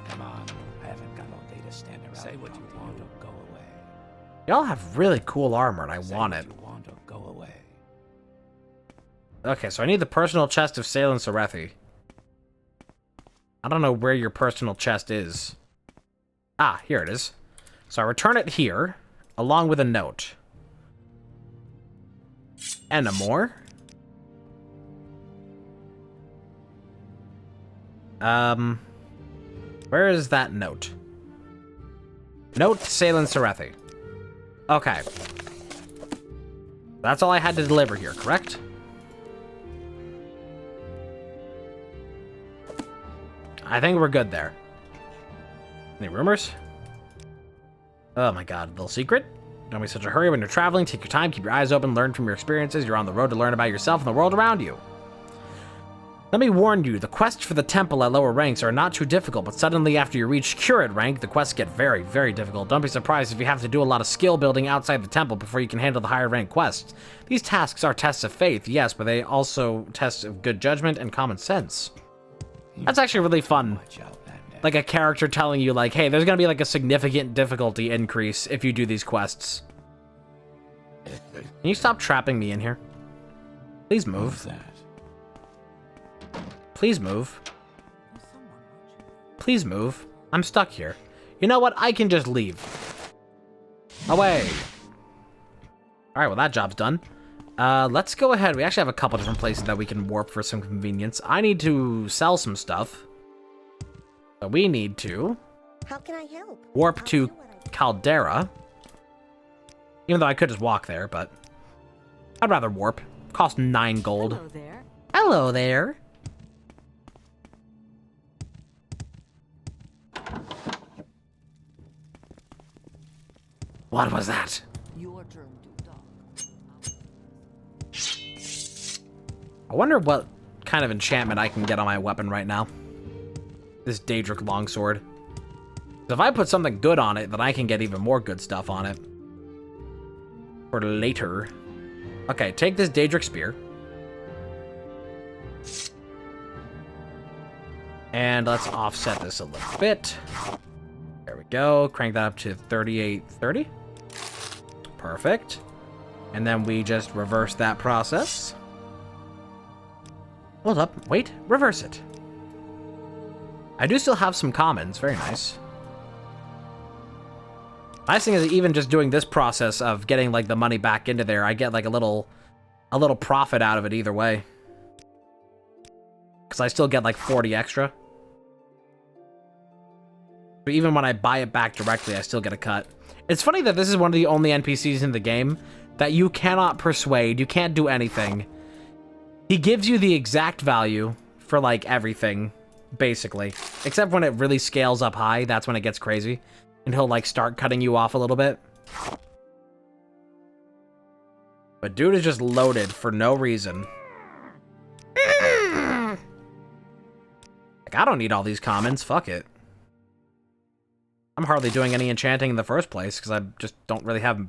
Come on, I haven't got all day just stand around. Say what you want or go away. Y'all have really cool armor, and I want it. Say what you want or go away. Okay, so I need the personal chest of Salen Serethi. I don't know where your personal chest is. Ah, here it is. So I return it here, along with a note. And a more. Where is that note? Note to Salen Serethi. Okay. That's all I had to deliver here, correct? I think we're good there. Any rumors? Oh my god, little secret? Don't be such a hurry when you're traveling. Take your time, keep your eyes open, learn from your experiences. You're on the road to learn about yourself and the world around you. Let me warn you, the quests for the temple at lower ranks are not too difficult, but suddenly after you reach curate rank, the quests get very, very difficult. Don't be surprised if you have to do a lot of skill building outside the temple before you can handle the higher rank quests. These tasks are tests of faith, yes, but they also tests of good judgment and common sense. That's actually really fun. Like a character telling you, like, hey, there's gonna be like a significant difficulty increase if you do these quests. Can you stop trapping me in here? Please move. Please move. Please move. I'm stuck here. You know what? I can just leave. Away. Alright, well that job's done. Let's go ahead. We actually have a couple different places that we can warp for some convenience. I need to sell some stuff. But we need to How can I help? warp to Caldera. Even though I could just walk there, but I'd rather warp. Cost 9 gold. Hello there. Hello there. What was that? Your turn to talk. I wonder what kind of enchantment I can get on my weapon right now. This Daedric longsword. If I put something good on it, then I can get even more good stuff on it. For later. Okay, take this Daedric spear. And let's offset this a little bit. There we go. Crank that up to 3830. Perfect. And then we just reverse that process. Hold up. Wait. Reverse it. I do still have some commons. Very nice. Nice thing is even just doing this process of getting like the money back into there, I get like a little profit out of it either way. Because I still get like 40 extra. But even when I buy it back directly, I still get a cut. It's funny that this is one of the only NPCs in the game that you cannot persuade, you can't do anything. He gives you the exact value for like everything, basically. Except when it really scales up high, that's when it gets crazy. And he'll like start cutting you off a little bit. But dude is just loaded for no reason. Like, I don't need all these commons, fuck it. I'm hardly doing any enchanting in the first place because I just don't really have,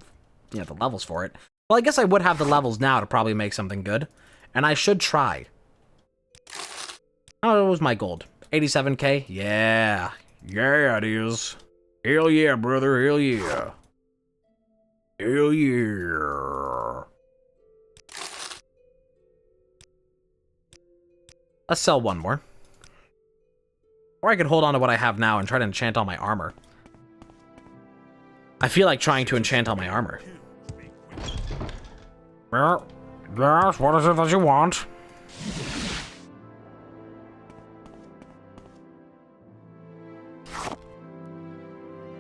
you know, the levels for it. Well, I guess I would have the levels now to probably make something good. And I should try. Oh, it was my gold. 87k? Yeah. Yeah, it is. Hell yeah, brother. Hell yeah. Hell yeah. Let's sell one more. Or I could hold on to what I have now and try to enchant all my armor. I feel like trying to enchant all my armor. Yes, what is it that you want?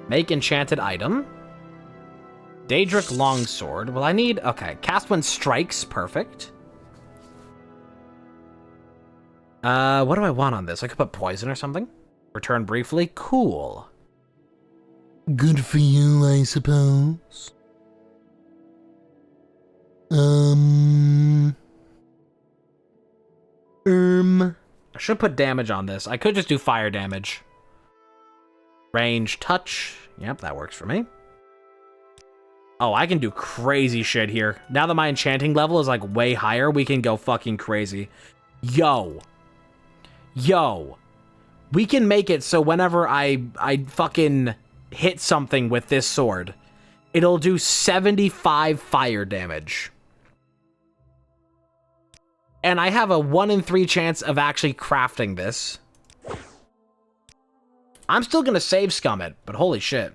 Make enchanted item. Daedric longsword. Well, I need... Okay, cast when strikes. Perfect. What do I want on this? I could put poison or something. Return briefly. Cool. Good for you, I suppose. I should put damage on this. I could just do fire damage. Range, touch. Yep, that works for me. Oh, I can do crazy shit here. Now that my enchanting level is like way higher, we can go fucking crazy. Yo. We can make it so whenever I fucking hit something with this sword, it'll do 75 fire damage. And I have a 1 in 3 chance of actually crafting this. I'm still going to save scum it, but holy shit.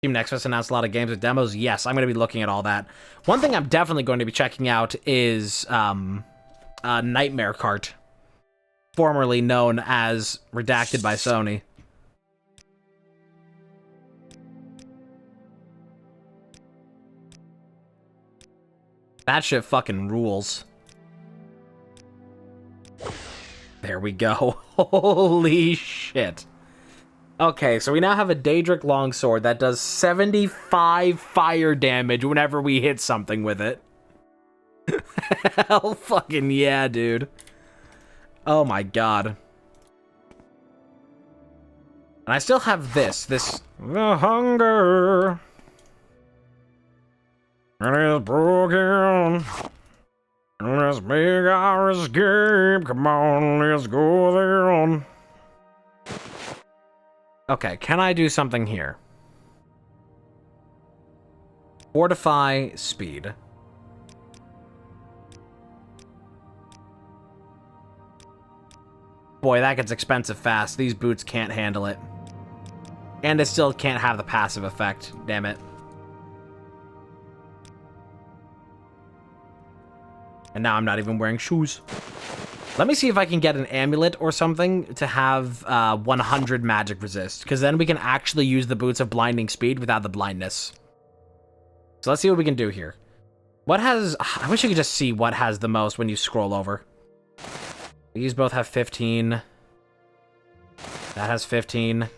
Team Nexus announced a lot of games with demos. Yes, I'm going to be looking at all that. One thing I'm definitely going to be checking out is Nightmare Cart, formerly known as Redacted by Sony. That shit fucking rules. There we go. Holy shit. Okay, so we now have a Daedric longsword that does 75 fire damage whenever we hit something with it. Hell fucking yeah, dude. Oh my god. And I still have this. The hunger. It is broken. Let's make our escape. Come on, let's go there. Okay, can I do something here? Fortify speed. Boy, that gets expensive fast. These boots can't handle it. And it still can't have the passive effect. Damn it. And now I'm not even wearing shoes. Let me see if I can get an amulet or something to have 100 magic resist, because then we can actually use the boots of blinding speed without the blindness. So let's see what we can do here. What has... I wish you could just see what has the most when you scroll over. These both have 15. That has 15.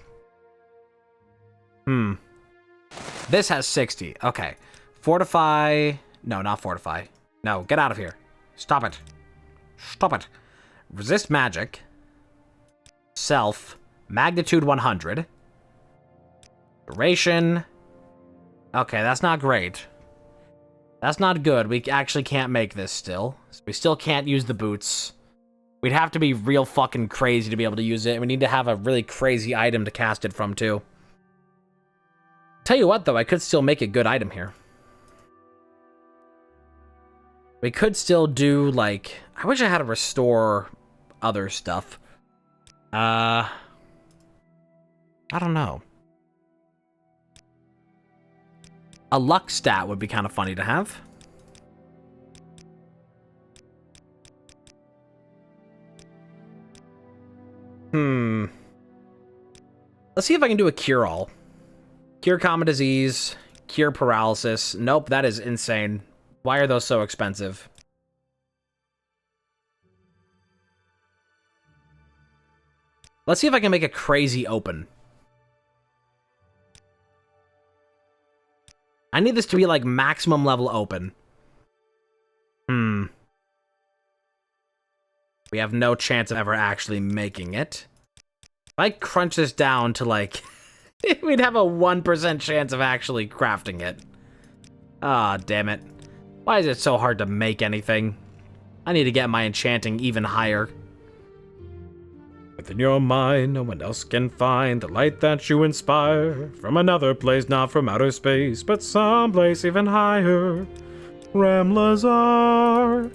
This has 60. Okay. Fortify... No, not fortify. No, get out of here. Stop it. Stop it. Resist magic. Self. Magnitude 100. Duration. Okay, that's not great. That's not good. We actually can't make this still. So we still can't use the boots. We'd have to be real fucking crazy to be able to use it. We need to have a really crazy item to cast it from, too. Tell you what, though, I could still make a good item here. We could still do, like... I wish I had to restore other stuff. I don't know. A luck stat would be kind of funny to have. Let's see if I can do a cure-all. Cure common disease. Cure paralysis. Nope, that is insane. Why are those so expensive? Let's see if I can make a crazy open. I need this to be like maximum level open. We have no chance of ever actually making it. If I crunch this down to like... we'd have a 1% chance of actually crafting it. Ah, damn it. Why is it so hard to make anything? I need to get my enchanting even higher. Within your mind, no one else can find the light that you inspire. From another place, not from outer space, but someplace even higher. Ramlazar.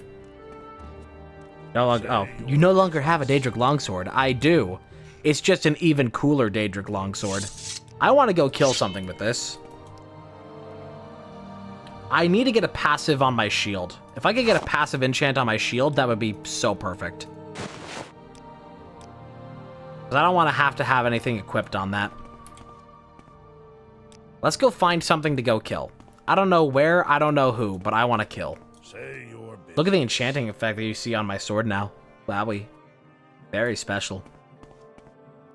Oh, you no longer have a Daedric longsword. I do. It's just an even cooler Daedric longsword. I want to go kill something with this. I need to get a passive on my shield. If I could get a passive enchant on my shield, that would be so perfect. Because I don't want to have anything equipped on that. Let's go find something to go kill. I don't know where, I don't know who, but I want to kill. Look at the enchanting effect that you see on my sword now. Wowie. Very special.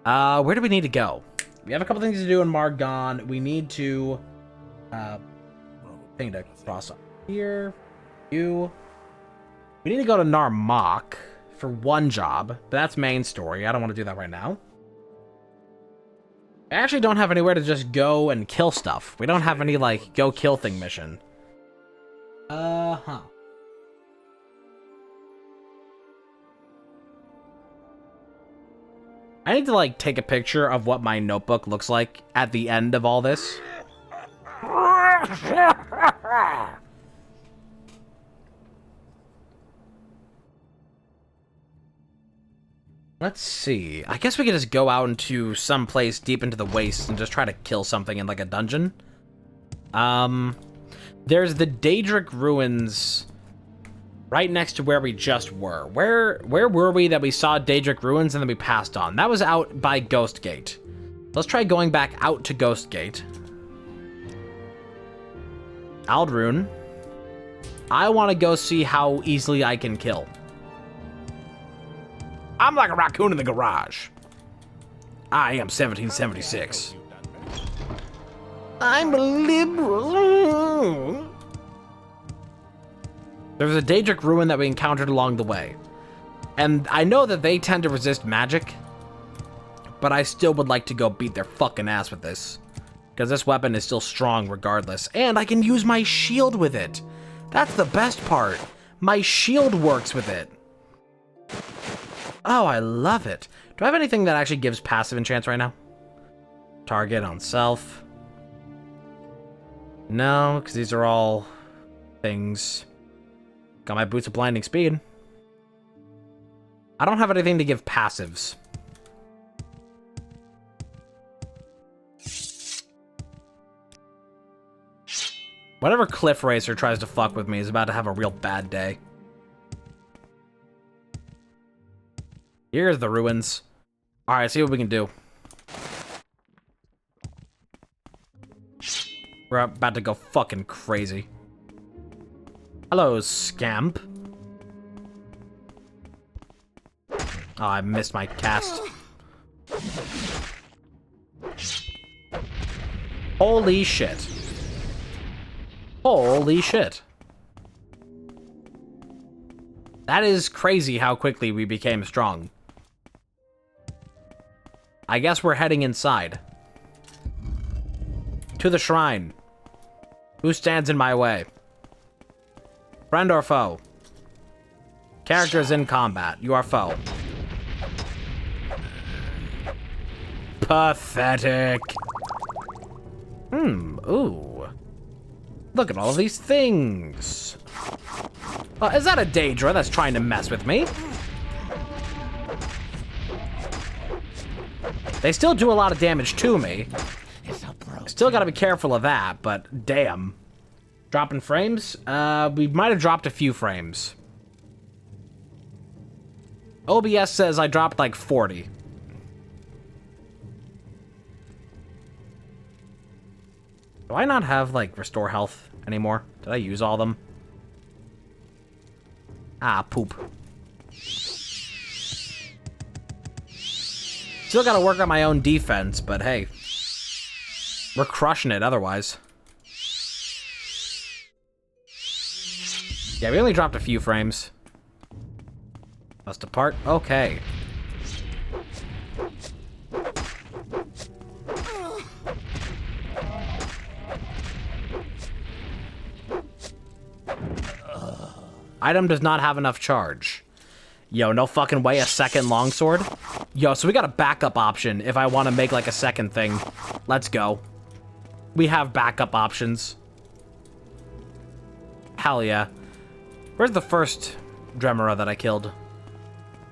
Where do we need to go? We have a couple things to do in Margon. We need to... thing to cross up here. We need to go to Narmak for one job, but that's main story. I don't want to do that right now. I actually don't have anywhere to just go and kill stuff. We don't have any, like, go kill thing mission. I need to, like, take a picture of what my notebook looks like at the end of all this. Let's see. I guess we could just go out into some place deep into the wastes and just try to kill something in, like, a dungeon. There's the Daedric Ruins right next to where we just were. Where were we that we saw Daedric Ruins and then we passed on? That was out by Ghost Gate. Let's try going back out to Ghost Gate. Aldrune. I want to go see how easily I can kill. I'm like a raccoon in the garage. I am 1776. I'm a liberal. There was a Daedric ruin that we encountered along the way. And I know that they tend to resist magic, but I still would like to go beat their fucking ass with this. Because this weapon is still strong regardless. And I can use my shield with it. That's the best part. My shield works with it. Oh, I love it. Do I have anything that actually gives passive enchants right now? Target on self. No, because these are all things. Got my boots of blinding speed. I don't have anything to give passives. Whatever Cliff Racer tries to fuck with me is about to have a real bad day. Here's the ruins. Alright, see what we can do. We're about to go fucking crazy. Hello, scamp. Oh, I missed my cast. Holy shit. Holy shit. That is crazy how quickly we became strong. I guess we're heading inside. To the shrine. Who stands in my way? Friend or foe? Characters in combat. You are foe. Pathetic. Ooh. Look at all of these things. Is that a Daedra that's trying to mess with me? They still do a lot of damage to me. Still gotta be careful of that, but damn. Dropping frames? We might have dropped a few frames. OBS says I dropped like 40. Do I not have, like, restore health anymore? Did I use all of them? Ah, poop. Still gotta work on my own defense, but hey. We're crushing it otherwise. Yeah, we only dropped a few frames. Must depart. Okay. Item does not have enough charge. Yo, no fucking way, a second longsword? Yo, so we got a backup option if I want to make like a second thing. Let's go. We have backup options. Hell yeah. Where's the first Dremora that I killed?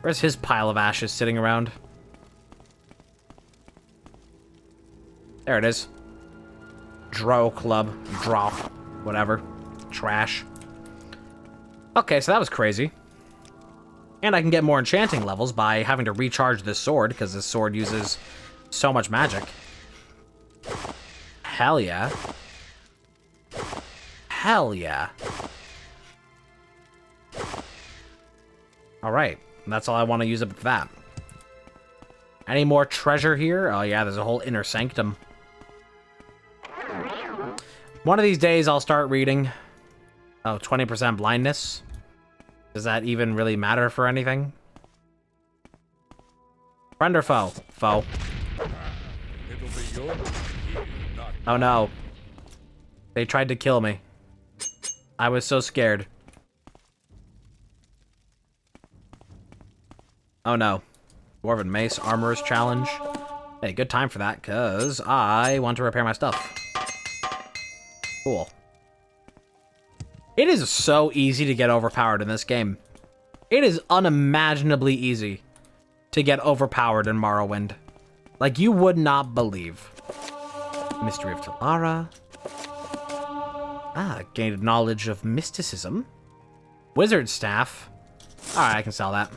Where's his pile of ashes sitting around? There it is. Drow Club. Drow. Whatever. Trash. Okay, so that was crazy. And I can get more enchanting levels by having to recharge this sword, because this sword uses so much magic. Hell yeah. Hell yeah. Alright, that's all I want to use up for that. Any more treasure here? Oh yeah, there's a whole inner sanctum. One of these days I'll start reading. Oh, 20% blindness. Does that even really matter for anything? Friend or foe? Foe. Oh no. They tried to kill me. I was so scared. Oh no. Dwarven Mace Armorer's Challenge. Hey, good time for that, because I want to repair my stuff. Cool. It is so easy to get overpowered in this game. It is unimaginably easy to get overpowered in Morrowind. Like, you would not believe. Mystery of Talara. Ah, gained knowledge of mysticism. Wizard Staff. Alright, I can sell that.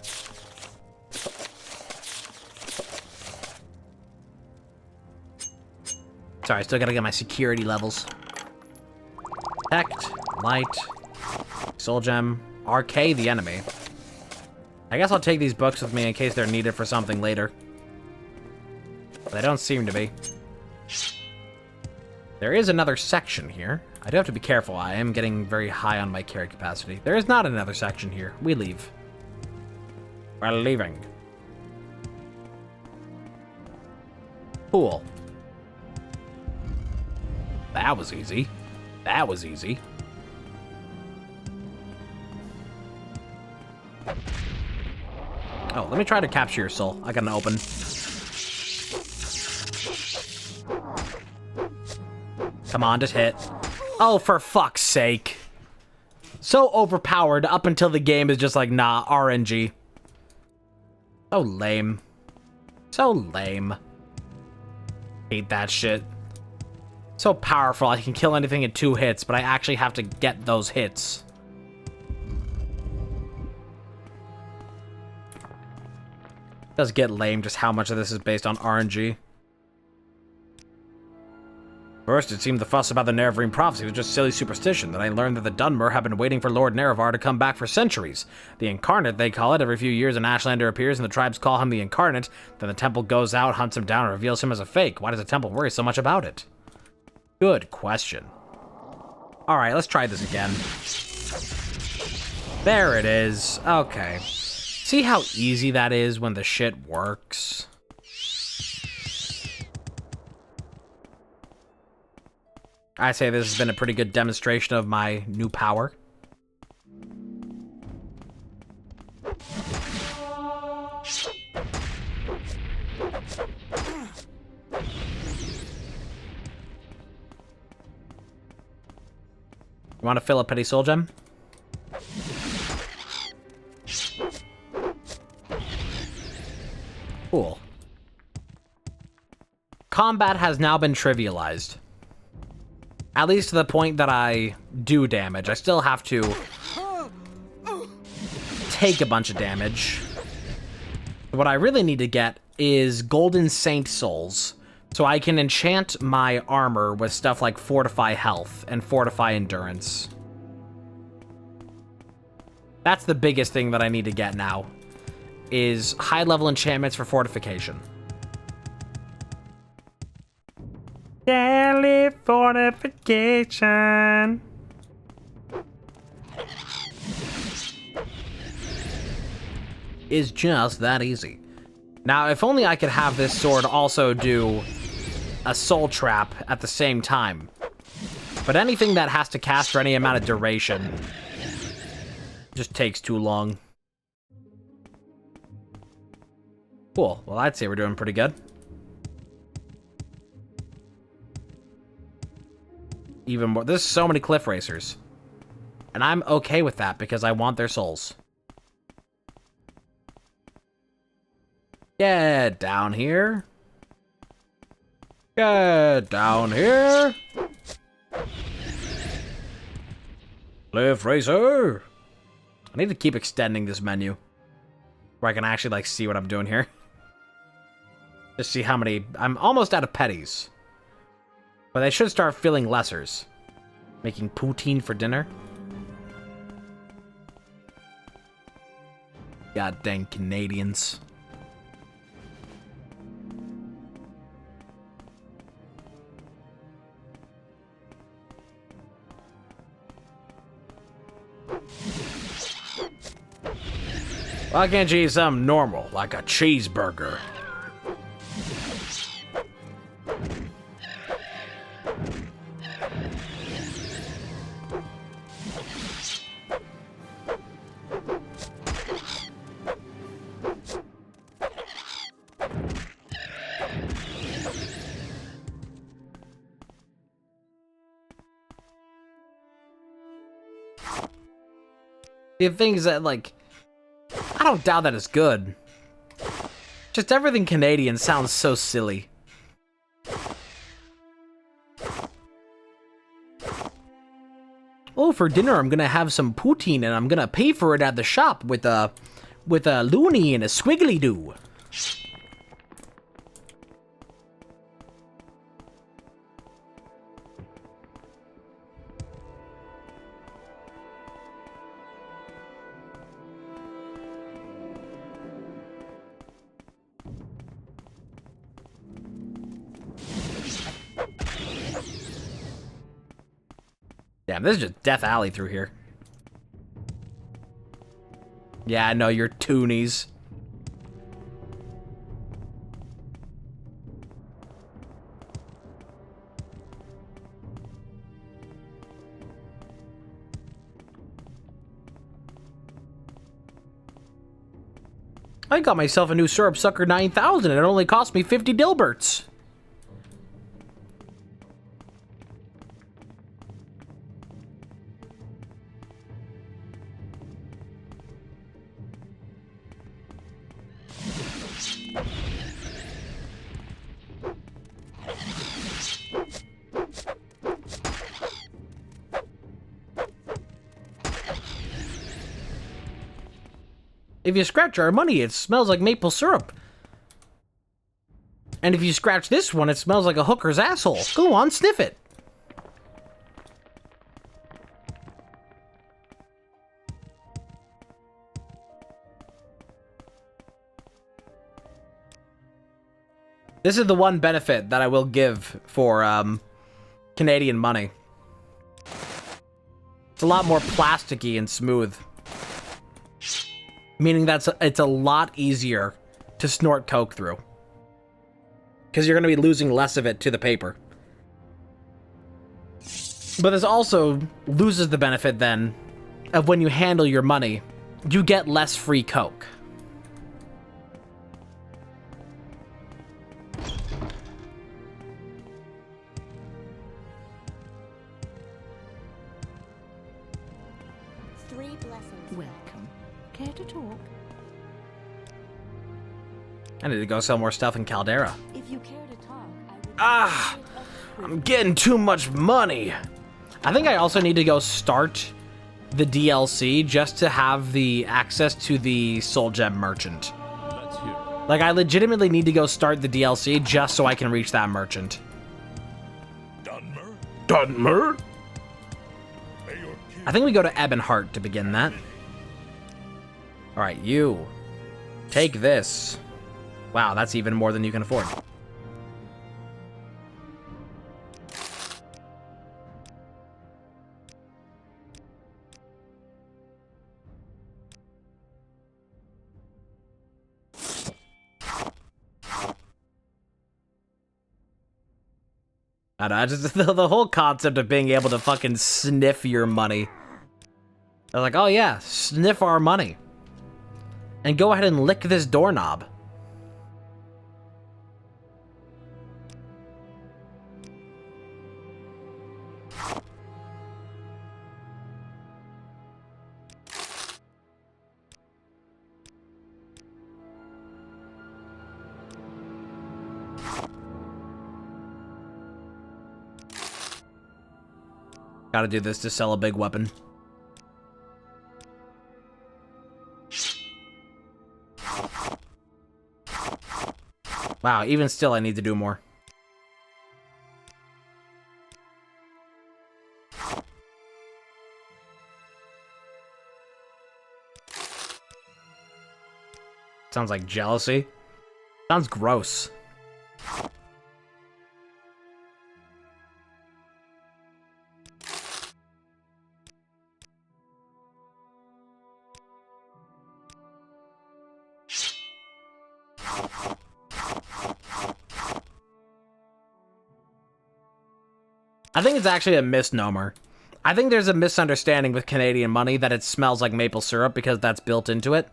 Sorry, I still gotta get my security levels. Protect, Light, Soul Gem, Arcade the enemy. I guess I'll take these books with me in case they're needed for something later. But they don't seem to be. There is another section here. I do have to be careful. I am getting very high on my carry capacity. There is not another section here. We leave. We're leaving. Cool. That was easy. That was easy. Oh, let me try to capture your soul. I got an open. Come on, just hit. Oh, for fuck's sake. So overpowered up until the game is just like, nah, RNG. So lame. So lame. Hate that shit. So powerful, I can kill anything in 2 hits, but I actually have to get those hits. It does get lame just how much of this is based on RNG. First, it seemed the fuss about the Nerevarine prophecy was just silly superstition. Then I learned that the Dunmer have been waiting for Lord Nerevar to come back for centuries. The Incarnate, they call it. Every few years an Ashlander appears and the tribes call him the Incarnate. Then the temple goes out, hunts him down, and reveals him as a fake. Why does the temple worry so much about it? Good question. Alright, let's try this again. There it is. Okay. See how easy that is when the shit works? I say this has been a pretty good demonstration of my new power. You want to fill a petty soul gem? Cool. Combat has now been trivialized. At least to the point that I do damage. I still have to take a bunch of damage. What I really need to get is Golden Saint Souls, so I can enchant my armor with stuff like Fortify Health and Fortify Endurance. That's the biggest thing that I need to get now, is high-level enchantments for fortification. Daily fortification. Is just that easy. Now, if only I could have this sword also do a soul trap at the same time. But anything that has to cast for any amount of duration just takes too long. Cool. Well, I'd say we're doing pretty good. Even more. There's so many cliff racers. And I'm okay with that because I want their souls. Get down here. Get down here. Cliff racer. I need to keep extending this menu where I can actually like see what I'm doing here. Just see how many. I'm almost out of petties. But they should start filling lessers. Making poutine for dinner. God dang Canadians. Why can't you eat something normal, like a cheeseburger? The things that, like, I don't doubt that it's good. Just everything Canadian sounds so silly. Oh, for dinner I'm gonna have some poutine and I'm gonna pay for it at the shop with a loony and a squiggly doo. Damn, this is just Death Alley through here. Yeah, I know, you're toonies. I got myself a new Syrup Sucker 9000 and it only cost me 50 Dilberts. If you scratch our money, it smells like maple syrup. And if you scratch this one, it smells like a hooker's asshole. Go on, sniff it. This is the one benefit that I will give for Canadian money. It's a lot more plasticky and smooth. Meaning that it's a lot easier to snort coke through. Because you're going to be losing less of it to the paper. But this also loses the benefit then of when you handle your money, you get less free coke. Welcome. Care to talk? I need to go sell more stuff in Caldera. If you care to talk, I would Ah! I'm getting too much money. I think I also need to go start the DLC just to have the access to the Soul Gem Merchant. Let's hear it. Like, I legitimately need to go start the DLC just so I can reach that merchant. Dunmer? Dunmer? May your I think we go to Ebonheart to begin that. Alright, you. Take this. Wow, that's even more than you can afford. I don't know, just the whole concept of being able to fucking sniff your money. I was like, oh yeah, sniff our money. And go ahead and lick this doorknob. Gotta do this to sell a big weapon. Wow, even still I need to do more. Sounds like jealousy. Sounds gross. I think it's actually a misnomer. I think there's a misunderstanding with Canadian money that it smells like maple syrup because that's built into it.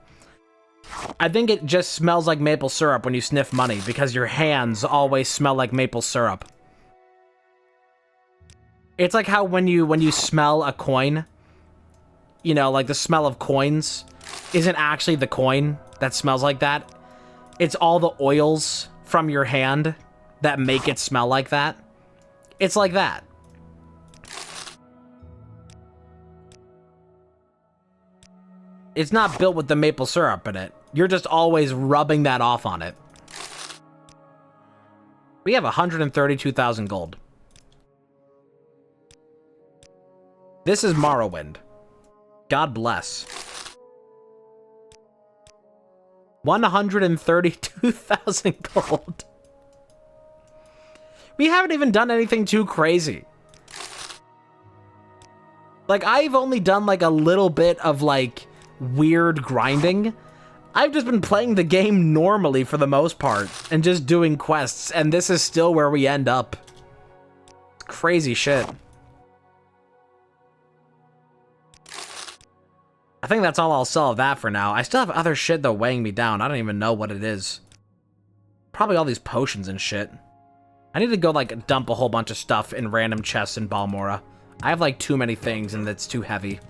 I think it just smells like maple syrup when you sniff money because your hands always smell like maple syrup. It's like how when you smell a coin, you know, like the smell of coins isn't actually the coin that smells like that. It's all the oils from your hand that make it smell like that. It's like that. It's not built with the maple syrup in it. You're just always rubbing that off on it. We have 132,000 gold. This is Morrowind. God bless. 132,000 gold. We haven't even done anything too crazy. Like, I've only done like a little bit of like weird grinding. I've just been playing the game normally for the most part and just doing quests, and this is still where we end up. Crazy shit. I think that's all I'll sell of that for now. I still have other shit though weighing me down. I don't even know what it is. Probably all these potions and shit. I need to go like dump a whole bunch of stuff in random chests in Balmora. I have like too many things and it's too heavy.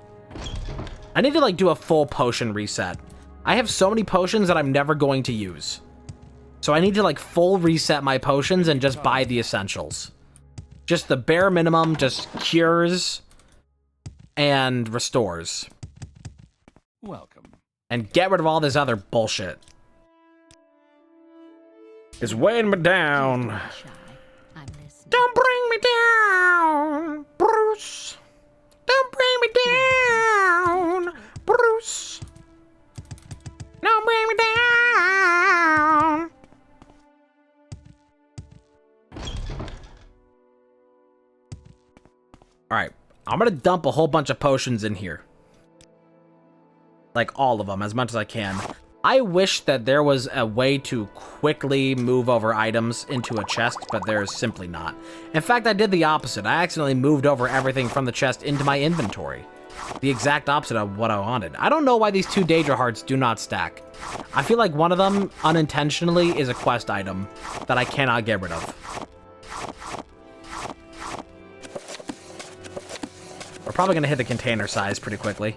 I need to like do a full potion reset. I have so many potions that I'm never going to use. So I need to like full reset my potions and just buy the essentials. Just the bare minimum, just cures and restores. Welcome. And get rid of all this other bullshit. It's weighing me down. Don't bring me down, Bruce. Don't bring me down, Bruce. Don't bring me down. Alright, I'm gonna dump a whole bunch of potions in here. Like all of them, as much as I can. I wish that there was a way to quickly move over items into a chest, but there's simply not. In fact, I did the opposite. I accidentally moved over everything from the chest into my inventory. The exact opposite of what I wanted. I don't know why these two Daedra hearts do not stack. I feel like one of them, unintentionally, is a quest item that I cannot get rid of. We're probably going to hit the container size pretty quickly.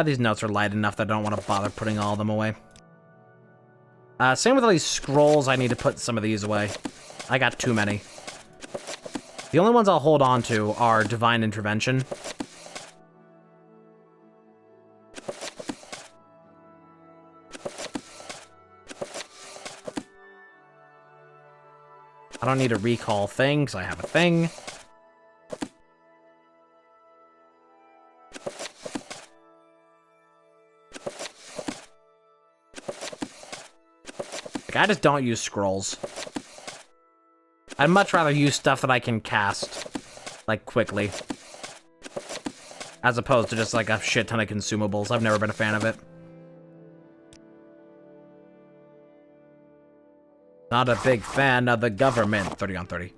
These notes are light enough that I don't want to bother putting all of them away. Same with all these scrolls, I need to put some of these away. I got too many. The only ones I'll hold on to are Divine Intervention. I don't need to recall thing, because I have a thing. Like, I just don't use scrolls. I'd much rather use stuff that I can cast, like, quickly. As opposed to just, like, a shit ton of consumables. I've never been a fan of it. Not a big fan of the government. 30 on 30.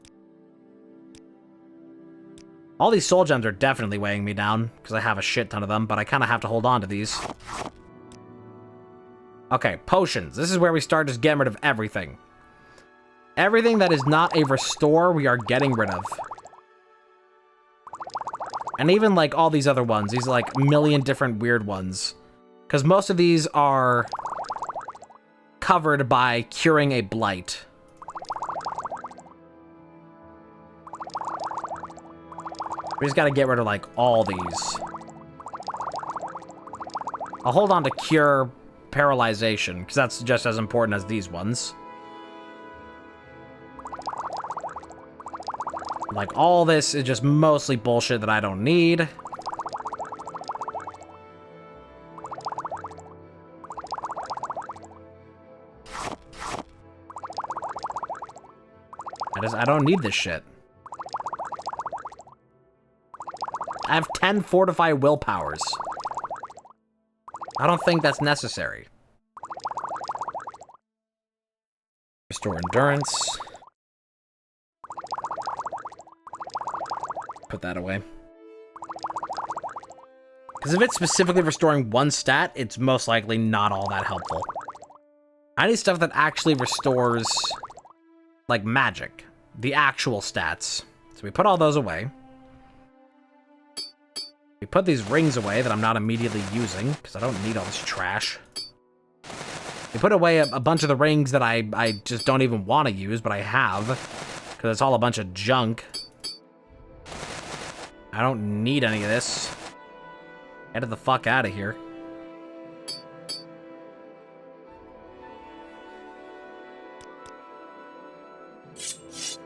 All these soul gems are definitely weighing me down, because I have a shit ton of them, but I kind of have to hold on to these. Okay, potions. This is where we start just getting rid of everything. Everything that is not a restore, we are getting rid of. And even, like, all these other ones. These, like, million different weird ones. Because most of these are covered by curing a blight. We just gotta get rid of, like, all these. I'll hold on to cure paralyzation, because that's just as important as these ones. Like, all this is just mostly bullshit that I don't need. I don't need this shit. I have 10 fortify willpowers. I don't think that's necessary. Restore endurance. Put that away. Because if it's specifically restoring one stat, it's most likely not all that helpful. I need stuff that actually restores, like, magic. the actual stats. So we put all those away. We put these rings away that I'm not immediately using, because I don't need all this trash. We put away a bunch of the rings that I just don't even want to use, but I have, because it's all a bunch of junk. I don't need any of this. Get it the fuck out of here.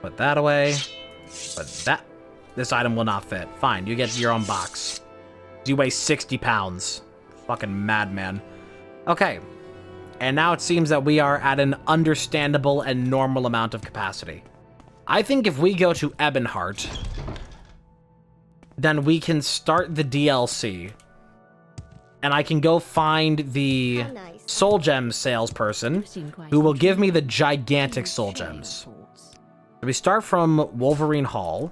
Put that away. But this item will not fit. Fine, you get your own box. You weigh 60 pounds. Fucking madman. Okay. And now it seems that we are at an understandable and normal amount of capacity. I think if we go to Ebonheart, then we can start the DLC. And I can go find the Soul Gem salesperson who will give me the gigantic Soul Gems. We start from Wolverine Hall,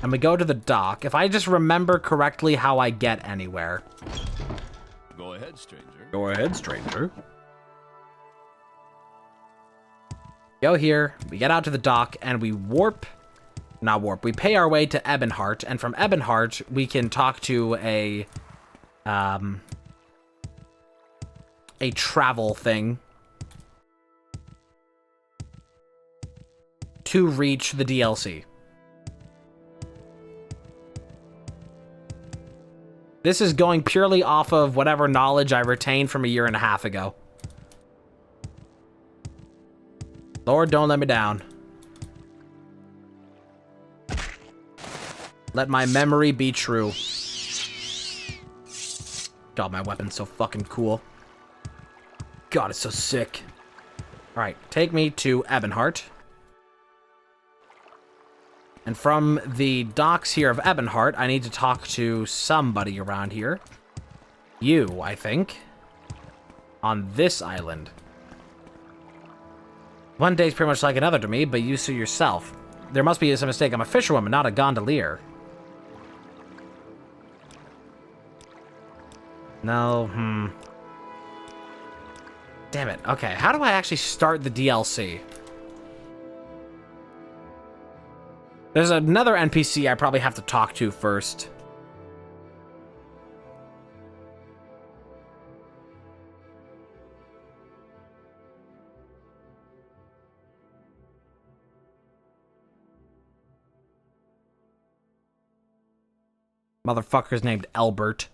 and we go to the dock. If I just remember correctly how I get anywhere. Go ahead, stranger. Go ahead, stranger. Go here, we get out to the dock, and we we pay our way to Ebonheart, and from Ebonheart, we can talk to a travel thing to reach the DLC. This is going purely off of whatever knowledge I retained from a year and a half ago. Lord, don't let me down. Let my memory be true. God, my weapon's so fucking cool. God, it's so sick. Alright, take me to Ebonheart. And from the docks here of Ebonheart, I need to talk to somebody around here. You, I think. On this island. One day's pretty much like another to me, but you see yourself. There must be some mistake. I'm a fisherwoman, not a gondolier. No, Damn it. Okay, how do I actually start the DLC? There's another NPC I probably have to talk to first. Motherfucker's named Albert.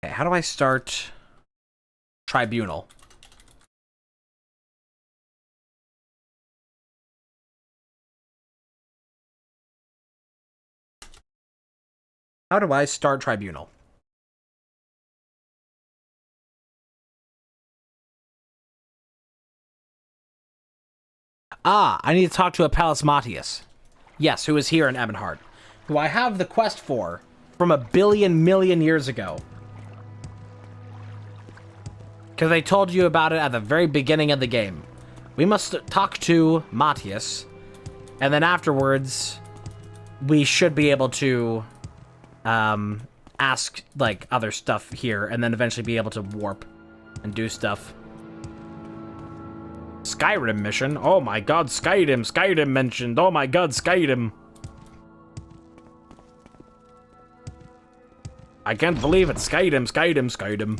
Okay, how do I start Tribunal? How do I start Tribunal? Ah, I need to talk to a Pallas Matius. Yes, who is here in Ebonheart. Who I have the quest for from a million years ago. Because they told you about it at the very beginning of the game. We must talk to Matius. And then afterwards, we should be able to ask, like, other stuff here. And then eventually be able to warp and do stuff. Skyrim mission? Oh my god, Skyrim mentioned. Oh my god, Skyrim. I can't believe it. Skyrim.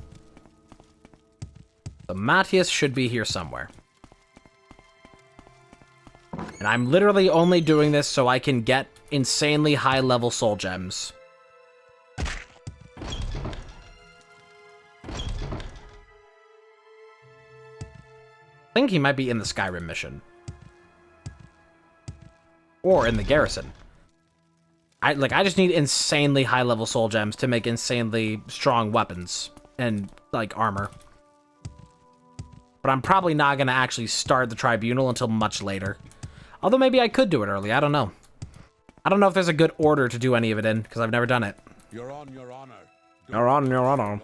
So Matthias should be here somewhere. And I'm literally only doing this so I can get insanely high level soul gems. I think he might be in the Skyrim mission. Or in the garrison. I just need insanely high level soul gems to make insanely strong weapons and like armor. But I'm probably not going to actually start the tribunal until much later. Although maybe I could do it early, I don't know. I don't know if there's a good order to do any of it in, because I've never done it. You're on your honor. You're on your honor.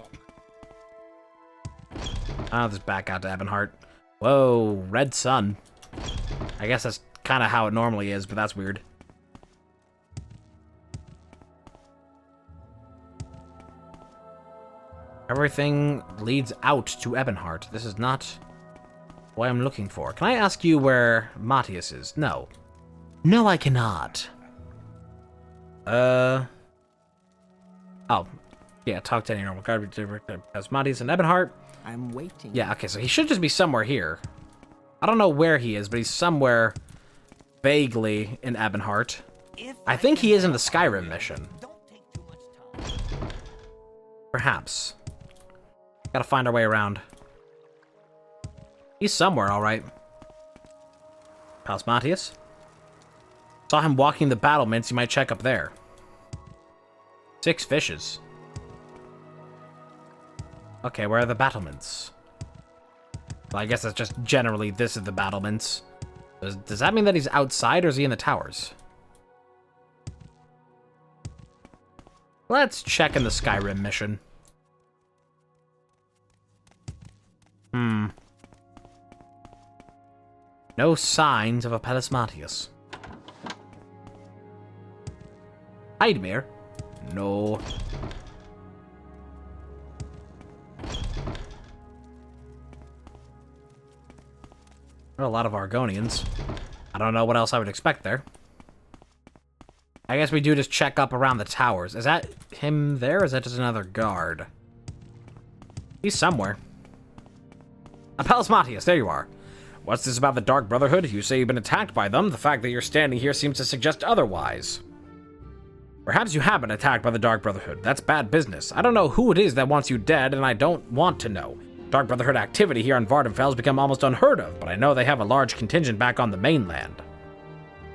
I'll just back out to Ebonheart. Whoa, red sun. I guess that's kind of how it normally is, but that's weird. Everything leads out to Ebonheart. This is not what I'm looking for. Can I ask you where Matthias is? No. No, I cannot. Oh. Yeah, talk to any normal guard. As Matthias and Ebonheart. I'm waiting. Yeah, okay, so he should just be somewhere here. I don't know where he is, but he's somewhere vaguely in Ebonheart. I think he is in the Skyrim mission. Perhaps. Gotta find our way around. He's somewhere, alright. How's Matthias? Saw him walking the battlements, you might check up there. 6 fishes. Okay, where are the battlements? Well, I guess that's just generally this is the battlements. Does that mean that he's outside or is he in the towers? Let's check in the Skyrim mission. No signs of Apelles Matthias. Heidmere? No. There are a lot of Argonians. I don't know what else I would expect there. I guess we do just check up around the towers. Is that him there, or is that just another guard? He's somewhere. Apelles Matthias, there you are. What's this about the Dark Brotherhood? You say you've been attacked by them. The fact that you're standing here seems to suggest otherwise. Perhaps you have been attacked by the Dark Brotherhood. That's bad business. I don't know who it is that wants you dead, and I don't want to know. Dark Brotherhood activity here on Vardenfell has become almost unheard of, but I know they have a large contingent back on the mainland.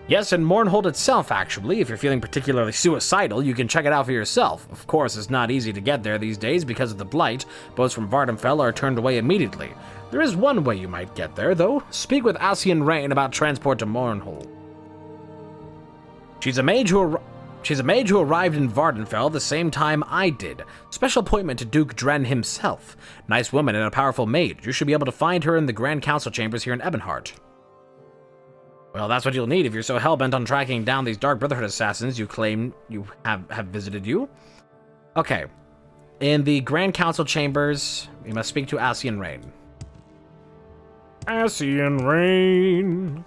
Yes, and Mournhold itself, actually. If you're feeling particularly suicidal, you can check it out for yourself. Of course, it's not easy to get there these days because of the Blight. Boats from Vardenfell are turned away immediately. There is one way you might get there, though. Speak with Ascian Rain about transport to Mournhold. She's a mage who arrived in Vardenfell the same time I did. Special appointment to Duke Dren himself. Nice woman and a powerful mage. You should be able to find her in the Grand Council chambers here in Ebonheart. Well, that's what you'll need if you're so hellbent on tracking down these Dark Brotherhood assassins you claim you have visited you. Okay. In the Grand Council chambers, we must speak to Ascian Rain. Ascian Rain.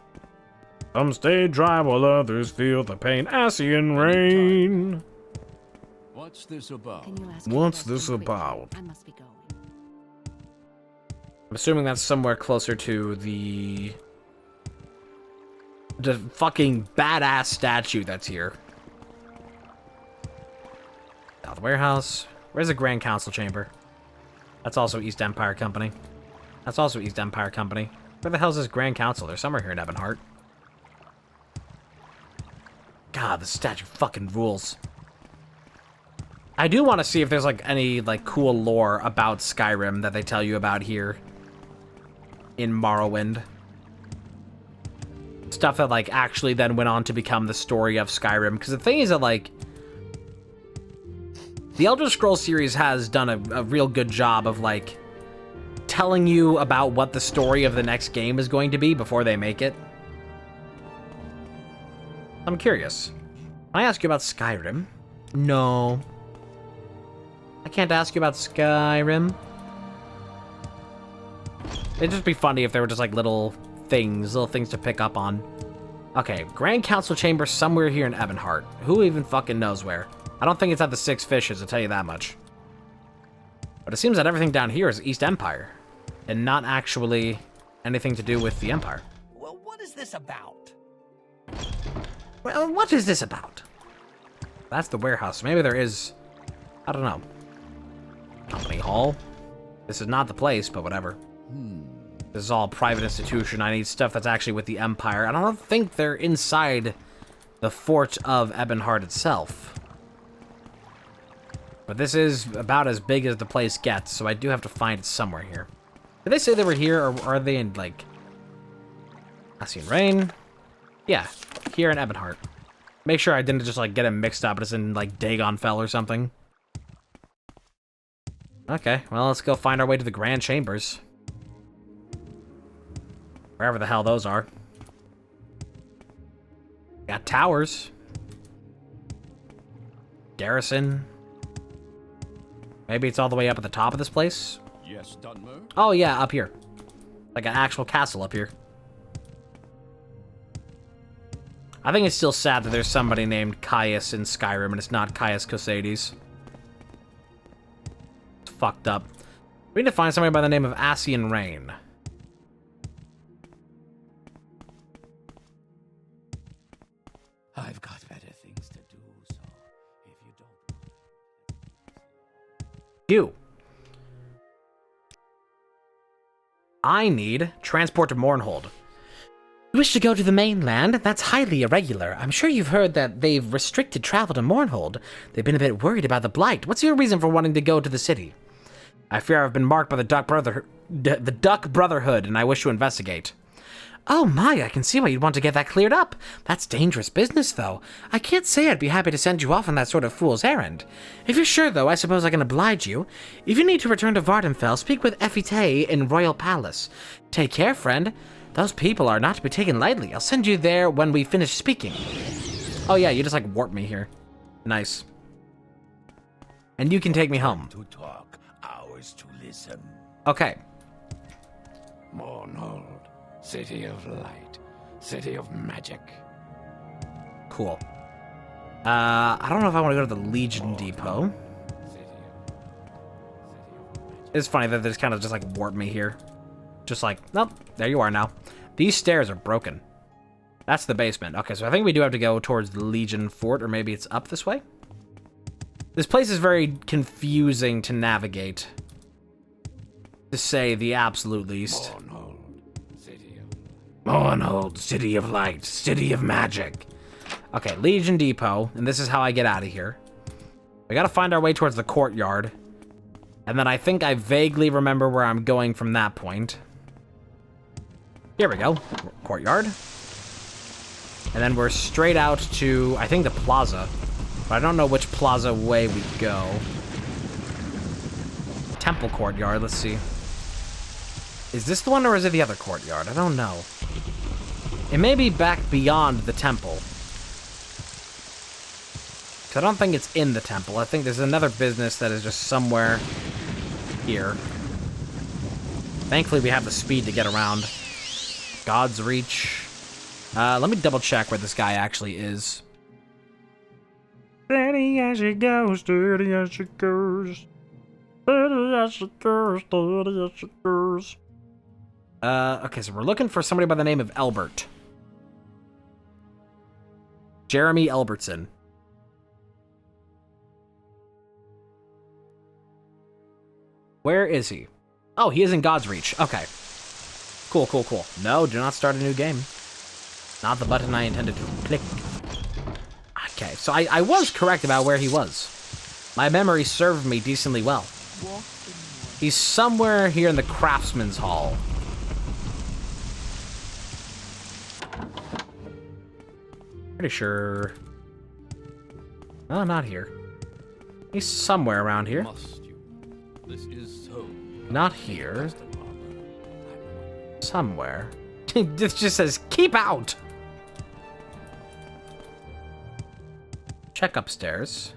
Some stay dry while others feel the pain. Ascian Rain. What's this about? What's this about? I must be going. I'm assuming that's somewhere closer to the fucking badass statue that's here. South Warehouse. Where's the Grand Council Chamber? That's also East Empire Company. That's also East Empire Company. Where the hell's this Grand Council? They're somewhere here in Ebonheart. God, the statue fucking rules. I do want to see if there's like any like cool lore about Skyrim that they tell you about here in Morrowind. Stuff that like actually then went on to become the story of Skyrim. Because the thing is that like the Elder Scrolls series has done a real good job of like telling you about what the story of the next game is going to be before they make it. I'm curious. Can I ask you about Skyrim? No. I can't ask you about Skyrim. It'd just be funny if there were just like little things to pick up on. Okay, Grand Council Chamber somewhere here in Ebonheart. Who even fucking knows where? I don't think it's at the 6 Fishes, I'll tell you that much. But it seems that everything down here is East Empire, and not actually anything to do with the Empire. Well, what is this about? Well, what is this about? That's the warehouse. Maybe there is... I don't know. Company Hall? This is not the place, but whatever. This is all a private institution. I need stuff that's actually with the Empire. I don't think they're inside the fort of Ebonheart itself. But this is about as big as the place gets, so I do have to find it somewhere here. Did they say they were here, or are they in, like... Ascian Rain? Yeah, here in Ebonheart. Make sure I didn't just, like, get them mixed up as in, like, Dagonfell or something. Okay, well, let's go find our way to the Grand Chambers. Wherever the hell those are. Got towers. Garrison. Maybe it's all the way up at the top of this place? Yes, Dunmer? Oh, yeah, up here. Like an actual castle up here. I think it's still sad that there's somebody named Caius in Skyrim and it's not Caius Cosades. It's fucked up. We need to find somebody by the name of Asian Rain. I've got better things to do, so if you don't... You. I need transport to Mournhold. You wish to go to the mainland? That's highly irregular. I'm sure you've heard that they've restricted travel to Mournhold. They've been a bit worried about the Blight. What's your reason for wanting to go to the city? I fear I've been marked by the Duck Brotherhood, and I wish to investigate. Oh my, I can see why you'd want to get that cleared up. That's dangerous business, though. I can't say I'd be happy to send you off on that sort of fool's errand. If you're sure, though, I suppose I can oblige you. If you need to return to Vardenfell, speak with Effie in Royal Palace. Take care, friend. Those people are not to be taken lightly. I'll send you there when we finish speaking. Oh yeah, you just like warped me here. Nice. And you can take me home. To talk, ours to listen. Okay. Mournhold, city of light, city of magic. Cool. I don't know if I want to go to the Legion Depot. It's funny that this kind of just like warped me here. Just like, nope, there you are now. These stairs are broken. That's the basement. Okay, so I think we do have to go towards the Legion Fort, or maybe it's up this way? This place is very confusing to navigate, to say the absolute least. Mournhold, city of light, city of magic. Okay, Legion Depot, and this is how I get out of here. We gotta find our way towards the courtyard, and then I think I vaguely remember where I'm going from that point. Here we go, courtyard. And then we're straight out to, I think, the plaza. But I don't know which plaza way we go. Temple courtyard, let's see. Is this the one or is it the other courtyard? I don't know. It may be back beyond the temple. 'Cause I don't think it's in the temple. I think there's another business that is just somewhere here. Thankfully we have the speed to get around. God's Reach. Let me double check where this guy actually is. Steady as she goes, steady as she goes. Steady as she goes, steady as she goes. Okay, so we're looking for somebody by the name of Elbert. Jeremy Elbertson. Where is he? Oh, he is in God's Reach. Okay. Cool, cool, cool. No, do not start a new game. Not the button I intended to click. Okay, so I was correct about where he was. My memory served me decently well. He's somewhere here in the Craftsman's Hall. Pretty sure... Oh, not here. He's somewhere around here. Must you? This is so. Not here. Somewhere. This just says, keep out! Check upstairs.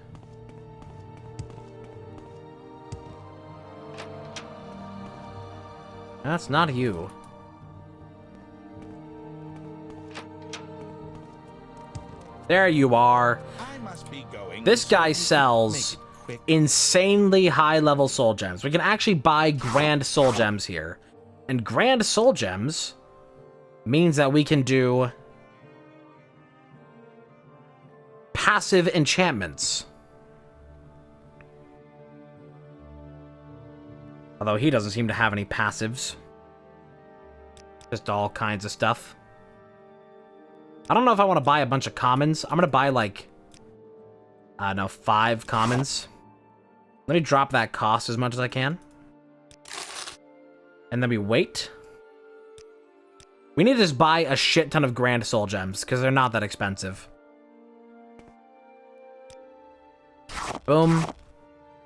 That's not you. There you are. I must be going. This guy sells insanely high-level soul gems. We can actually buy grand soul gems here. And grand soul gems means that we can do passive enchantments. Although he doesn't seem to have any passives. Just all kinds of stuff. I don't know if I want to buy a bunch of commons. I'm going to buy like, I don't know, 5 commons. Let me drop that cost as much as I can. And then we wait. We need to just buy a shit ton of grand soul gems because they're not that expensive. Boom.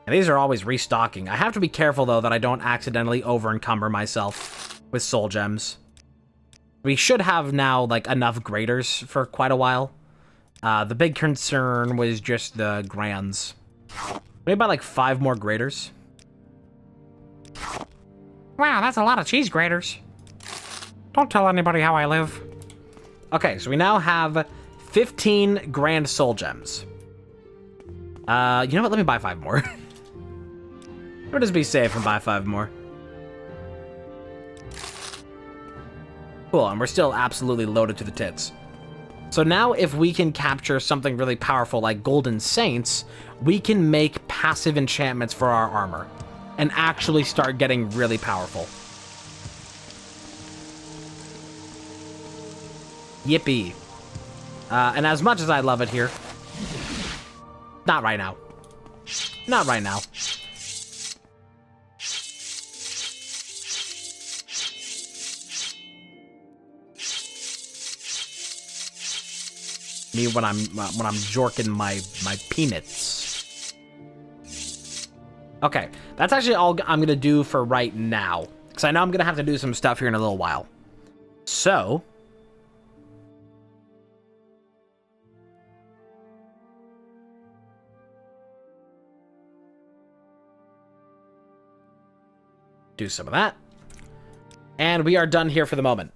And these are always restocking. I have to be careful though that I don't accidentally over encumber myself with soul gems. We should have now like enough graders for quite a while. The big concern was just the grands. Maybe buy like 5 more graders. Wow, that's a lot of cheese graters. Don't tell anybody how I live. Okay, so we now have 15 grand soul gems. You know what? Let me buy 5 more. Or just be safe and buy 5 more. Cool, and we're still absolutely loaded to the tits. So now if we can capture something really powerful like Golden Saints, we can make passive enchantments for our armor and actually start getting really powerful. Yippee. And as much as I love it here, not right now. Not right now. Me when I'm jorking my peanuts. Okay, that's actually all I'm gonna do for right now, because I know I'm gonna have to do some stuff here in a little while. So do some of that, and we are done here for the moment.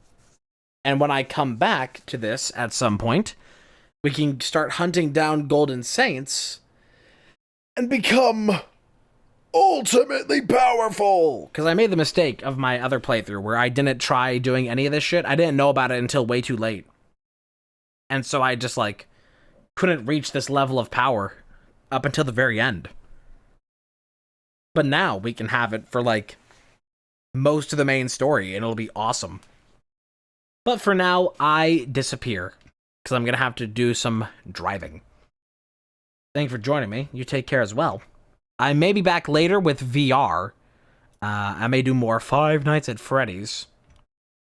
And when I come back to this at some point, we can start hunting down Golden Saints and become ultimately powerful. Because I made the mistake of my other playthrough where I didn't try doing any of this shit. I didn't know about it until way too late. And so I just, like, couldn't reach this level of power up until the very end. But now we can have it for, like, most of the main story, and it'll be awesome. But for now, I disappear, because I'm going to have to do some driving. Thank you for joining me. You take care as well. I may be back later with VR. I may do more Five Nights at Freddy's.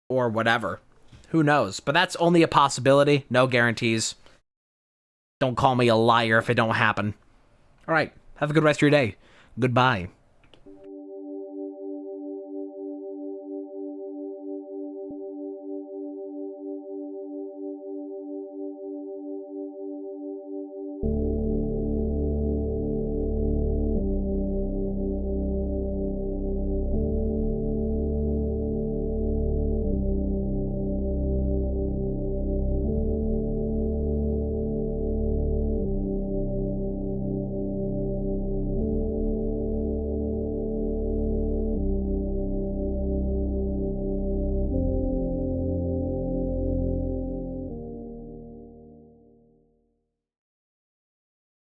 Or whatever. Who knows? But that's only a possibility. No guarantees. Don't call me a liar if it don't happen. Alright, have a good rest of your day. Goodbye.